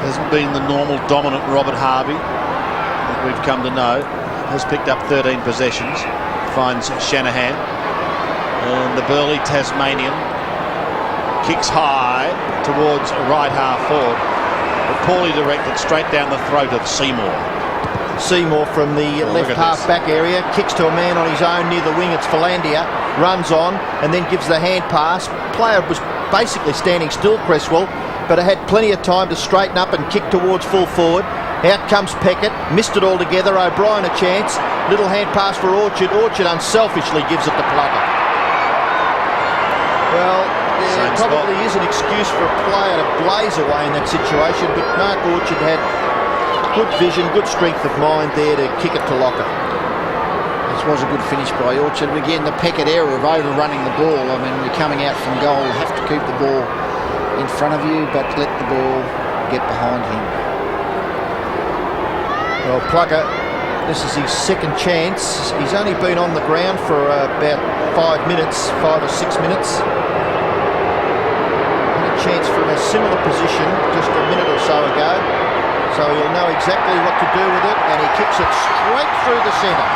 Hasn't been the normal dominant Robert Harvey that we've come to know. Has picked up 13 possessions. Finds Shanahan. And the burly Tasmanian kicks high towards right half forward, but poorly directed straight down the throat of Seymour. Seymour from the left half back area kicks to a man on his own near the wing. It's Philandia, runs on and then gives the hand pass. Player was basically standing still, Cresswell, but it had plenty of time to straighten up and kick towards full forward. Out comes Peckett, missed it altogether. O'Brien a chance, little hand pass for Orchard. Orchard unselfishly gives it to Plugger. Well, there probably is an excuse for a player to blaze away in that situation, but Mark Orchard had good vision, good strength of mind there to kick it to Lockett. This was a good finish by Orchard. Again, the Peckett error of overrunning the ball. I mean, we're coming out from goal, you have to keep the ball in front of you, but let the ball get behind him. Well, Plugger, this is his second chance. He's only been on the ground for about 5 minutes, 5 or 6 minutes. Had a chance from a similar position just a minute or so ago. So he'll know exactly what to do with it, and he kicks it straight through the centre.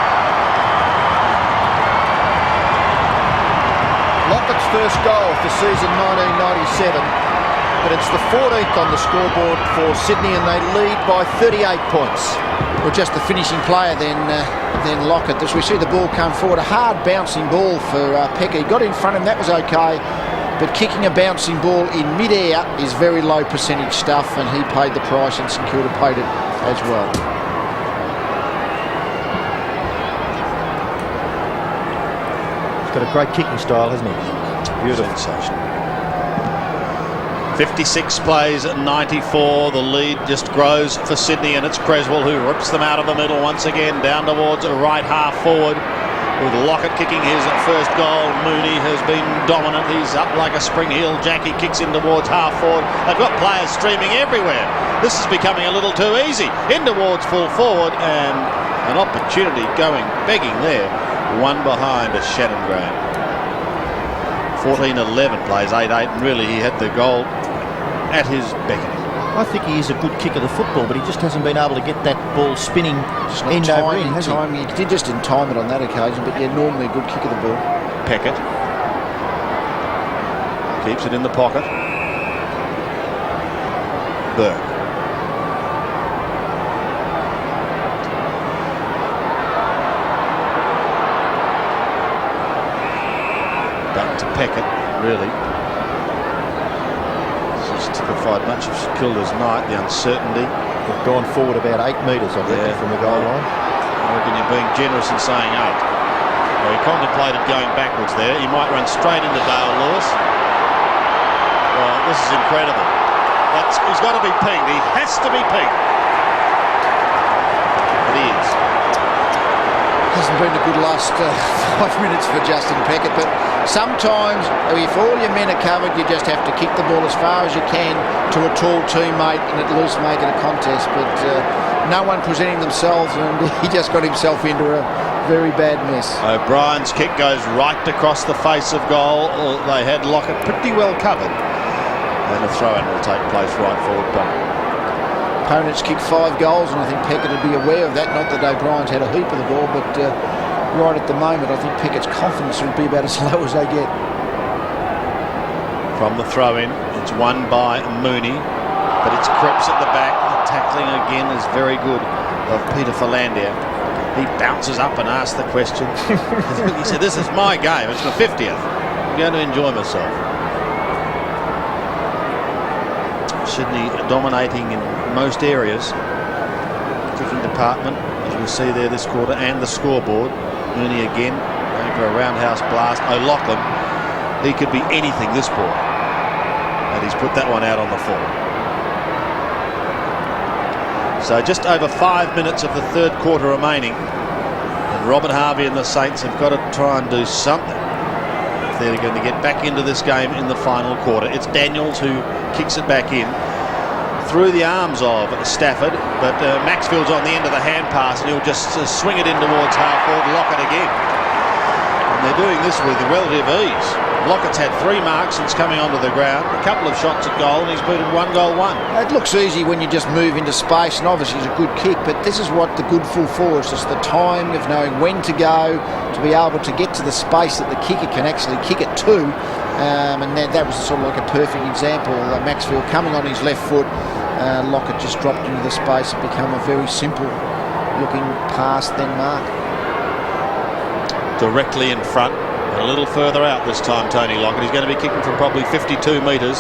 Lockett's first goal for season 1997, but it's the 14th on the scoreboard for Sydney, and they lead by 38 points. Well, just the finishing player then Lockett. As we see the ball come forward, a hard bouncing ball for Peckett. He got in front of him, that was okay. But kicking a bouncing ball in mid-air is very low percentage stuff, and he paid the price, and St Kilda paid it as well. He's got a great kicking style, hasn't he? Beautiful. Sensation. 56 plays at 94. The lead just grows for Sydney, and it's Creswell who rips them out of the middle once again, down towards a right half forward. With Lockett kicking his first goal, Mooney has been dominant. He's up like a spring heel. Jackie kicks in towards half forward. They've got players streaming everywhere. This is becoming a little too easy. In towards full forward, and an opportunity going begging there. One behind a Shannon Graham. 14-11 plays 8-8, and really he had the goal at his beckoning. I think he is a good kicker of the football, but he just hasn't been able to get that ball spinning end over end, has he? He did just in time it on that occasion, but yeah, normally a good kick of the ball. Peckett keeps it in the pocket. Burke. Back to Peckett, really. Typified much of Kilda's night, the uncertainty. They've gone forward about 8 metres, I reckon, from the goal line. I reckon you're being generous in saying 8. Well, he contemplated going backwards there. He might run straight into Dale Lewis. Well, this is incredible. He's got to be pinged. He has to be pinged. But he is. Hasn't been a good last 5 minutes for Justin Peckett, but sometimes if all your men are covered, you just have to kick the ball as far as you can to a tall teammate and at least make it a contest. But no one presenting themselves, and he just got himself into a very bad mess. O'Brien's kick goes right across the face of goal. They had Lockett pretty well covered, and a throw-in will take place right forward back. Opponents kicked 5 goals, and I think Peckett would be aware of that. Not that O'Brien's had a heap of the ball, but right at the moment, I think Peckett's confidence would be about as low as they get. From the throw-in, it's won by Mooney, but it's Cripps at the back. The tackling again is very good of Peter Philandia. He bounces up and asks the question. He said, "This is my game. It's the 50th. I'm going to enjoy myself." Sydney dominating in most areas. Kicking department, as we see there this quarter, and the scoreboard. Mooney again, going for a roundhouse blast. O'Loughlin, he could be anything, this ball. And he's put that one out on the full. So just over 5 minutes of the third quarter remaining. And Robert Harvey and the Saints have got to try and do something if they're going to get back into this game in the final quarter. It's Daniels who kicks it back in through the arms of Stafford, but Maxfield's on the end of the hand pass, and he'll just swing it in towards half forward. Lockett again. And they're doing this with relative ease. Lockett's had 3 marks since coming onto the ground, a couple of shots at goal, and he's booted 1 goal 1. It looks easy when you just move into space, and obviously it's a good kick, but this is what the good full forward is, just the time of knowing when to go, to be able to get to the space that the kicker can actually kick it to. And that was sort of like a perfect example. Maxfield coming on his left foot, Lockett just dropped into the space and become a very simple looking pass, then mark. Directly in front. A little further out this time, Tony Lockett. He's going to be kicking from probably 52 metres.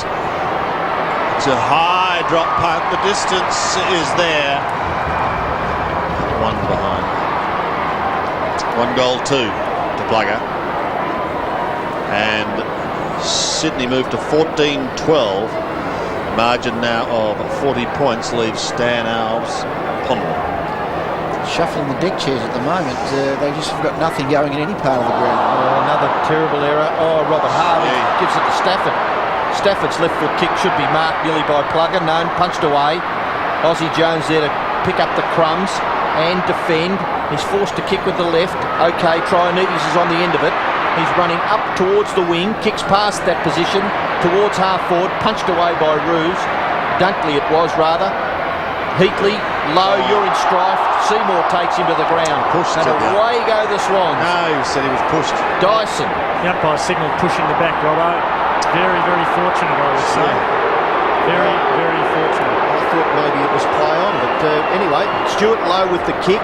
It's a high drop punt. The distance is there. 1 behind. 1 goal 2 to Plugger. And Sydney moved to 14-12. Margin now of 40 points leaves Stan Alves pondering. Shuffling the deck chairs at the moment. They just have got nothing going in any part of the ground. Oh, another terrible error. Oh, Robert Harvey gives it to Stafford. Stafford's left foot kick should be marked nearly by Plugger. No, punched away. Aussie Jones there to pick up the crumbs and defend. He's forced to kick with the left. Okay, Trionides is on the end of it. He's running up towards the wing, kicks past that position, towards half forward, punched away by Ruse. Dunkley it was, rather. Heatley, low, you're in strife. Seymour takes him to the ground. Pushed and away go the Swans. No, he said he was pushed. Dyson. The umpire signal pushing the back, Robbo. Very, very fortunate, I would say. Very, very fortunate. I thought maybe it was play on, but anyway, Stuart Lowe with the kick,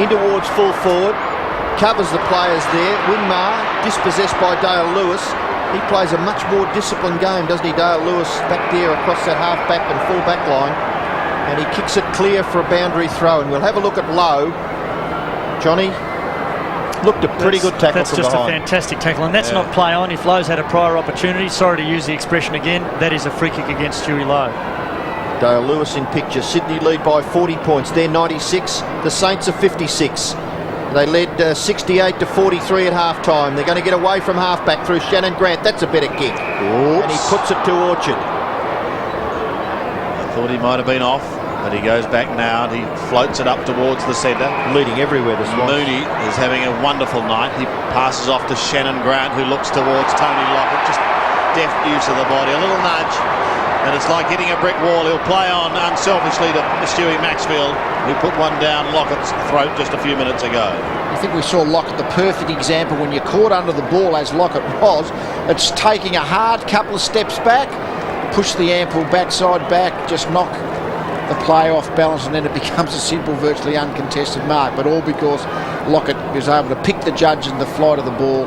in towards full forward, covers the players there. Winmar, dispossessed by Dale Lewis. He plays a much more disciplined game, doesn't he, Dale Lewis, back there across that half-back and full-back line. And he kicks it clear for a boundary throw. And we'll have a look at Lowe. Johnny, looked a pretty good tackle. That's from just behind. a fantastic tackle, and that's not play on. If Lowe's had a prior opportunity, sorry to use the expression again, that is a free kick against Stewie Lowe. Dale Lewis in picture. Sydney lead by 40 points. They're 96. The Saints are 56. They led 68 to 43 at half time. They're going to get away from half-back through Shannon Grant. That's a better kick. Oops. And he puts it to Orchard. I thought he might have been off, but he goes back now and he floats it up towards the centre. Leading everywhere, the Swans. Mooney is having a wonderful night. He passes off to Shannon Grant, who looks towards Tony Lockett. Just deft use of the body, a little nudge, and it's like hitting a brick wall. He'll play on unselfishly to Stewie Maxfield, who put one down Lockett's throat just a few minutes ago. I think we saw Lockett, the perfect example. When you're caught under the ball, as Lockett was, it's taking a hard couple of steps back, push the ample backside back, just knock the play off balance, and then it becomes a simple, virtually uncontested mark. But all because Lockett was able to pick the judge in the flight of the ball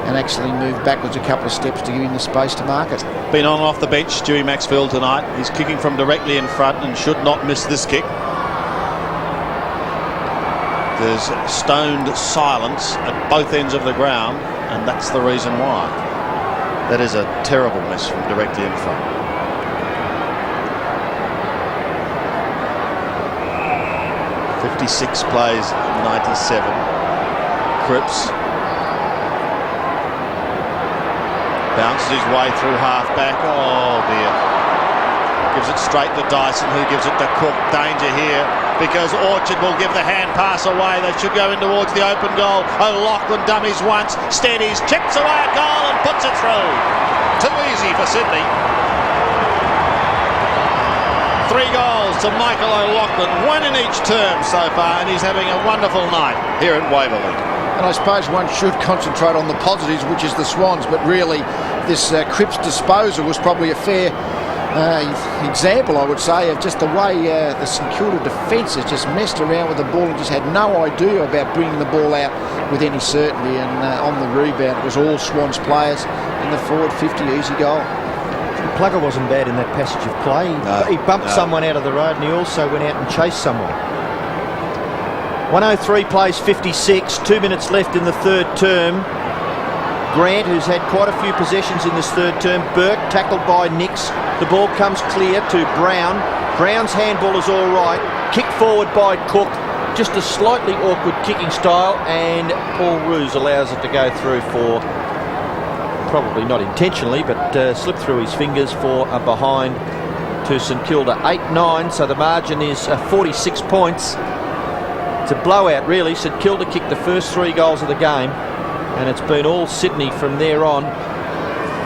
and actually move backwards a couple of steps to give him the space to mark it. Been on and off the bench, Stewie Maxfield tonight. He's kicking from directly in front and should not miss this kick. There's stoned silence at both ends of the ground, and that's the reason why. That is a terrible miss from directly in front. .56 plays 97. Cripps bounces his way through half-back. Oh dear. Gives it straight to Dyson, who gives it to Cook. Danger here because Orchard will give the hand pass away. They should go in towards the open goal. O'Loughlin dummies once, steadies, chips away a goal and puts it through. Too easy for Sydney. 3 goals to Michael O'Loughlin, 1 in each term so far, and he's having a wonderful night here at Waverley. And I suppose one should concentrate on the positives, which is the Swans, but really this Cripps disposal was probably a fair example, I would say, of just the way the St Kilda defence has just messed around with the ball and just had no idea about bringing the ball out with any certainty. And on the rebound, it was all Swans players in the forward 50, easy goal. Plugger wasn't bad in that passage of play. He bumped someone out of the road, and he also went out and chased someone. 103 plays 56, 2 minutes left in the third term. Grant, who's had quite a few possessions in this third term. Burke tackled by Nix. The ball comes clear to Brown. Brown's handball is all right. Kicked forward by Cook. Just a slightly awkward kicking style, and Paul Ruse allows it to go through for, probably not intentionally, but slipped through his fingers for a behind to St Kilda. 8-9, so the margin is 46 points. It's a blowout, really. St Kilda kicked the first 3 goals of the game. and it's been all Sydney from there on.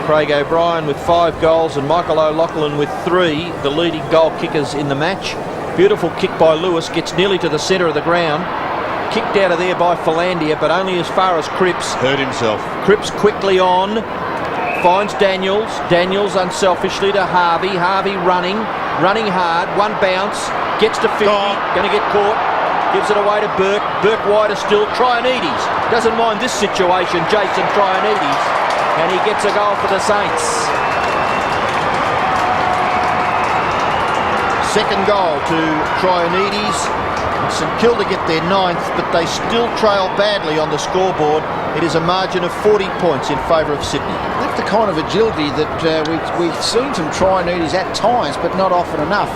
Craig O'Brien with 5 goals and Michael O'Loughlin with 3, the leading goal kickers in the match. Beautiful kick by Lewis, gets nearly to the centre of the ground. Kicked out of there by Philandia, but only as far as Cripps. Hurt himself. Cripps quickly on, finds Daniels. Daniels unselfishly to Harvey. Harvey running hard, one bounce, gets to 50, going to get caught. Gives it away to Burke. Burke wider still. Trianides doesn't mind this situation, Jason Trianides, and he gets a goal for the Saints. Second goal to Trianides. St Kilda get their 9th, but they still trail badly on the scoreboard. It is a margin of 40 points in favour of Sydney. That's the kind of agility that we've seen from Trianides at times, but not often enough.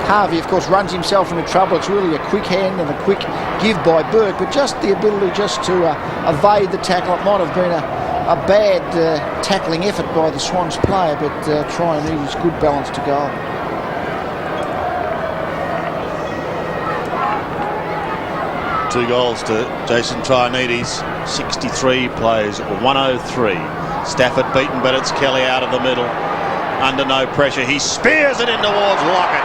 Harvey, of course, runs himself into trouble. It's really a quick hand and a quick give by Burke, but just the ability just to evade the tackle. It might have been a bad tackling effort by the Swans player, but Trianides, good balance to goal. Two goals to Jason Trianides. 63 plays 103. Stafford beaten, but it's Kelly out of the middle. Under no pressure, he spears it in towards Lockett.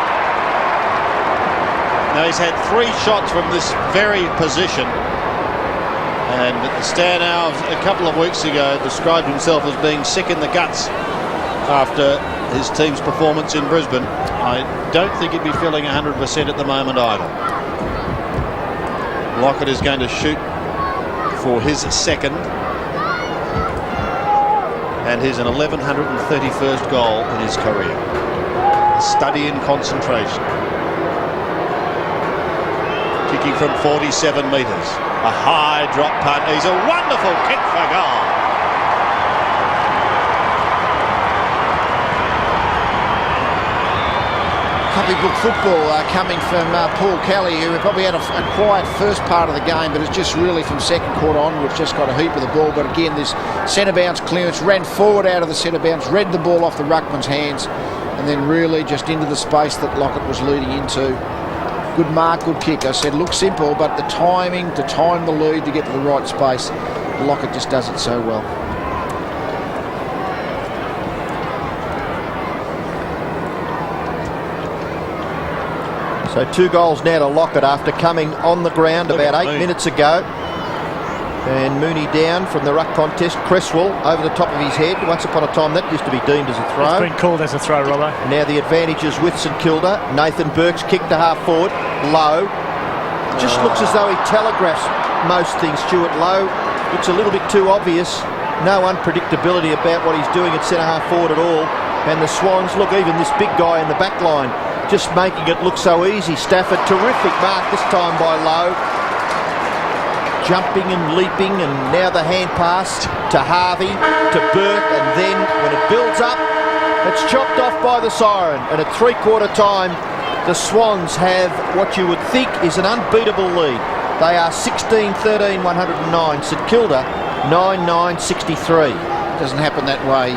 Now he's had 3 shots from this very position, and Stanhouse a couple of weeks ago described himself as being sick in the guts after his team's performance in Brisbane. I don't think he'd be feeling 100% at the moment either. Lockett is going to shoot for his second, and his 1131st goal in his career. A study in concentration. Kicking from 47 metres. A high drop punt. He's a wonderful kick for goal. Copybook football coming from Paul Kelly, who probably had a quiet first part of the game, but it's just really from second quarter onwards just got a heap of the ball. But again, this centre bounce clearance, ran forward out of the centre bounce, read the ball off the ruckman's hands, and then really just into the space that Lockett was leading into. Good mark, good kick. I said, look simple, but the timing to time the lead to get to the right space, Lockett just does it so well. So 2 goals now to Lockett after coming on the ground about 8 minutes ago. And Mooney down from the ruck contest. Cresswell over the top of his head. Once upon a time that used to be deemed as a throw. It's been called as a throw, Robbo. Now the advantage is with St Kilda. Nathan Burke's kick to half forward. Low. Just looks as though he telegraphs most things, Stuart. Low looks a little bit too obvious. No unpredictability about what he's doing at centre half forward at all. And the Swans, look, even this big guy in the back line, just making it look so easy. Stafford, terrific mark this time by Lowe. Jumping and leaping, and now the hand pass to Harvey, to Burke, and then when it builds up, it's chopped off by the siren. And at 3/4 time, the Swans have what you would think is an unbeatable lead. They are 16-13, 109. St Kilda, 9-9, 63. Doesn't happen that way.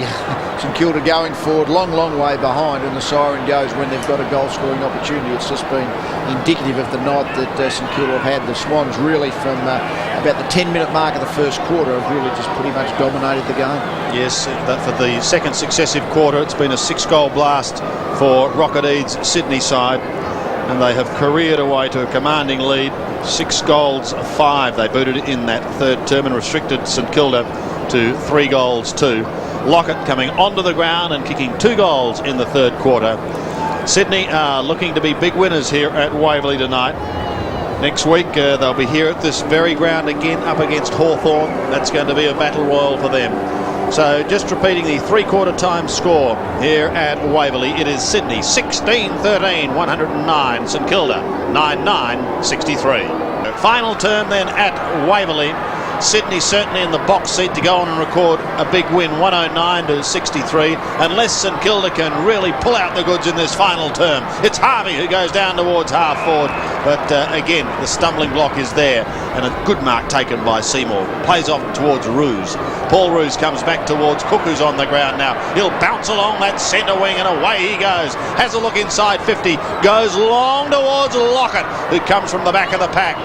St Kilda going forward, long way behind, and the siren goes when they've got a goal-scoring opportunity. It's just been indicative of the night that St Kilda have had. The Swans really, from about the 10-minute mark of the first quarter, have really just pretty much dominated the game. Yes, for the second successive quarter, it's been a 6-goal blast for Rocket Eads' Sydney side, and they have careered away to a commanding lead. 6 goals, 5. They booted in that third term and restricted St Kilda to 3 goals, 2. Lockett coming onto the ground and kicking 2 goals in the third quarter. Sydney are looking to be big winners here at Waverley tonight. Next week they'll be here at this very ground again up against Hawthorn. That's going to be a battle royal for them. So just repeating the 3/4 time score here at Waverley. It is Sydney 16-13, 109. St Kilda 9-9, 63. Final term then at Waverley. Sydney certainly in the box seat to go on and record a big win, 109-63, unless St Kilda can really pull out the goods in this final term. It's Harvey who goes down towards half forward, but again the stumbling block is there, and a good mark taken by Seymour. Plays off towards Roos. Paul Roos comes back towards Cook, who's on the ground now. He'll bounce along that centre wing and away he goes. Has a look inside 50, goes long towards Lockett, who comes from the back of the pack.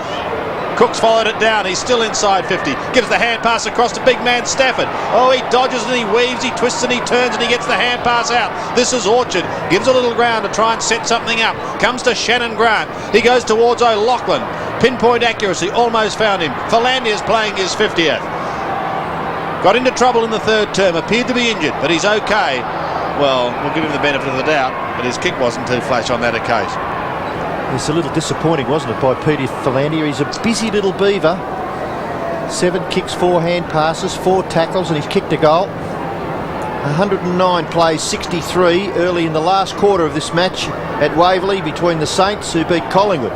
Cook's followed it down. He's still inside 50. Gives the hand pass across to big man Stafford. Oh, he dodges and he weaves, he twists and he turns and he gets the hand pass out. This is Orchard. Gives a little ground to try and set something up. Comes to Shannon Grant. He goes towards O'Loughlin. Pinpoint accuracy. Almost found him. Philandia's playing his 50th. Got into trouble in the third term. Appeared to be injured, but he's okay. Well, we'll give him the benefit of the doubt, but his kick wasn't too flash on that occasion. It's a little disappointing, wasn't it, by Peter Philandia? He's a busy little beaver. 7 kicks, 4 hand passes, 4 tackles, and he's kicked a goal. 109 plays 63 early in the last quarter of this match at Waverley between the Saints, who beat Collingwood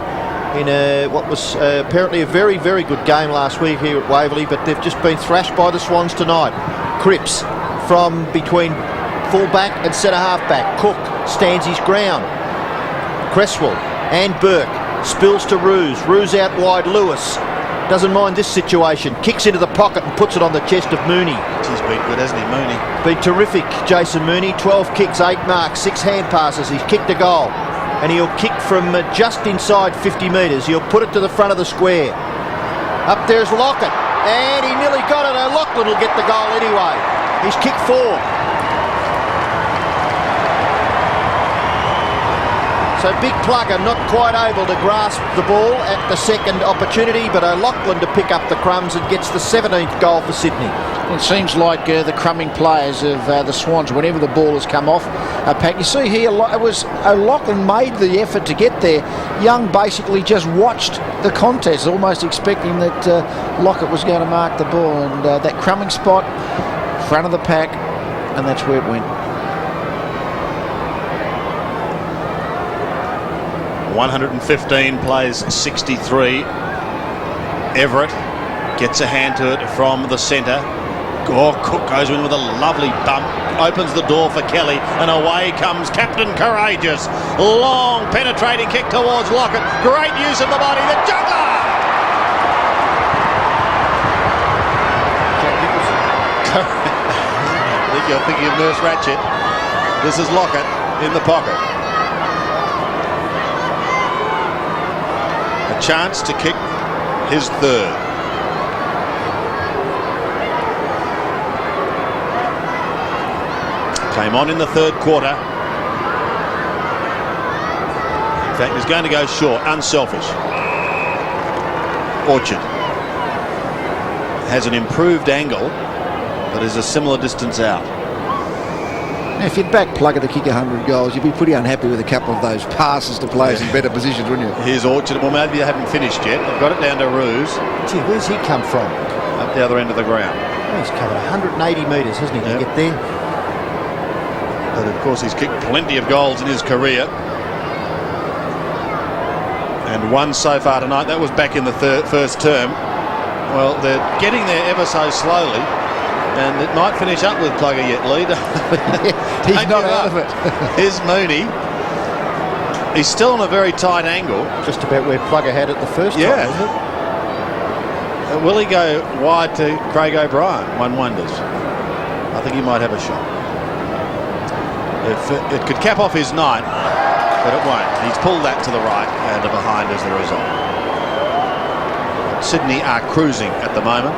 in what was apparently a very, very good game last week here at Waverley, but they've just been thrashed by the Swans tonight. Cripps from between full-back and centre-half back. Cook stands his ground. Cresswell and Burke spills to Roos. Roos out wide. Lewis doesn't mind this situation. Kicks into the pocket and puts it on the chest of Mooney. He's been good, hasn't he, Mooney? Been terrific, Jason Mooney. 12 kicks, 8 marks, 6 hand passes. He's kicked a goal. And he'll kick from just inside 50 metres. He'll put it to the front of the square. Up there's Lockett. And he nearly got it. O'Loughlin will get the goal anyway. He's kicked 4. So big plugger not quite able to grasp the ball at the second opportunity, but O'Loughlin to pick up the crumbs and gets the 17th goal for Sydney. It seems like the crumbing players of the Swans, whenever the ball has come off a pack. You see here, it was O'Loughlin made the effort to get there. Young basically just watched the contest, almost expecting that Lockett was going to mark the ball. And that crumbing spot, front of the pack, and that's where it went. 115 plays 63. Everett gets a hand to it from the centre. Cook goes in with a lovely bump, opens the door for Kelly, and away comes Captain Courageous. Long penetrating kick towards Lockett. Great use of the body. The juggler! I think you're thinking of Nurse Ratchet. This is Lockett in the pocket. A chance to kick his third. Came on in the third quarter. In fact, he's going to go short. Unselfish. Orchard has an improved angle, but is a similar distance out. Now, if you'd back Plugger to kick 100 goals, you'd be pretty unhappy with a couple of those passes to players in better positions, wouldn't you? Here's Orchard. Well, maybe they haven't finished yet. They've got it down to Roos. Gee, where's he come from? Up the other end of the ground. Oh, he's covered 180 metres, hasn't he, to get there? But of course, he's kicked plenty of goals in his career. And one so far tonight. That was back in the first term. Well, they're getting there ever so slowly. And it might finish up with Plugger yet, Lee. He's not out of it. Here's Mooney. He's still on a very tight angle. Just about where Plugger had it the first time, wasn't it? Will he go wide to Craig O'Brien? One wonders. I think he might have a shot. It could cap off his night, but it won't. He's pulled that to the right and to behind as the result. Sydney are cruising at the moment.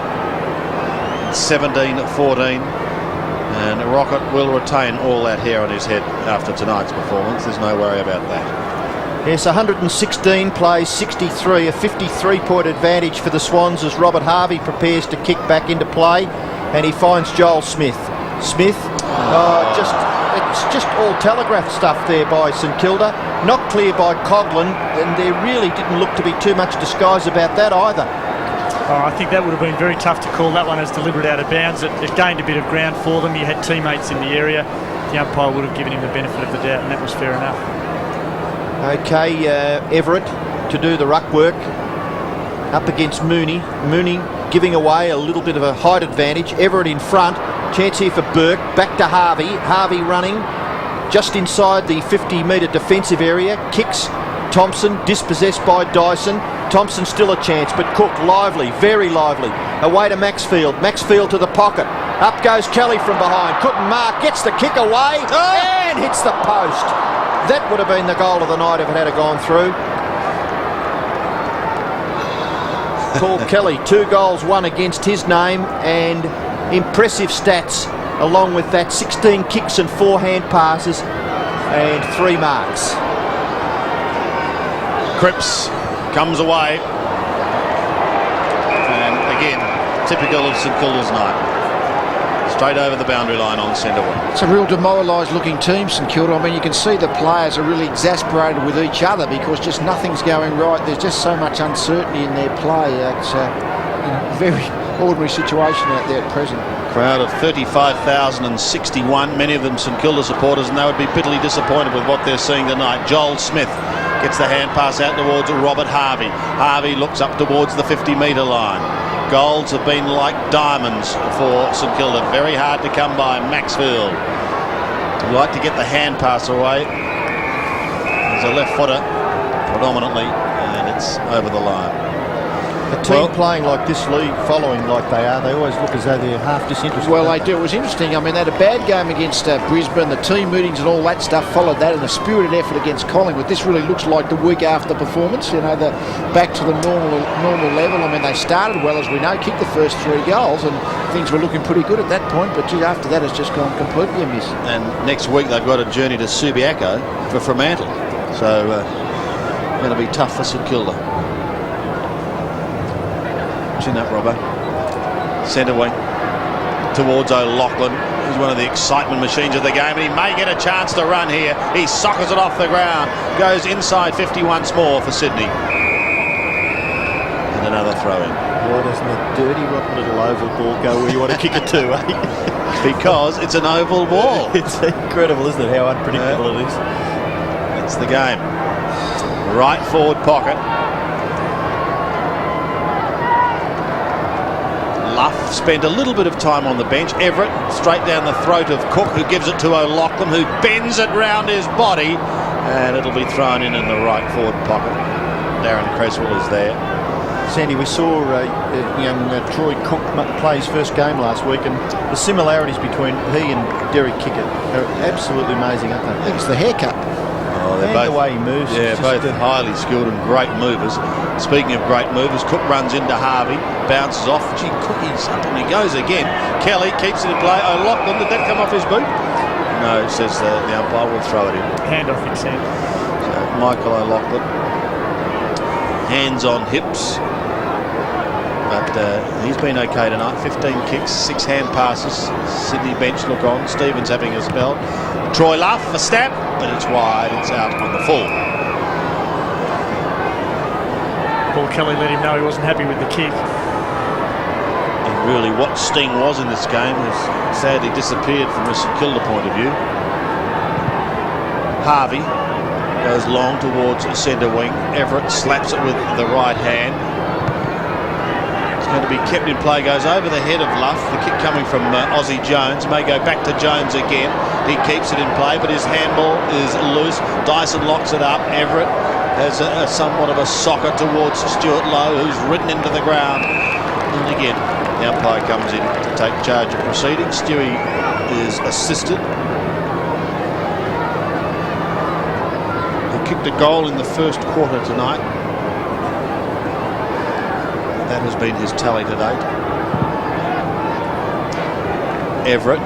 17-14, and Rocket will retain all that hair on his head after tonight's performance. There's no worry about that. Yes, 116 plays 63, a 53-point advantage for the Swans as Robert Harvey prepares to kick back into play, and he finds Joel Smith. Smith, it's just all telegraphed stuff there by St Kilda, not clear by Coghlan, and there really didn't look to be too much disguise about that either. Oh, I think that would have been very tough to call that one as deliberate out of bounds. It gained a bit of ground for them. You had teammates in the area. The umpire would have given him the benefit of the doubt, and that was fair enough. Okay, Everett to do the ruck work up against Mooney. Mooney giving away a little bit of a height advantage. Everett in front. Chance here for Burke. Back to Harvey. Harvey running just inside the 50-metre defensive area. Kicks. Thompson dispossessed by Dyson. Thompson still a chance, but Cook lively, very lively. Away to Maxfield. Maxfield to the pocket. Up goes Kelly from behind. Couldn't mark. Gets the kick away and hits the post. That would have been the goal of the night if it had gone through. Paul Kelly. 2 goals, 1 against his name, and impressive stats along with that. 16 kicks and 4 hand passes and 3 marks. Cripps comes away. And again, typical of St Kilda's night. Straight over the boundary line on centre wing. It's a real demoralised looking team, St Kilda. I mean, you can see the players are really exasperated with each other because just nothing's going right. There's just so much uncertainty in their play. It's a very ordinary situation out there at present. Crowd of 35,061, many of them St Kilda supporters, and they would be bitterly disappointed with what they're seeing tonight. Joel Smith gets the hand pass out towards Robert Harvey. Harvey looks up towards the 50-metre line. Goals have been like diamonds for St Kilda. Very hard to come by. Maxfield would like to get the hand pass away. There's a left footer predominantly, and it's over the line. A team playing like this league, following like they are, they always look as though they're half disinterested. Well, they do. It was interesting. I mean, they had a bad game against Brisbane. The team meetings and all that stuff followed that, and a spirited effort against Collingwood. This really looks like the week after performance. You know, the back to the normal level. I mean, they started well, as we know, kicked the first 3 goals, and things were looking pretty good at that point. But gee, after that, it's just gone completely amiss. And next week they've got a journey to Subiaco for Fremantle, so going to be tough for St Kilda. In that, Robbo. Centre wing towards O'Loughlin. He's one of the excitement machines of the game, and he may get a chance to run here. He sockers it off the ground, goes inside 50 once more for Sydney. And another throw in. Why doesn't that dirty, rotten little oval ball go where you want to kick it to, eh? Because it's an oval ball. It's incredible, isn't it, how unpredictable it is? That's the game. Right forward pocket. Luff spent a little bit of time on the bench. Everett straight down the throat of Cook, who gives it to O'Loughlin, who bends it round his body, and it'll be thrown in the right forward pocket. Darren Cresswell is there. Sandy, we saw young Troy Cook play his first game last week, and the similarities between he and Derek Kickett are absolutely amazing, aren't they? I think it's the haircut. Oh, they're and both, the way he moves. yeah, both highly skilled and great movers. Speaking of great movers, Cook runs into Harvey, bounces off. Gee, Cookie's up and he goes again. Kelly keeps it in play. O'Loughlin, did that come off his boot? No, says the umpire will throw it in. Hand off his hand. So Michael O'Loughlin, hands on hips. But he's been okay tonight. 15 kicks, 6 hand passes. Sydney bench look on. Stevens having a spell. Troy Luff, a stab, but it's wide. It's out on the full. Paul Kelly let him know he wasn't happy with the kick. And really what Sting was in this game has sadly disappeared from a St Kilda point of view. Harvey goes long towards centre wing. Everett slaps it with the right hand. Going to be kept in play, goes over the head of Luff. The kick coming from Aussie Jones, may go back to Jones again. He keeps it in play, but his handball is loose. Dyson locks it up. Everett has somewhat of a socker towards Stuart Lowe, who's ridden into the ground. And again, the umpire comes in to take charge of proceedings. Stewie is assisted. He kicked a goal in the first quarter tonight. That has been his tally to date. Everett,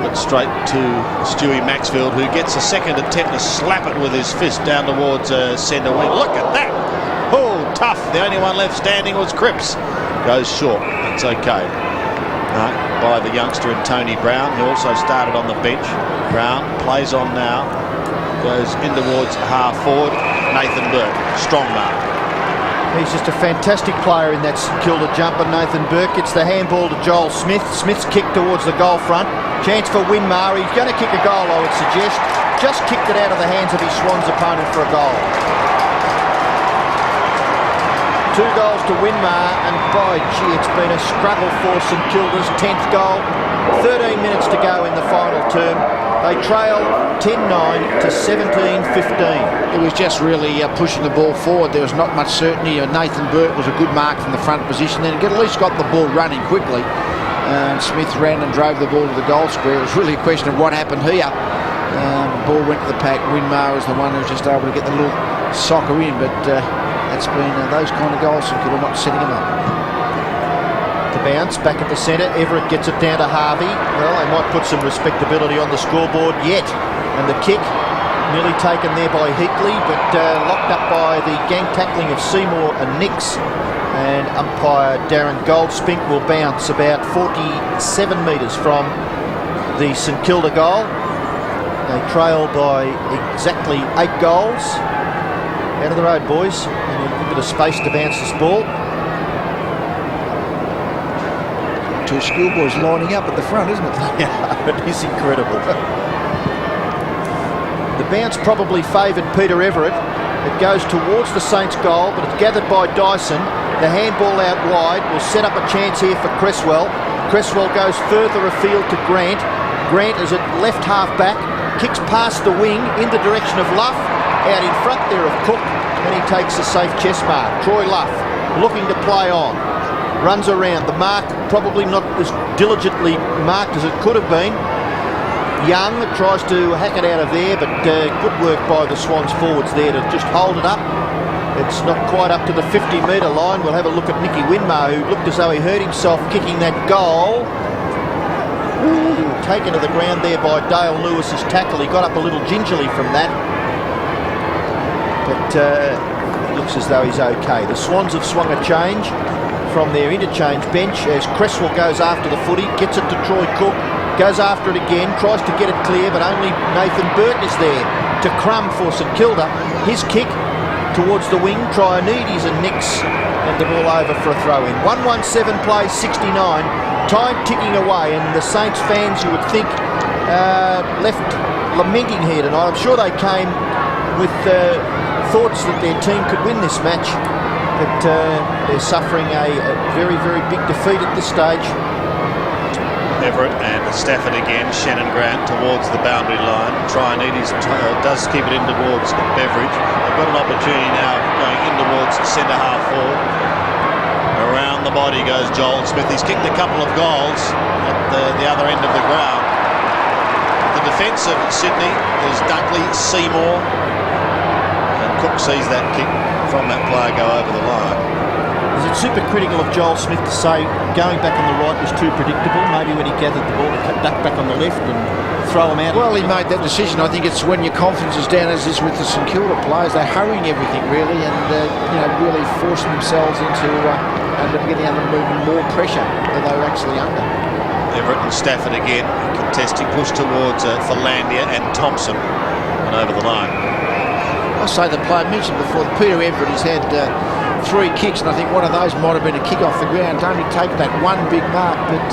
but straight to Stewie Maxfield, who gets a second attempt to slap it with his fist down towards centre wing. Look at that! Oh, tough. The only one left standing was Cripps. Goes short. It's okay. No, by the youngster in Tony Brown, who also started on the bench. Brown plays on now. Goes in towards half forward. Nathan Burke. Strong mark. He's just a fantastic player in that St Kilda jumper, Nathan Burke. Gets the handball to Joel Smith. Smith's kick towards the goal front. Chance for Winmar. He's going to kick a goal, I would suggest. Just kicked it out of the hands of his Swans opponent for a goal. 2 goals to Winmar, and by gee, it's been a struggle for St Kilda's 10th goal. 13 minutes to go in the final term. They trail 10-9 to 17-15. It was just really pushing the ball forward. There was not much certainty. Nathan Burke was a good mark from the front position. Then at least got the ball running quickly. And Smith ran and drove the ball to the goal square. It was really a question of what happened here. Ball went to the pack. Winmar was the one who was just able to get the little soccer in. But That's been those kind of goals St Kilda not setting them up. The bounce back at the centre. Everett gets it down to Harvey. Well, they might put some respectability on the scoreboard yet. And the kick nearly taken there by Heatley, but locked up by the gang tackling of Seymour and Nix. And umpire Darren Goldspink will bounce about 47 metres from the St Kilda goal. They trail by exactly 8 goals. Out of the road, boys. And a little bit of space to bounce this ball. 2 schoolboys lining up at the front, isn't it? Yeah, it is incredible. The bounce probably favoured Peter Everett. It goes towards the Saints goal, but it's gathered by Dyson. The handball out wide will set up a chance here for Cresswell. Cresswell goes further afield to Grant. Grant is at left half back, kicks past the wing in the direction of Luff. Out in front there of Cook, and he takes a safe chest mark. Troy Luff looking to play on. Runs around. The mark probably not as diligently marked as it could have been. Young tries to hack it out of there, but good work by the Swans forwards there to just hold it up. It's not quite up to the 50-metre line. We'll have a look at Nicky Winmar, who looked as though he hurt himself kicking that goal. Ooh, taken to the ground there by Dale Lewis's tackle. He got up a little gingerly from that. But it looks as though he's okay. The Swans have swung a change from their interchange bench as Cresswell goes after the footy, gets it to Troy Cook, goes after it again, tries to get it clear, but only Nathan Burton is there to crumb for St Kilda. His kick towards the wing, Trianides and Nix, and the ball over for a throw-in. 1:17 play, 69, time ticking away, and the Saints fans, you would think, left lamenting here tonight. I'm sure they came with thoughts that their team could win this match, but they're suffering a very, very big defeat at this stage. Everett and Stafford again. Shannon Grant towards the boundary line. Trianides does keep it in towards Beveridge. They've got an opportunity now going in towards centre half forward. Around the body goes Joel Smith. He's kicked a couple of goals at the other end of the ground. The defence of Sydney is Dunkley, Seymour, and Cook sees that kick from that player go over the line. Is it super critical of Joel Smith to say going back on the right was too predictable? Maybe when he gathered the ball to duck back on the left and throw him out? Well, he made that decision. I think it's when your confidence is down, as is with the St Kilda players. They're hurrying everything really, and really forcing themselves into getting under moving more pressure than they were actually under. Everett and Stafford again contesting, push towards Philandia and Thompson, and over the line. I'll say the player mentioned before, Peter Everett has had 3 kicks, and I think one of those might have been a kick off the ground. To only take that one big mark, but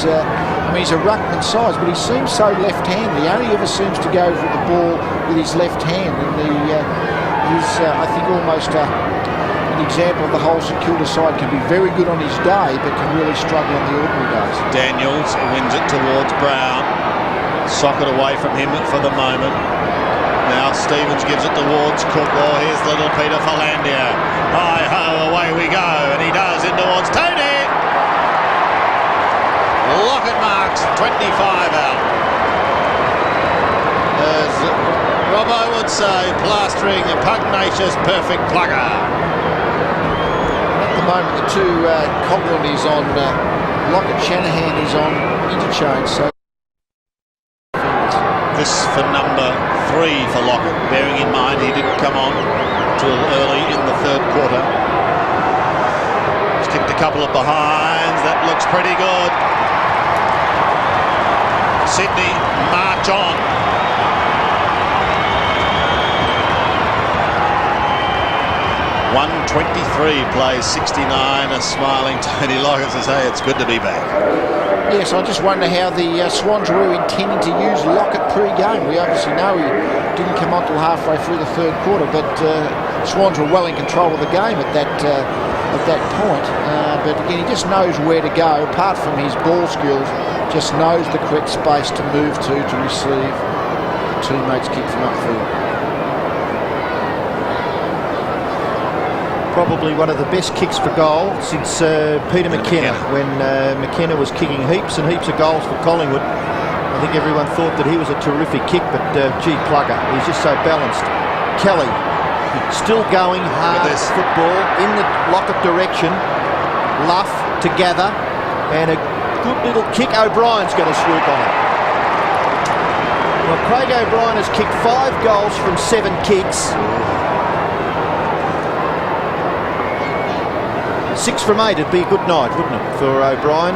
he's a ruckman size, but he seems so left-handed. He only ever seems to go for the ball with his left hand, and he's I think almost an example of the whole St Kilda side. Can be very good on his day, but can really struggle on the ordinary days. Daniels wins it towards Brown. Socket away from him for the moment. Now Stevens gives it towards Cook. Oh, here's little Peter Philandia. Hi-ho, away we go. And he does in towards Tony. Lockett marks 25 out. As Robbo would say, plastering a pugnacious perfect plugger. At the moment, the two Cogburn is on Lockett, Shanahan is on interchange. So this for number 3 for Lockett, bearing in mind he didn't come on till early in the third quarter. He's kicked a couple of behinds. That looks pretty good. Sydney march on. .123 plays 69. A smiling Tony Lockett says, "Hey, it's good to be back." yes, I just wonder how the Swans were intending to use Lockett pre-game. We obviously know he didn't come on till halfway through the third quarter, but Swans were well in control of the game at that point. But again, he just knows where to go. Apart from his ball skills, just knows the correct space to move to receive a teammate's kick from upfield. Probably one of the best kicks for goal since Peter McKenna, when McKenna was kicking heaps and heaps of goals for Collingwood. I think everyone thought that he was a terrific kick, but gee, plugger, he's just so balanced. Kelly Still going hard Look at this. football in the Lockett direction. Luff to gather, and a good little kick. O'Brien's going to swoop on it. Well, Craig O'Brien has kicked 5 goals from 7 kicks. 6 from 8 would be a good night, wouldn't it, for O'Brien?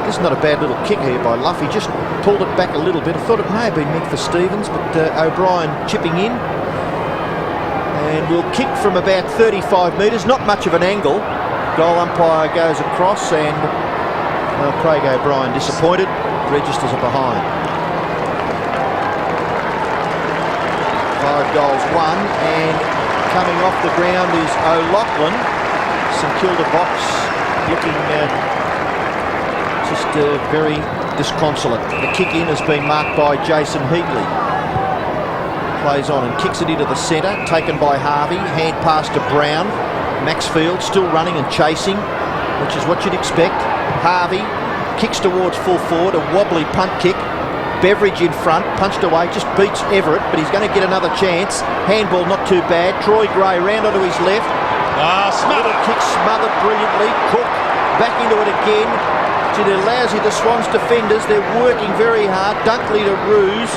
This is not a bad little kick here by Luff. He just pulled it back a little bit. I thought it may have been meant for Stevens, but O'Brien chipping in. And we'll kick from about 35 metres, not much of an angle. Goal umpire goes across, and Craig O'Brien disappointed, registers a behind. 5 goals won, and coming off the ground is O'Loughlin. St Kilda box looking just very disconsolate. The kick in has been marked by Jason Heatley. Plays on and kicks it into the centre, taken by Harvey. Hand pass to Brown. Maxfield still running and chasing, which is what you'd expect. Harvey kicks towards full forward, a wobbly punt kick. Beveridge in front, punched away, just beats Everett, but he's going to get another chance. Handball not too bad. Troy Gray round onto his left. Smothered. Little kick smothered brilliantly. Cook back into it again. To the lousy, the Swans defenders, they're working very hard. Dunkley to Ruse.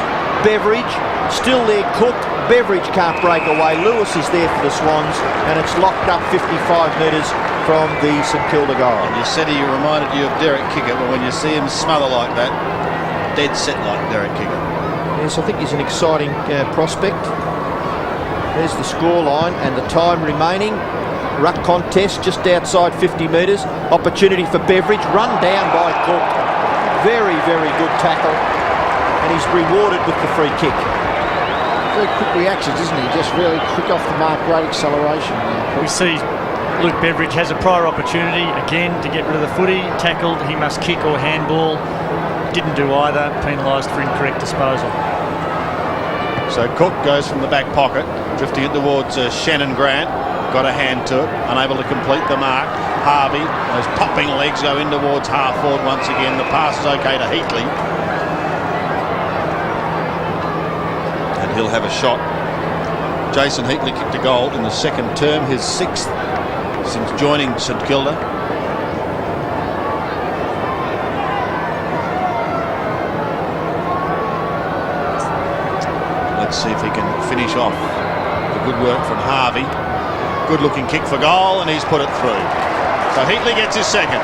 Beveridge still there. Cook. Beveridge can't break away. Lewis is there for the Swans, and it's locked up 55 metres from the St Kilda goal. You said he reminded you of Derek Kicker, but when you see him smother like that, dead set like Derek Kicker. Yes, I think he's an exciting prospect. There's the scoreline and the time remaining. Ruck contest just outside 50 metres. Opportunity for Beveridge, run down by Cook. Very, very good tackle, and he's rewarded with the free kick. Very quick reactions, isn't he? Just really quick off the mark, great acceleration. We see Luke Beveridge has a prior opportunity again to get rid of the footy. Tackled, he must kick or handball. Didn't do either, penalised for incorrect disposal. So Cook goes from the back pocket, drifting it towards Shannon Grant. Got a hand to it, unable to complete the mark. Harvey, those popping legs go in towards half forward once again. The pass is okay to Heatley. And he'll have a shot. Jason Heatley kicked a goal in the second term, his 6th since joining St Kilda. Let's see if he can finish off the good work from Harvey. Good looking kick for goal, and he's put it through. So Heatley gets his second.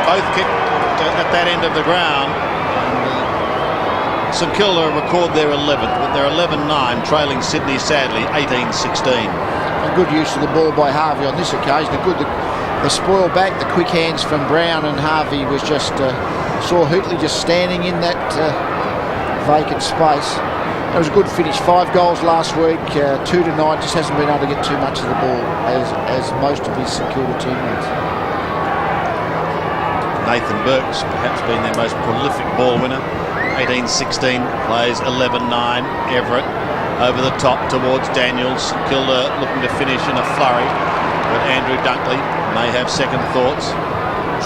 Both kicked at that end of the ground. St Kilda record their 11th, but they're 11-9, trailing Sydney sadly 18-16. A good use of the ball by Harvey on this occasion. The spoil back, the quick hands from Brown, and Harvey was just saw Heatley just standing in that vacant space. It was a good finish. 5 goals last week, 2 tonight. Just hasn't been able to get too much of the ball as most of his St Kilda teammates. Nathan Burke's perhaps been their most prolific ball winner. 18-16, plays 11-9. Everett over the top towards Daniels. St Kilda looking to finish in a flurry, but Andrew Dunkley may have second thoughts.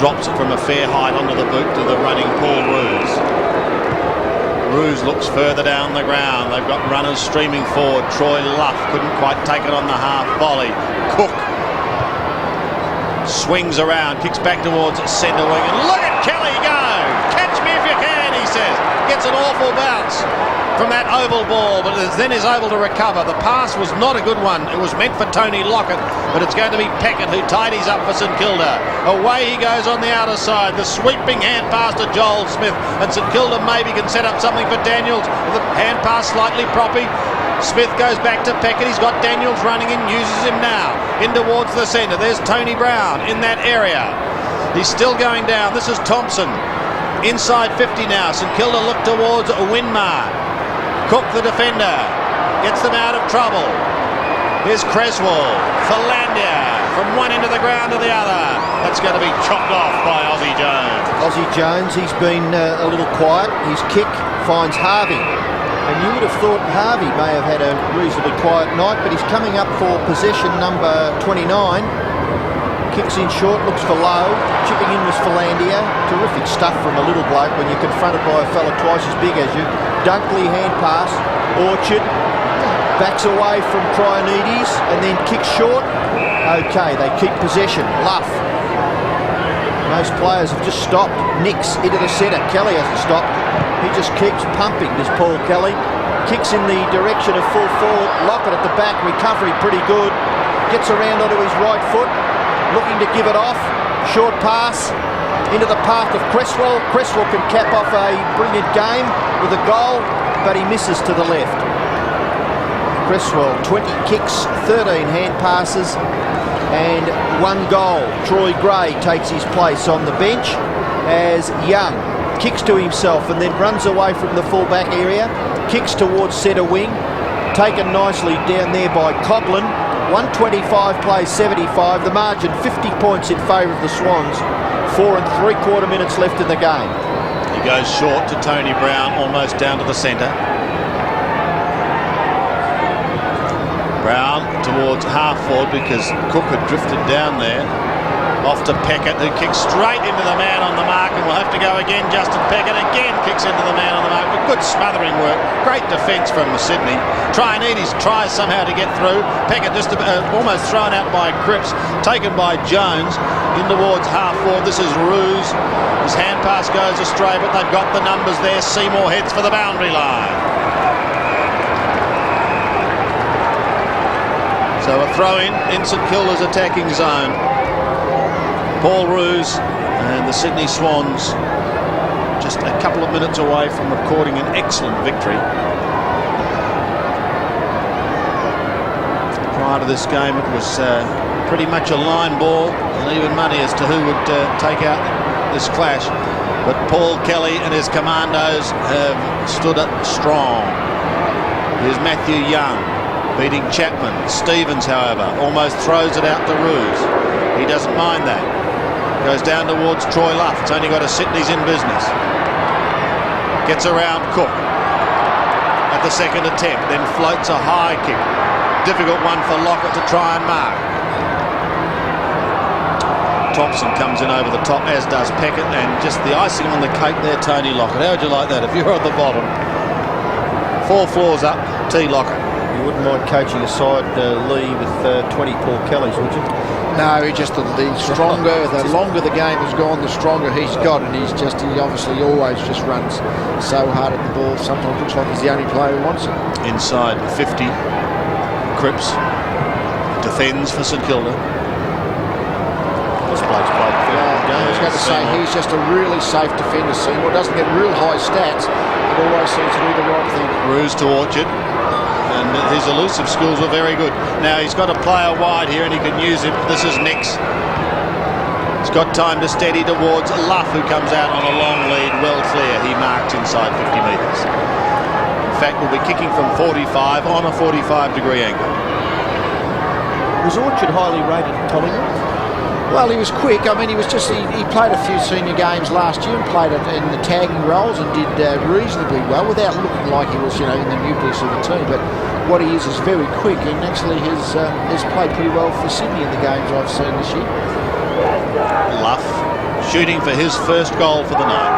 Drops it from a fair height onto the boot to the running Paul Ruse. Ruse looks further down the ground. They've got runners streaming forward. Troy Luff couldn't quite take it on the half volley. Cook swings around, kicks back towards centre wing, and look at Kelly go! Catch me if you can, he says. Gets an awful bounce from that oval ball, but then is able to recover. The pass was not a good one. It was meant for Tony Lockett, but it's going to be Peckett who tidies up for St Kilda. Away he goes on the outer side. The sweeping hand pass to Joel Smith, and St Kilda maybe can set up something for Daniels. The hand pass slightly proppy. Smith goes back to Peckett. He's got Daniels running in, uses him now in towards the centre. There's Tony Brown in that area. He's still going down. This is Thompson. Inside 50 now. St Kilda look towards Winmar. Cook, the defender, gets them out of trouble. Here's Creswell. Philandia from one end of the ground to the other. That's going to be chopped off by Aussie Jones. Aussie Jones, he's been a little quiet. His kick finds Harvey. And you would have thought Harvey may have had a reasonably quiet night, but he's coming up for possession number 29. Kicks in short, looks for Lowe. Chipping in was Philandia. Terrific stuff from a little bloke when you're confronted by a fella twice as big as you. Dunkley hand pass. Orchard backs away from Trionides and then kicks short. Okay, they keep possession. Luff. Most players have just stopped. Nicks into the centre. Kelly hasn't stopped. He just keeps pumping, this Paul Kelly. Kicks in the direction of full forward. Lockett at the back. Recovery pretty good. Gets around onto his right foot. Looking to give it off. Short pass into the path of Cresswell. Cresswell can cap off a brilliant game with a goal, but he misses to the left. Cresswell, 20 kicks, 13 hand passes, and 1 goal. Troy Gray takes his place on the bench as Young kicks to himself and then runs away from the full-back area, kicks towards centre wing, taken nicely down there by Coghlan. 125 plays 75, the margin 50 points in favour of the Swans. 4 3/4 minutes left in the game. He goes short to Tony Brown, almost down to the centre. Brown towards half forward because Cook had drifted down there. Off to Peckett, who kicks straight into the man on the mark, and will have to go again. Justin Peckett again kicks into the man on the mark, but good smothering work. Great defence from Sydney. Trionides tries somehow to get through. Peckett just almost thrown out by Cripps, taken by Jones in towards half forward. This is Ruse. His hand pass goes astray, but they've got the numbers there. Seymour heads for the boundary line. So a throw-in St Kilda's attacking zone. Paul Ruse and the Sydney Swans just a couple of minutes away from recording an excellent victory. Prior to this game, it was pretty much a line ball and even money as to who would take out this clash. But Paul Kelly and his commandos have stood up strong. Here's Matthew Young beating Chapman. Stevens, however, almost throws it out to Ruse. He doesn't mind that. Goes down towards Troy Luff. It's only got a Sydney's in business. Gets around Cook at the second attempt, then floats a high kick. Difficult one for Lockett to try and mark. Thompson comes in over the top, as does Peckett, and just the icing on the cake there, Tony Lockett. How would you like that if you're at the bottom? 4 floors up, T. Lockett. You wouldn't mind coaching a side, Lee, with 20 Paul Kellys, would you? No, he just the stronger, the longer the game has gone, the stronger he's got, and he obviously always just runs so hard at the ball. Sometimes looks like he's the only player who wants it. Inside 50, Cripps defends for St Kilda. This bloke's played a fair good game. I was going to say he's just a really safe defender. Seymour doesn't get real high stats, but always seems to do the right thing. Ruse to Orchard. And his elusive skills were very good. Now he's got a player wide here and he can use him. This is Nicks. He's got time to steady towards Luff, who comes out on a long lead, well clear. He marks inside 50 metres. In fact, we'll be kicking from 45 on a 45-degree angle. Was Orchard highly rated at Collingwood? Well, he was quick. I mean, he played a few senior games last year and played it in the tagging roles and did reasonably well without looking like he was, in the nucleus of the team. But what he is very quick, and actually has played pretty well for Sydney in the games I've seen this year. Luff shooting for his first goal for the night.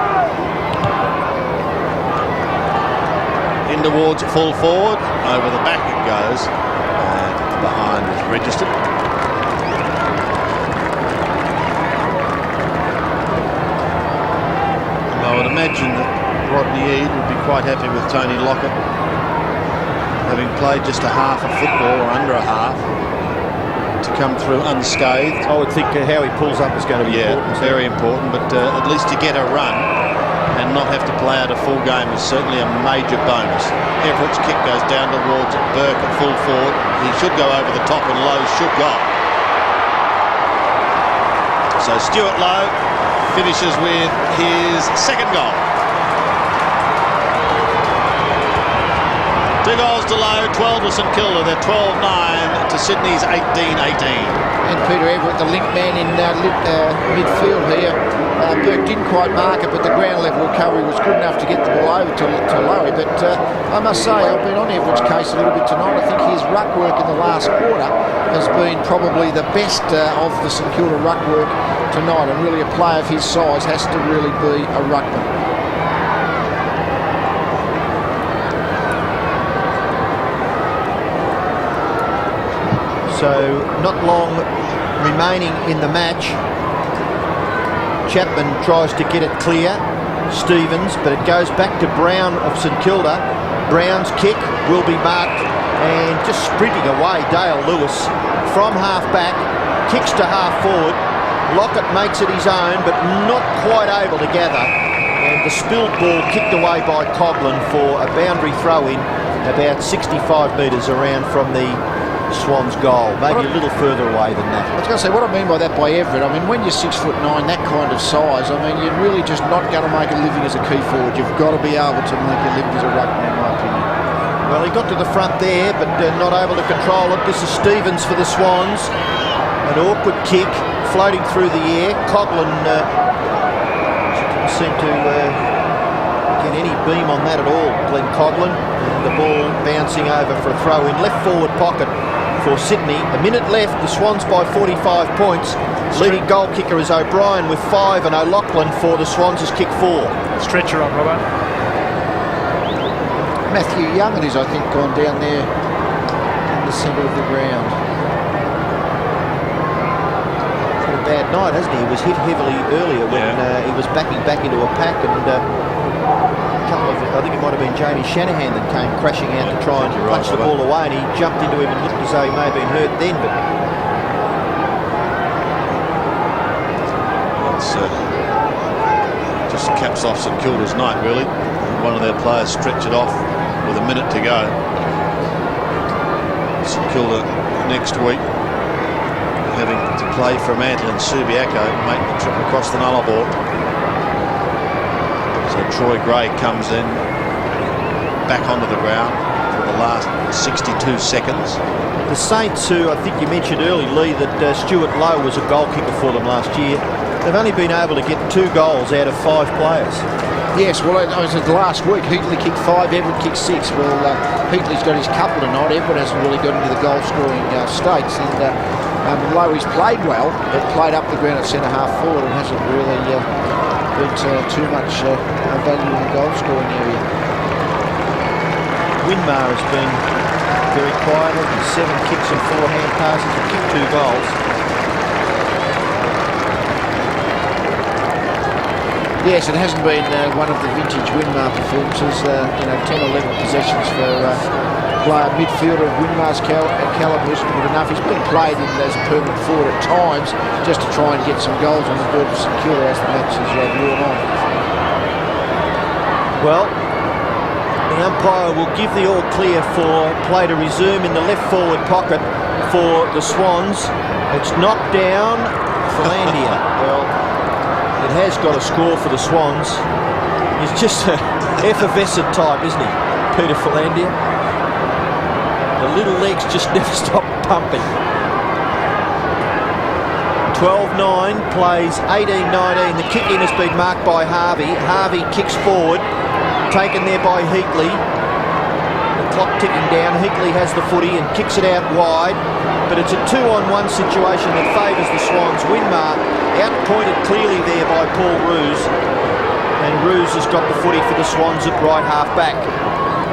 In towards full forward, over the back it goes, and behind is registered. I would imagine that Rodney Eade would be quite happy with Tony Lockett, having played just a half of football or under a half, to come through unscathed. I would think how he pulls up is going to be important. Very important, but at least to get a run and not have to play out a full game is certainly a major bonus. Everett's kick goes down towards Burke at full forward. He should go over the top and Lowe should go. So Stuart Lowe finishes with his second goal. 2 goals goals to Lowe, 12 to St Kilda. They're 12-9 to Sydney's 18-18. And Peter Everett, the link man in midfield here. Burke didn't quite mark it, but the ground level recovery was good enough to get the ball over to Lowe. But I must say, I've been on Everett's case a little bit tonight. I think his ruck work in the last quarter has been probably the best of the St Kilda ruck work tonight. And really a player of his size has to really be a ruckman. So not long remaining in the match. Chapman tries to get it clear. Stevens, but it goes back to Brown of St Kilda. Brown's kick will be marked, and just sprinting away, Dale Lewis from half back, kicks to half forward. Lockett makes it his own, but not quite able to gather. And the spilled ball kicked away by Coughlin for a boundary throw in about 65 metres around from the Swans goal, maybe a little further away than that. I was going to say, what I mean by that by Everett, I mean, when you're 6'9", that kind of size, I mean, you're really just not going to make a living as a key forward. You've got to be able to make a living as a ruckman, in my opinion. Well, he got to the front there, but not able to control it. This is Stevens for the Swans. An awkward kick, floating through the air. Coughlin didn't seem to get any beam on that at all, Glenn Coughlin. And the ball bouncing over for a throw in left forward pocket for Sydney. A minute left, the Swans by 45 points. Leading goal kicker is O'Brien with 5, and O'Loughlin for the Swans has kicked 4. Stretcher on, Robert. Matthew Young is, I think, gone down there in the centre of the ground. He's had a bad night, hasn't he? He was hit heavily earlier when he was backing back into a pack, and I think it might have been Jamie Shanahan that came crashing out to try and punch the ball away, and he jumped into him and looked as though he may have been hurt then. But It's just caps off St Kilda's night, really. One of their players stretched it off with a minute to go. St Kilda next week having to play Fremantle and Subiaco, make the trip across the Nullarbor. So Troy Gray comes in back onto the ground for the last 62 seconds. the Saints, who I think you mentioned early, Lee, that Stuart Lowe was a goal kicker for them last year, they've only been able to get 2 goals out of 5 players. Yes, well, I was at last week. Heatley kicked 5, Everett kicked 6. Well, Heatley's got his couple tonight. Everett hasn't really got into the goal-scoring states. And Lowe's played well, but played up the ground at centre-half forward and hasn't really been too much value in the goal-scoring area. Winmar has been very quiet. 7 kicks and 4 hand passes and kicked 2 goals. Yes, it hasn't been one of the vintage Winmar performances. 10 or 11 possessions for player midfielder of Winmar's calibre isn't good enough. He's been played in as a permanent forward at times just to try and get some goals on the board for St Kilda as the match is worn on. Well, the umpire will give the all clear for play to resume in the left forward pocket for the Swans. It's knocked down for Landia. Well, it has got a score for the Swans. He's just an effervescent type, isn't he, Peter Philandia? The little legs just never stop pumping. 12-9, plays 18-19. The kick-in has been marked by Harvey. Harvey kicks forward, taken there by Heatley. The clock ticking down. Heatley has the footy and kicks it out wide, but it's a 2-on-1 situation that favours the Swans. Winmar outpointed clearly there by Paul Roos, and Roos has got the footy for the Swans at right half back.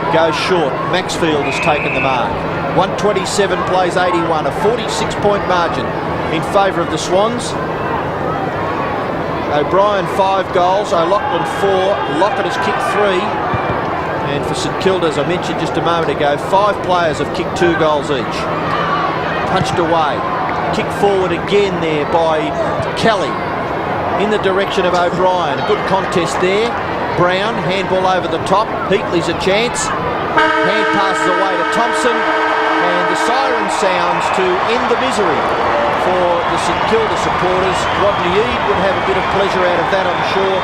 Goes short. Maxfield has taken the mark. 127 plays 81, a 46-point margin in favour of the Swans. O'Brien 5 goals, O'Loughlin 4, Lockett has kicked 3, and for St Kilda, as I mentioned just a moment ago, 5 players have kicked 2 goals each. Punched away, kicked forward again there by Kelly in the direction of O'Brien. A good contest there. Brown, handball over the top. Heatley's a chance. Hand passes away to Thompson, and the siren sounds to end the misery for the St Kilda supporters. Rodney Eade would have a bit of pleasure out of that, I'm sure.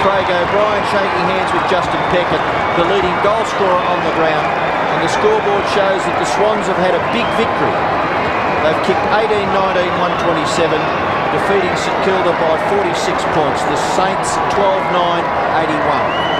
Craig O'Brien shaking hands with Justin Peckett, the leading goal scorer on the ground. And the scoreboard shows that the Swans have had a big victory. They've kicked 18-19, 127, defeating St Kilda by 46 points. The Saints 12-9, 81.